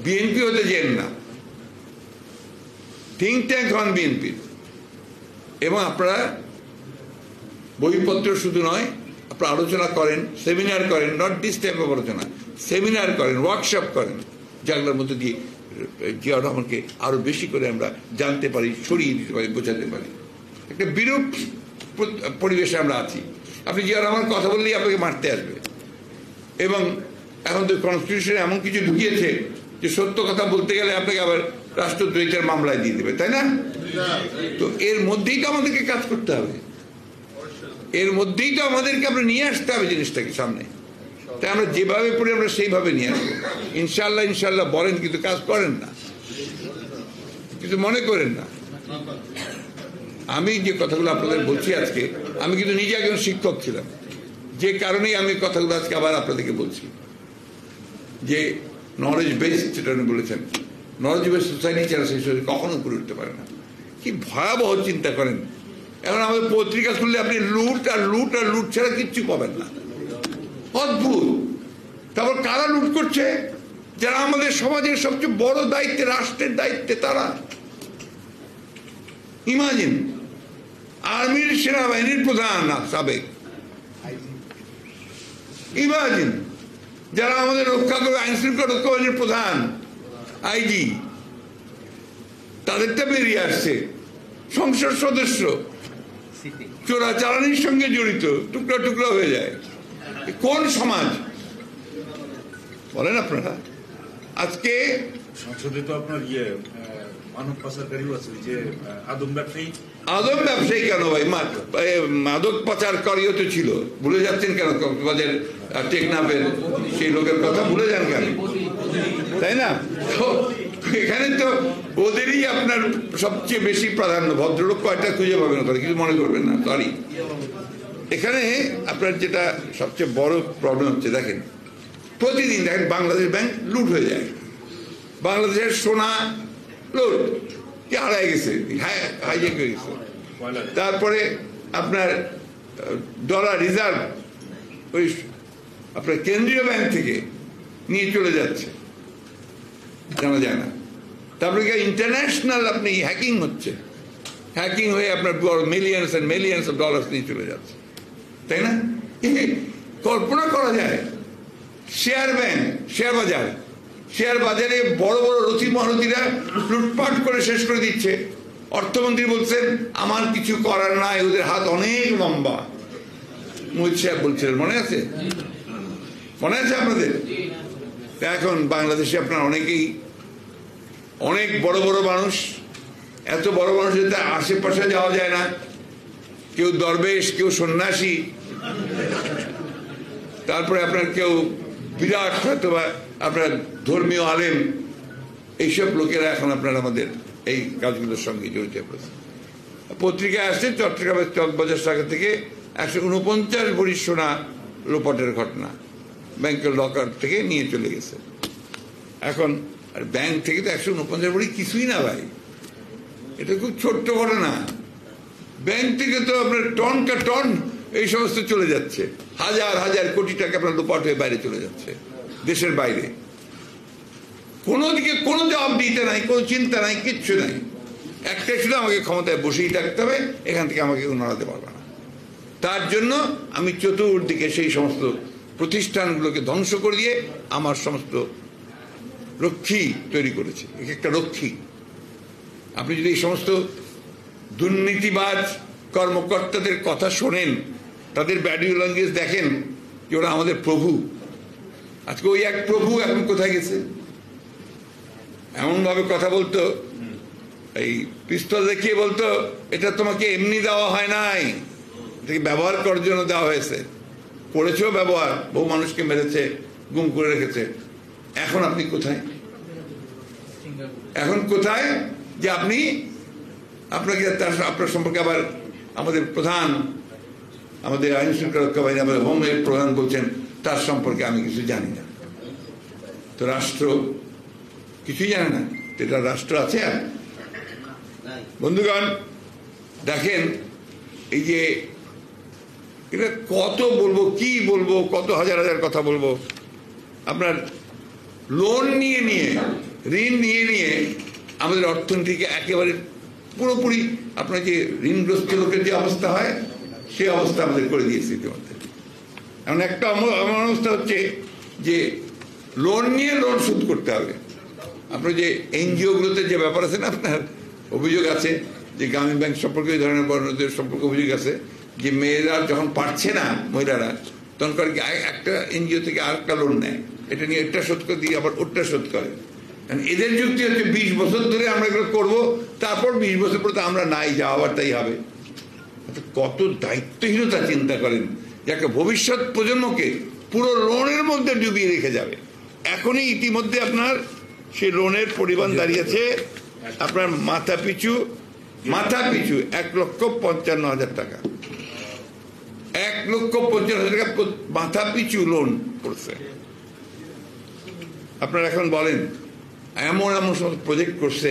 BNP হতে যেন না, থিঙ্ক ট্যাঙ্ক হন বিএনপির। এবং আপনারা বইপত্র শুধু নয়, আপনারা আলোচনা করেন, সেমিনার করেন, নট দিস টাইপ অফ আলোচনা, সেমিনার করেন, ওয়ার্কশপ করেন, যেগুলোর মধ্যে দিয়ে জিয়াউর রহমানকে আরো বেশি করে আমরা জানতে পারি, ছড়িয়ে দিতে পারি, বোঝাতে পারি। একটা বিরূপ পরিবেশে আমরা আছি। আপনি জিয়াউর রহমান কথা বললেই আপনাকে মারতে আসবে, এবং এখন তো কনস্টিটিউশনে এমন কিছু ঢুকিয়েছে যে সত্য কথা বলতে গেলে আপনাকে আবার রাষ্ট্রদ্রোহিতার মামলায় দিয়ে দেবে, তাই না? তো এর মধ্যেই তো আমাদেরকে কাজ করতে হবে, এর মধ্যেই তো আমাদেরকে আমরা নিয়ে আসতে হবে জিনিসটাকে সামনে। তাই আমরা যেভাবে পড়ি আমরা সেইভাবে নিয়ে আসবো ইনশাল্লাহ। ইনশাল্লাহ বলেন, কিন্তু কাজ করেন না, কিন্তু মনে করেন না। আমি যে কথাগুলো আপনাদের বলছি আজকে, আমি কিন্তু নিজে একজন শিক্ষক ছিলাম, যে কারণেই আমি কথাগুলো আজকে আবার আপনাদেরকে বলছি যে নলেজ বেসড, যেটা উনি বলেছেন, নলেজ বেসড সোসাইটি ছাড়া সেই সোসাইটি কখনো করে উঠতে পারে না। কি ভয়াবহ চিন্তা করেন। এখন আমাদের পত্রিকা খুললে আপনি লুট আর লুট আর লুট ছাড়া কিচ্ছু পাবেন না। অদ্ভুত। তারপর কারা লুট করছে? যারা আমাদের সমাজের সবচেয়ে বড় দায়িত্বে, রাষ্ট্রের দায়িত্বে, তারা। ইমাজিন, আর্মির সেনাবাহিনীর প্রধান সাবেক, ইমাজিন যারা আমাদের রক্ষা করবে, আইন শৃঙ্খলা রক্ষা বাহিনীর প্রধান, আইজি, তাদেরটা বেরিয়ে আসছে। সংসদ সদস্য চোরাচালানির সঙ্গে জড়িত, টুকরা টুকরা হয়ে যায়। কোন সমাজ বলেন আপনারা? আজকে সংসদে তো আপনার মানব পাচারকারীও আছে, যে আদম ব্যবসায়ী। আদম ব্যবসায়ী কেন ভাই? মাদক পাচারকারীও তো ছিল। ভুলে যাচ্ছেন কেন? কক্সবাজার টেকনাফের সেই লোকের কথা ভুলে যান কেন? তাই না? তো এখানে তো ওদেরই আপনার সবচেয়ে বেশি প্রাধান্য। ভদ্রলোক কয়টা খুঁজে পাবেন ওখানে, কিছু মনে করবেন না, সরি। এখানে আপনার যেটা সবচেয়ে বড় প্রবলেম হচ্ছে, দেখেন প্রতিদিন দেখেন বাংলাদেশ ব্যাংক লুট হয়ে যায়, বাংলাদেশের সোনা লুট, কি হারাই গেছে, হাইজ্যাক হয়ে গেছে। তারপরে আপনার ডলার রিজার্ভ ওই আপনার কেন্দ্রীয় ব্যাংক থেকে নিয়ে চলে যাচ্ছে, জানা যায় না। তারপরে ইন্টারন্যাশনাল আপনি হ্যাকিং হচ্ছে, হ্যাকিং হয়ে আপনার millions and millions of dollars নিয়ে চলে যাচ্ছে, তাই না? কল্পনা করা যায়। শেয়ার ব্যাংক, শেয়ার বাজার, শেয়ার বাজারে বড় বড় রথি মহারথীরা লুটপাট করে শেষ করে দিচ্ছে। অর্থমন্ত্রী বলছেন আমার কিছু করার নাই, ওদের হাত অনেক লম্বা। মোহিত সাহেব বলছিলেন, মনে আছে? মনে আছে আপনাদের? এখন বাংলাদেশে আপনার অনেকেই, অনেক বড় বড় মানুষ, এত বড় মানুষ যাতে আশেপাশে যাওয়া যায় না। কেউ দরবেশ, কেউ সন্ন্যাসী, তারপরে আপনার কেউ বিরাট হয়তো বা আপনার ধর্মীয় আলেম, এইসব লোকেরা এখন আপনার আমাদের এই কাজগুলোর সঙ্গে জড়িত হয়েছে। পত্রিকায় আসছে চট্টগ্রামের চকবাজার শাখা থেকে 149 ভরি সোনা লোপাটের ঘটনা, ব্যাংকের লকার থেকে নিয়ে চলে গেছে। এখন আর ব্যাংক থেকে তো 149 ভরি কিছুই না ভাই, এটা খুব ছোট্ট ঘটনা। ব্যাংক থেকে তো আপনার টন কা টন এই সমস্ত চলে যাচ্ছে, হাজার হাজার কোটি টাকা আপনার লোপাট হয়ে বাইরে চলে যাচ্ছে, দেশের বাইরে। কোনো দিকে কোনো জবাব দিতে নাই, কোনো চিন্তা নাই, কিচ্ছু নাই। একটাই শুধু আমাকে ক্ষমতায় বসেই থাকতে হবে, এখান থেকে আমাকে কেউ নড়াতে পারবে না। তার জন্য আমি চতুর্দিকে সেই সমস্ত প্রতিষ্ঠানগুলোকে ধ্বংস করে দিয়ে আমার সমস্ত রক্ষী তৈরি করেছি, একটা রক্ষী। আপনি যদি এই সমস্ত দুর্নীতিবাজ কর্মকর্তাদের কথা শোনেন, তাদের বডি ল্যাঙ্গুয়েজ দেখেন যে ওরা আমাদের প্রভু। আজকে ওই এক প্রভু এখন কোথায় গেছে? এমন ভাবে কথা বলতো, এই পিস্তল দেখিয়ে বলতো এটা তোমাকে এমনি দেওয়া হয় নাই, এটাকে ব্যবহার করার জন্য দেওয়া হয়েছে। করেছেও ব্যবহার, বহু মানুষকে মেরেছে, গুম করে রেখেছে। এখন আপনি কোথায়? এখন কোথায় যে আপনি আপনাকে আপনার সম্পর্কে আবার আমাদের প্রধান, আমাদের আইন শৃঙ্খলা রক্ষা বাহিনী, আমাদের হোমের প্রধান বলছেন তার সম্পর্কে আমি কিছু জানি না। তো রাষ্ট্র কিছুই জানে না, এটা রাষ্ট্র আছে। আর বন্ধুগণ দেখেন, এই যে এটা কত বলবো, কি বলবো, কত হাজার হাজার কথা বলবো। আপনার লোন নিয়ে নিয়ে, ঋণ নিয়ে নিয়ে আমাদের অর্থনীতিকে একেবারে পুরোপুরি, আপনার যে ঋণগ্রস্ত লোকের যে অবস্থা হয় সে অবস্থা আমাদের করে দিয়েছে ইতিমধ্যে। এমন একটা এমন অবস্থা হচ্ছে যে লোন নিয়ে লোন শোধ করতে হবে। আপনার যে এনজিওগুলোতে যে ব্যাপার আছে না, আপনার অভিযোগ আছে যে গ্রামীণ ব্যাংক সম্পর্কে এই ধরনের বর্ণদের সম্পর্কে অভিযোগ আছে যে মেয়েরা যখন পারছে না, মহিলারা তখন করে একটা এনজিও থেকে আর একটা লোন নেয়, এটা নিয়ে এটা শোধ করে দিয়ে আবার ওটা শোধ করে। এদের যুক্তি হচ্ছে 20 বছর ধরে আমরা এগুলো করবো, তারপর 20 বছর পরে তো আমরা নাই, যা আবার তাই হবে। কত দায়িত্বহীনতা চিন্তা করেন, যে একটা ভবিষ্যৎ প্রজন্মকে পুরো লোনের মধ্যে ডুবিয়ে রেখে যাবে। এখনই ইতিমধ্যে আপনার সেই লোনের পরিমাণ দাঁড়িয়েছে আপনার মাথা পিছু 1,55,000 টাকা। 1,55,000 টাকা মাথা পিছু লোন করছে। আপনারা এখন বলেন, এমন এমন সব প্রজেক্ট করছে,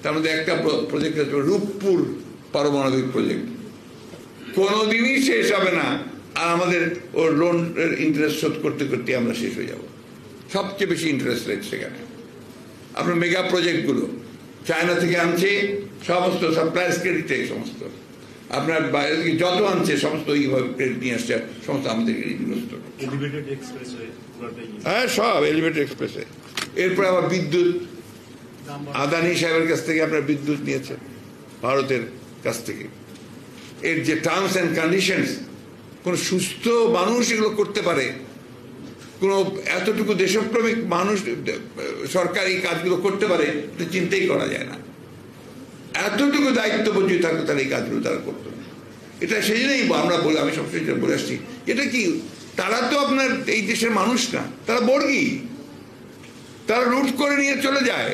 তার মধ্যে একটা প্রজেক্ট আছে রূপপুর পারমাণবিক প্রজেক্ট, কোনোদিনই শেষ হবে না। আর আমাদের ওর লোনের ইন্টারেস্ট শোধ করতে করতে আমরা শেষ হয়ে যাব। সবচেয়ে বেশি ইন্টারেস্ট রেট সেখানে। আপনার মেগা প্রজেক্টগুলো চায়না থেকে আনছে, সমস্ত সাপ্লাইজ ক্রেডিটে, সমস্ত আপনার বাইরে থেকে যত আনছে সমস্ত এইভাবে ক্রেডিট নিয়ে আসছে, সমস্ত আমাদের ঋণগ্রস্ত। হ্যাঁ, সব এলিভেটেড এক্সপ্রেসে। এরপরে আবার বিদ্যুৎ, আদানি সাহেবের কাছ থেকে আপনার বিদ্যুৎ নিয়েছে, ভারতের কাছ থেকে। এর যে টার্মস অ্যান্ড কন্ডিশনস, কোন সুস্থ মানুষ এগুলো করতে পারে? কোন এতটুকু দেশপ্রেমিক মানুষ সরকার এই কাজগুলো করতে পারে? এটা চিন্তাই করা যায় না। এতটুকু দায়িত্ববোধ যদি থাকতো তাহলে এই কাজগুলো তারা করতো না। এটা সেই জন্যই আমরা বলে, আমি সবসময় বলে আসছি, এটা কি, তারা তো আপনার এই দেশের মানুষ না, তারা বর্গী, তারা লুট করে নিয়ে চলে যায়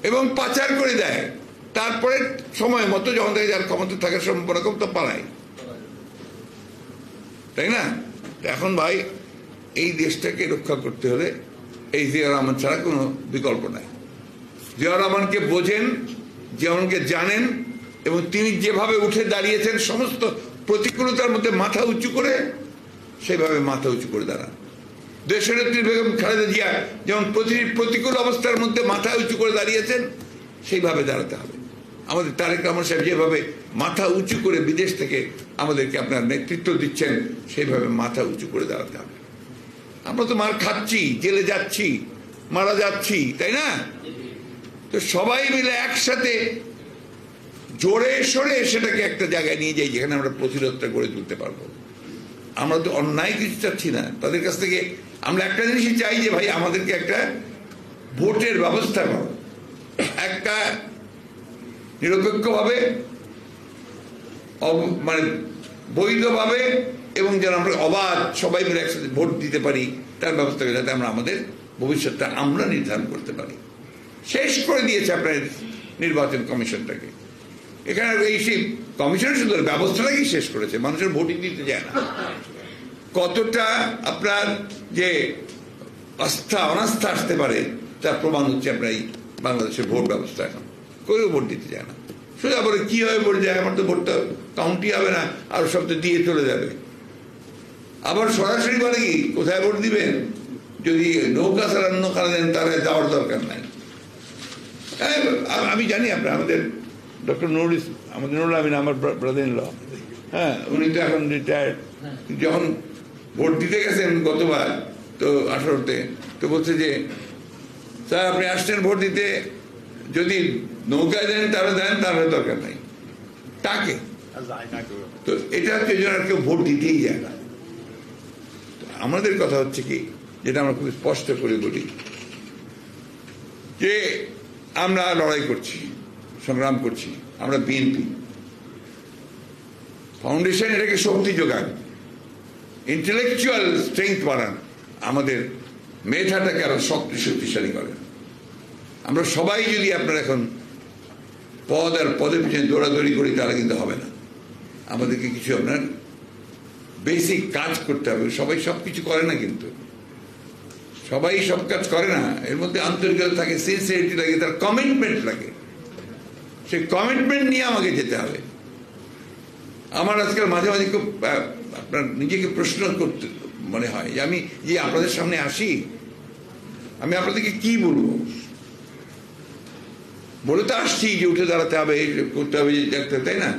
এবং পাচার করে দেয়। তারপরে সময় মতো যখন থেকে যার ক্ষমতা থাকার সম্ভাবনা কম, তো পালায়, তাই না? এখন ভাই, এই দেশটাকে রক্ষা করতে হলে এই জিয়া রহমান ছাড়া কোনো বিকল্প নাই। জিয়া রহমানকে বোঝেন, জিয়াকে জানেন, এবং তিনি যেভাবে উঠে দাঁড়িয়েছেন সমস্ত প্রতিকূলতার মধ্যে মাথা উঁচু করে, সেইভাবে মাথা উঁচু করে দাঁড়ান। দেশনেত্রী বেগম খালেদা জিয়া যেমন প্রতিকূল অবস্থার মধ্যে মাথা উঁচু করে দাঁড়িয়েছেন, সেইভাবে দাঁড়াতে হবে। আমাদের তারেক রহমান সাহেব যেভাবে মাথা উঁচু করে বিদেশ থেকে আমাদেরকে আপনার নেতৃত্ব দিচ্ছেন, সেইভাবে মাথা উঁচু করে দাঁড়াতে হবে। আমরা তো মার খাচ্ছি, জেলে যাচ্ছি, মারা যাচ্ছি, তাই না? তো সবাই মিলে একসাথে জোরে সরে সেটাকে একটা জায়গায় নিয়ে যাই যেখানে আমরা প্রতিরোধটা গড়ে তুলতে পারবো। আমরা তো অন্যায় কিছু চাচ্ছি না তাদের কাছ থেকে। আমরা একটা জিনিসই চাই যে ভাই, আমাদেরকে একটা ভোটের ব্যবস্থা করো, একটা নিরপেক্ষভাবে, মানে বৈধভাবে, এবং যেন আমরা অবাধ সবাই মিলে একসাথে ভোট দিতে পারি, তার ব্যবস্থা করে, যাতে আমরা আমাদের ভবিষ্যৎটা আমরা নির্ধারণ করতে পারি। শেষ করে দিয়েছে আপনার নির্বাচন কমিশনটাকে। এখানে এই সেই কমিশন শুধু ব্যবস্থাটাকেই শেষ করেছে, মানুষের ভোটই দিতে যায় না। কতটা আপনার যে আস্থা অনাস্থা আসতে পারে তার প্রমাণ হচ্ছে আপনার এই বাংলাদেশের ভোট ব্যবস্থা। এখন কেউ ভোট দিতে যায় না, সোজা বলে কি হবে ভোট যায়, আমার তো ভোটটা কাউন্টই হবে না, আর সব তো দিয়ে চলে যাবে। আবার সরাসরি বলে কি কোথায় ভোট দিবেন, যদি নৌকা ছাড়া অন্য কারণে দেন তাহলে যাওয়ার দরকার নাই। আমি জানি আপনার আমাদের ডক্টর নুরুল আমিন আমার ব্রাদার ইন ল, হ্যাঁ, উনি তো এখন রিটায়ার্ড। যখন ভোট দিতে গেছেন গতবার তো 18-তে, তো বলছে যে স্যার আপনি আসছেন ভোট দিতে, যদি নৌকায় দেন তাহলে দেন, তাহলে দরকার নাই তাকে। তো এটা হচ্ছে আর কেউ ভোট দিতেই যায় না। আমাদের কথা হচ্ছে কি, যেটা আমরা খুব স্পষ্ট করে বলি, যে আমরা লড়াই করছি, সংগ্রাম করছি, আমরা বিএনপি ফাউন্ডেশন এটাকে শক্তি যোগান, ইন্টেলেকচুয়াল স্ট্রেংথ বাড়ান, আমাদের মেধাটাকে আরো শক্তিশালী করেন। আমরা সবাই যদি আপনার এখন পদ আর পদের পিছনে দৌড়াদৌড়ি করি তাহলে কিন্তু হবে না। আমাদেরকে কিছু আপনার বেসিক কাজ করতে হবে। সবাই সবকিছু করে না, কিন্তু সবাই সব কাজ করে না। এর মধ্যে আন্তরিকতা থাকে, সিনসিয়ারিটি লাগে, তার কমিটমেন্ট লাগে। সেই কমিটমেন্ট নিয়ে আমাকে যেতে হবে। আমার আজকাল মাঝে মাঝে খুব আপনার নিজেকে প্রশ্ন করতে মনে হয় যে আমি যে আপনাদের সামনে আসি, আমি আপনাদেরকে কি বলবো? বলে তো আসছি যে উঠে দাঁড়াতে হবে, করতে হবে, দেখতে, তাই না?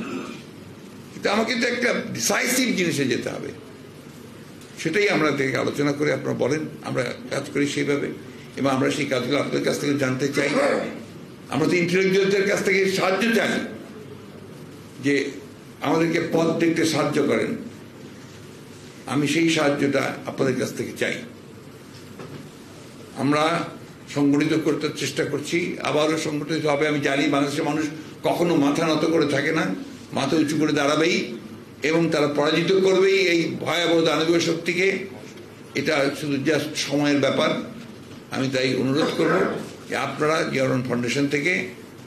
কিন্তু আমাকে তো একটা ডিসাইসিভ জিনিসে যেতে হবে। সেটাই আমরা থেকে আলোচনা করে আপনারা বলেন, আমরা কাজ করি সেইভাবে, এবং আমরা সেই কাজগুলো আপনাদের কাছ থেকে জানতে চাই। আমরা তো ইন্টেলেকচুয়ালদের কাছ থেকে সাহায্য চাই, যে আমাদেরকে পথ দেখতে সাহায্য করেন। আমি সেই সাহায্যটা আপনাদের কাছ থেকে চাই। আমরা সংগঠিত করতে চেষ্টা করছি, আবারও সংগঠিত হবে। আমি জানি বাংলাদেশের মানুষ কখনো মাথা নত করে থাকে না, মাথা উঁচু করে দাঁড়াবেই, এবং তারা পরাজিত করবেই এই ভয়াবহ দানবীয় শক্তিকে। এটা শুধু জাস্ট সময়ের ব্যাপার। আমি তাই অনুরোধ করব যে আপনারা জিয়া রহমান ফাউন্ডেশন থেকে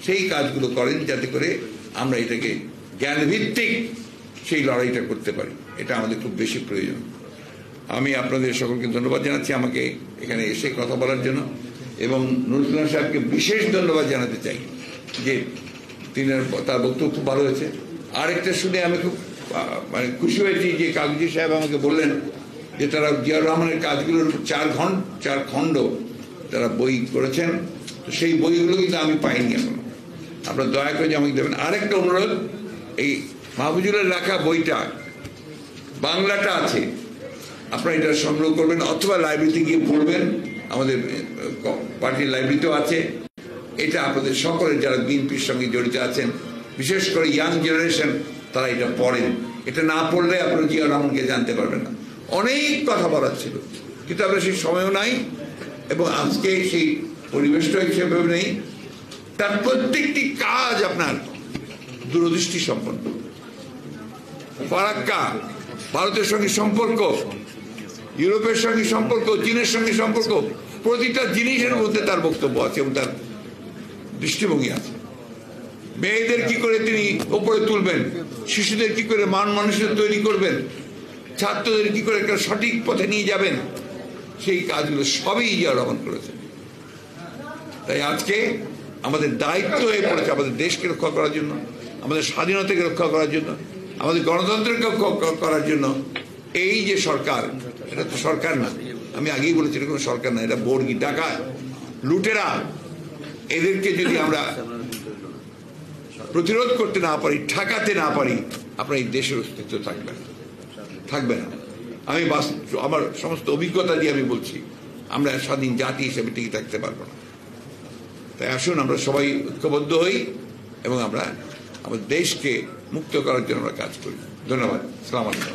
সেই কাজগুলো করেন, যাতে করে আমরা এটাকে জ্ঞানভিত্তিক সেই লড়াইটা করতে পারি। এটা আমাদের খুব বেশি প্রয়োজন। আমি আপনাদের সকলকে ধন্যবাদ জানাচ্ছি আমাকে এখানে এসে কথা বলার জন্য, এবং নুরুল ইসলাম সাহেবকে বিশেষ ধন্যবাদ জানাতে চাই যে তিনি, তার বক্তব্য খুব ভালো হয়েছে। আরেকটা শুনে আমি খুব মানে খুশি হয়েছি যে কাগজি সাহেব আমাকে বললেন যে তারা জিয়াউর রহমানের কাজগুলোর 4 খণ্ড তারা বই করেছেন। তো সেই বইগুলো কিন্তু আমি পাইনি এখনো। আপনারা দয়া করে যে আমাকে দেবেন। আরেকটা অনুরোধ, এই মাহফুজুলের লেখা বইটা বাংলাটা আছে, আপনারা এটা সংগ্রহ করবেন অথবা লাইব্রেরিতে গিয়ে পড়বেন। আমাদের পার্টির লাইব্রেরিতেও আছে। এটা আপনাদের সকলের যারা বিএনপির সঙ্গে জড়িত আছেন, বিশেষ করে ইয়াং জেনারেশন, তারা এটা পড়েন। এটা না পড়লে আপনারা জিয়া রহমানকে জানতে পারবেন না। অনেক কথা বলার ছিল, কিন্তু আপনার সেই সময়ও নাই, এবং আজকে সেই পরিবেশটা সেভাবে নেই। তার প্রত্যেকটি কাজ আপনার দূরদৃষ্টি সম্পন্ন। ফারাক্কা, ভারতের সঙ্গে সম্পর্ক, ইউরোপের সঙ্গে সম্পর্ক, চীনের সঙ্গে সম্পর্ক, প্রতিটা জিনিসের মধ্যে তার বক্তব্য আছে এবং তার দৃষ্টিভঙ্গি আছে। মেয়েদের কি করে তিনি ওপরে তুলবেন, শিশুদের কি করে মান মানুষের তৈরি করবেন, ছাত্রদের কি করে একটা সঠিক পথে নিয়ে যাবেন, সেই কাজগুলো সবই জিয়া রহমান করেছেন। তাই আজকে আমাদের দায়িত্ব হয়ে পড়েছে আমাদের দেশকে রক্ষা করার জন্য, আমাদের স্বাধীনতাকে রক্ষা করার জন্য, আমাদের গণতন্ত্রকে রক্ষা করার জন্য। এই যে সরকার, এটা তো সরকার না, আমি আগেই বলেছি এটা কোনো সরকার না, এটা বর্গী, ডাকাত, লুটেরা। এদেরকে যদি আমরা প্রতিরোধ করতে না পারি, ঠেকাতে না পারি, আপনার এই দেশের অস্তিত্ব থাকবে না। আমি আমার সমস্ত অভিজ্ঞতা দিয়ে আমি বলছি, আমরা স্বাধীন জাতি হিসেবে টিকে থাকতে পারবো না। তাই আসুন আমরা সবাই ঐক্যবদ্ধ হই এবং আমরা আমাদের দেশকে মুক্ত করার জন্য আমরা কাজ করি। ধন্যবাদ। আসসালামু আলাইকুম।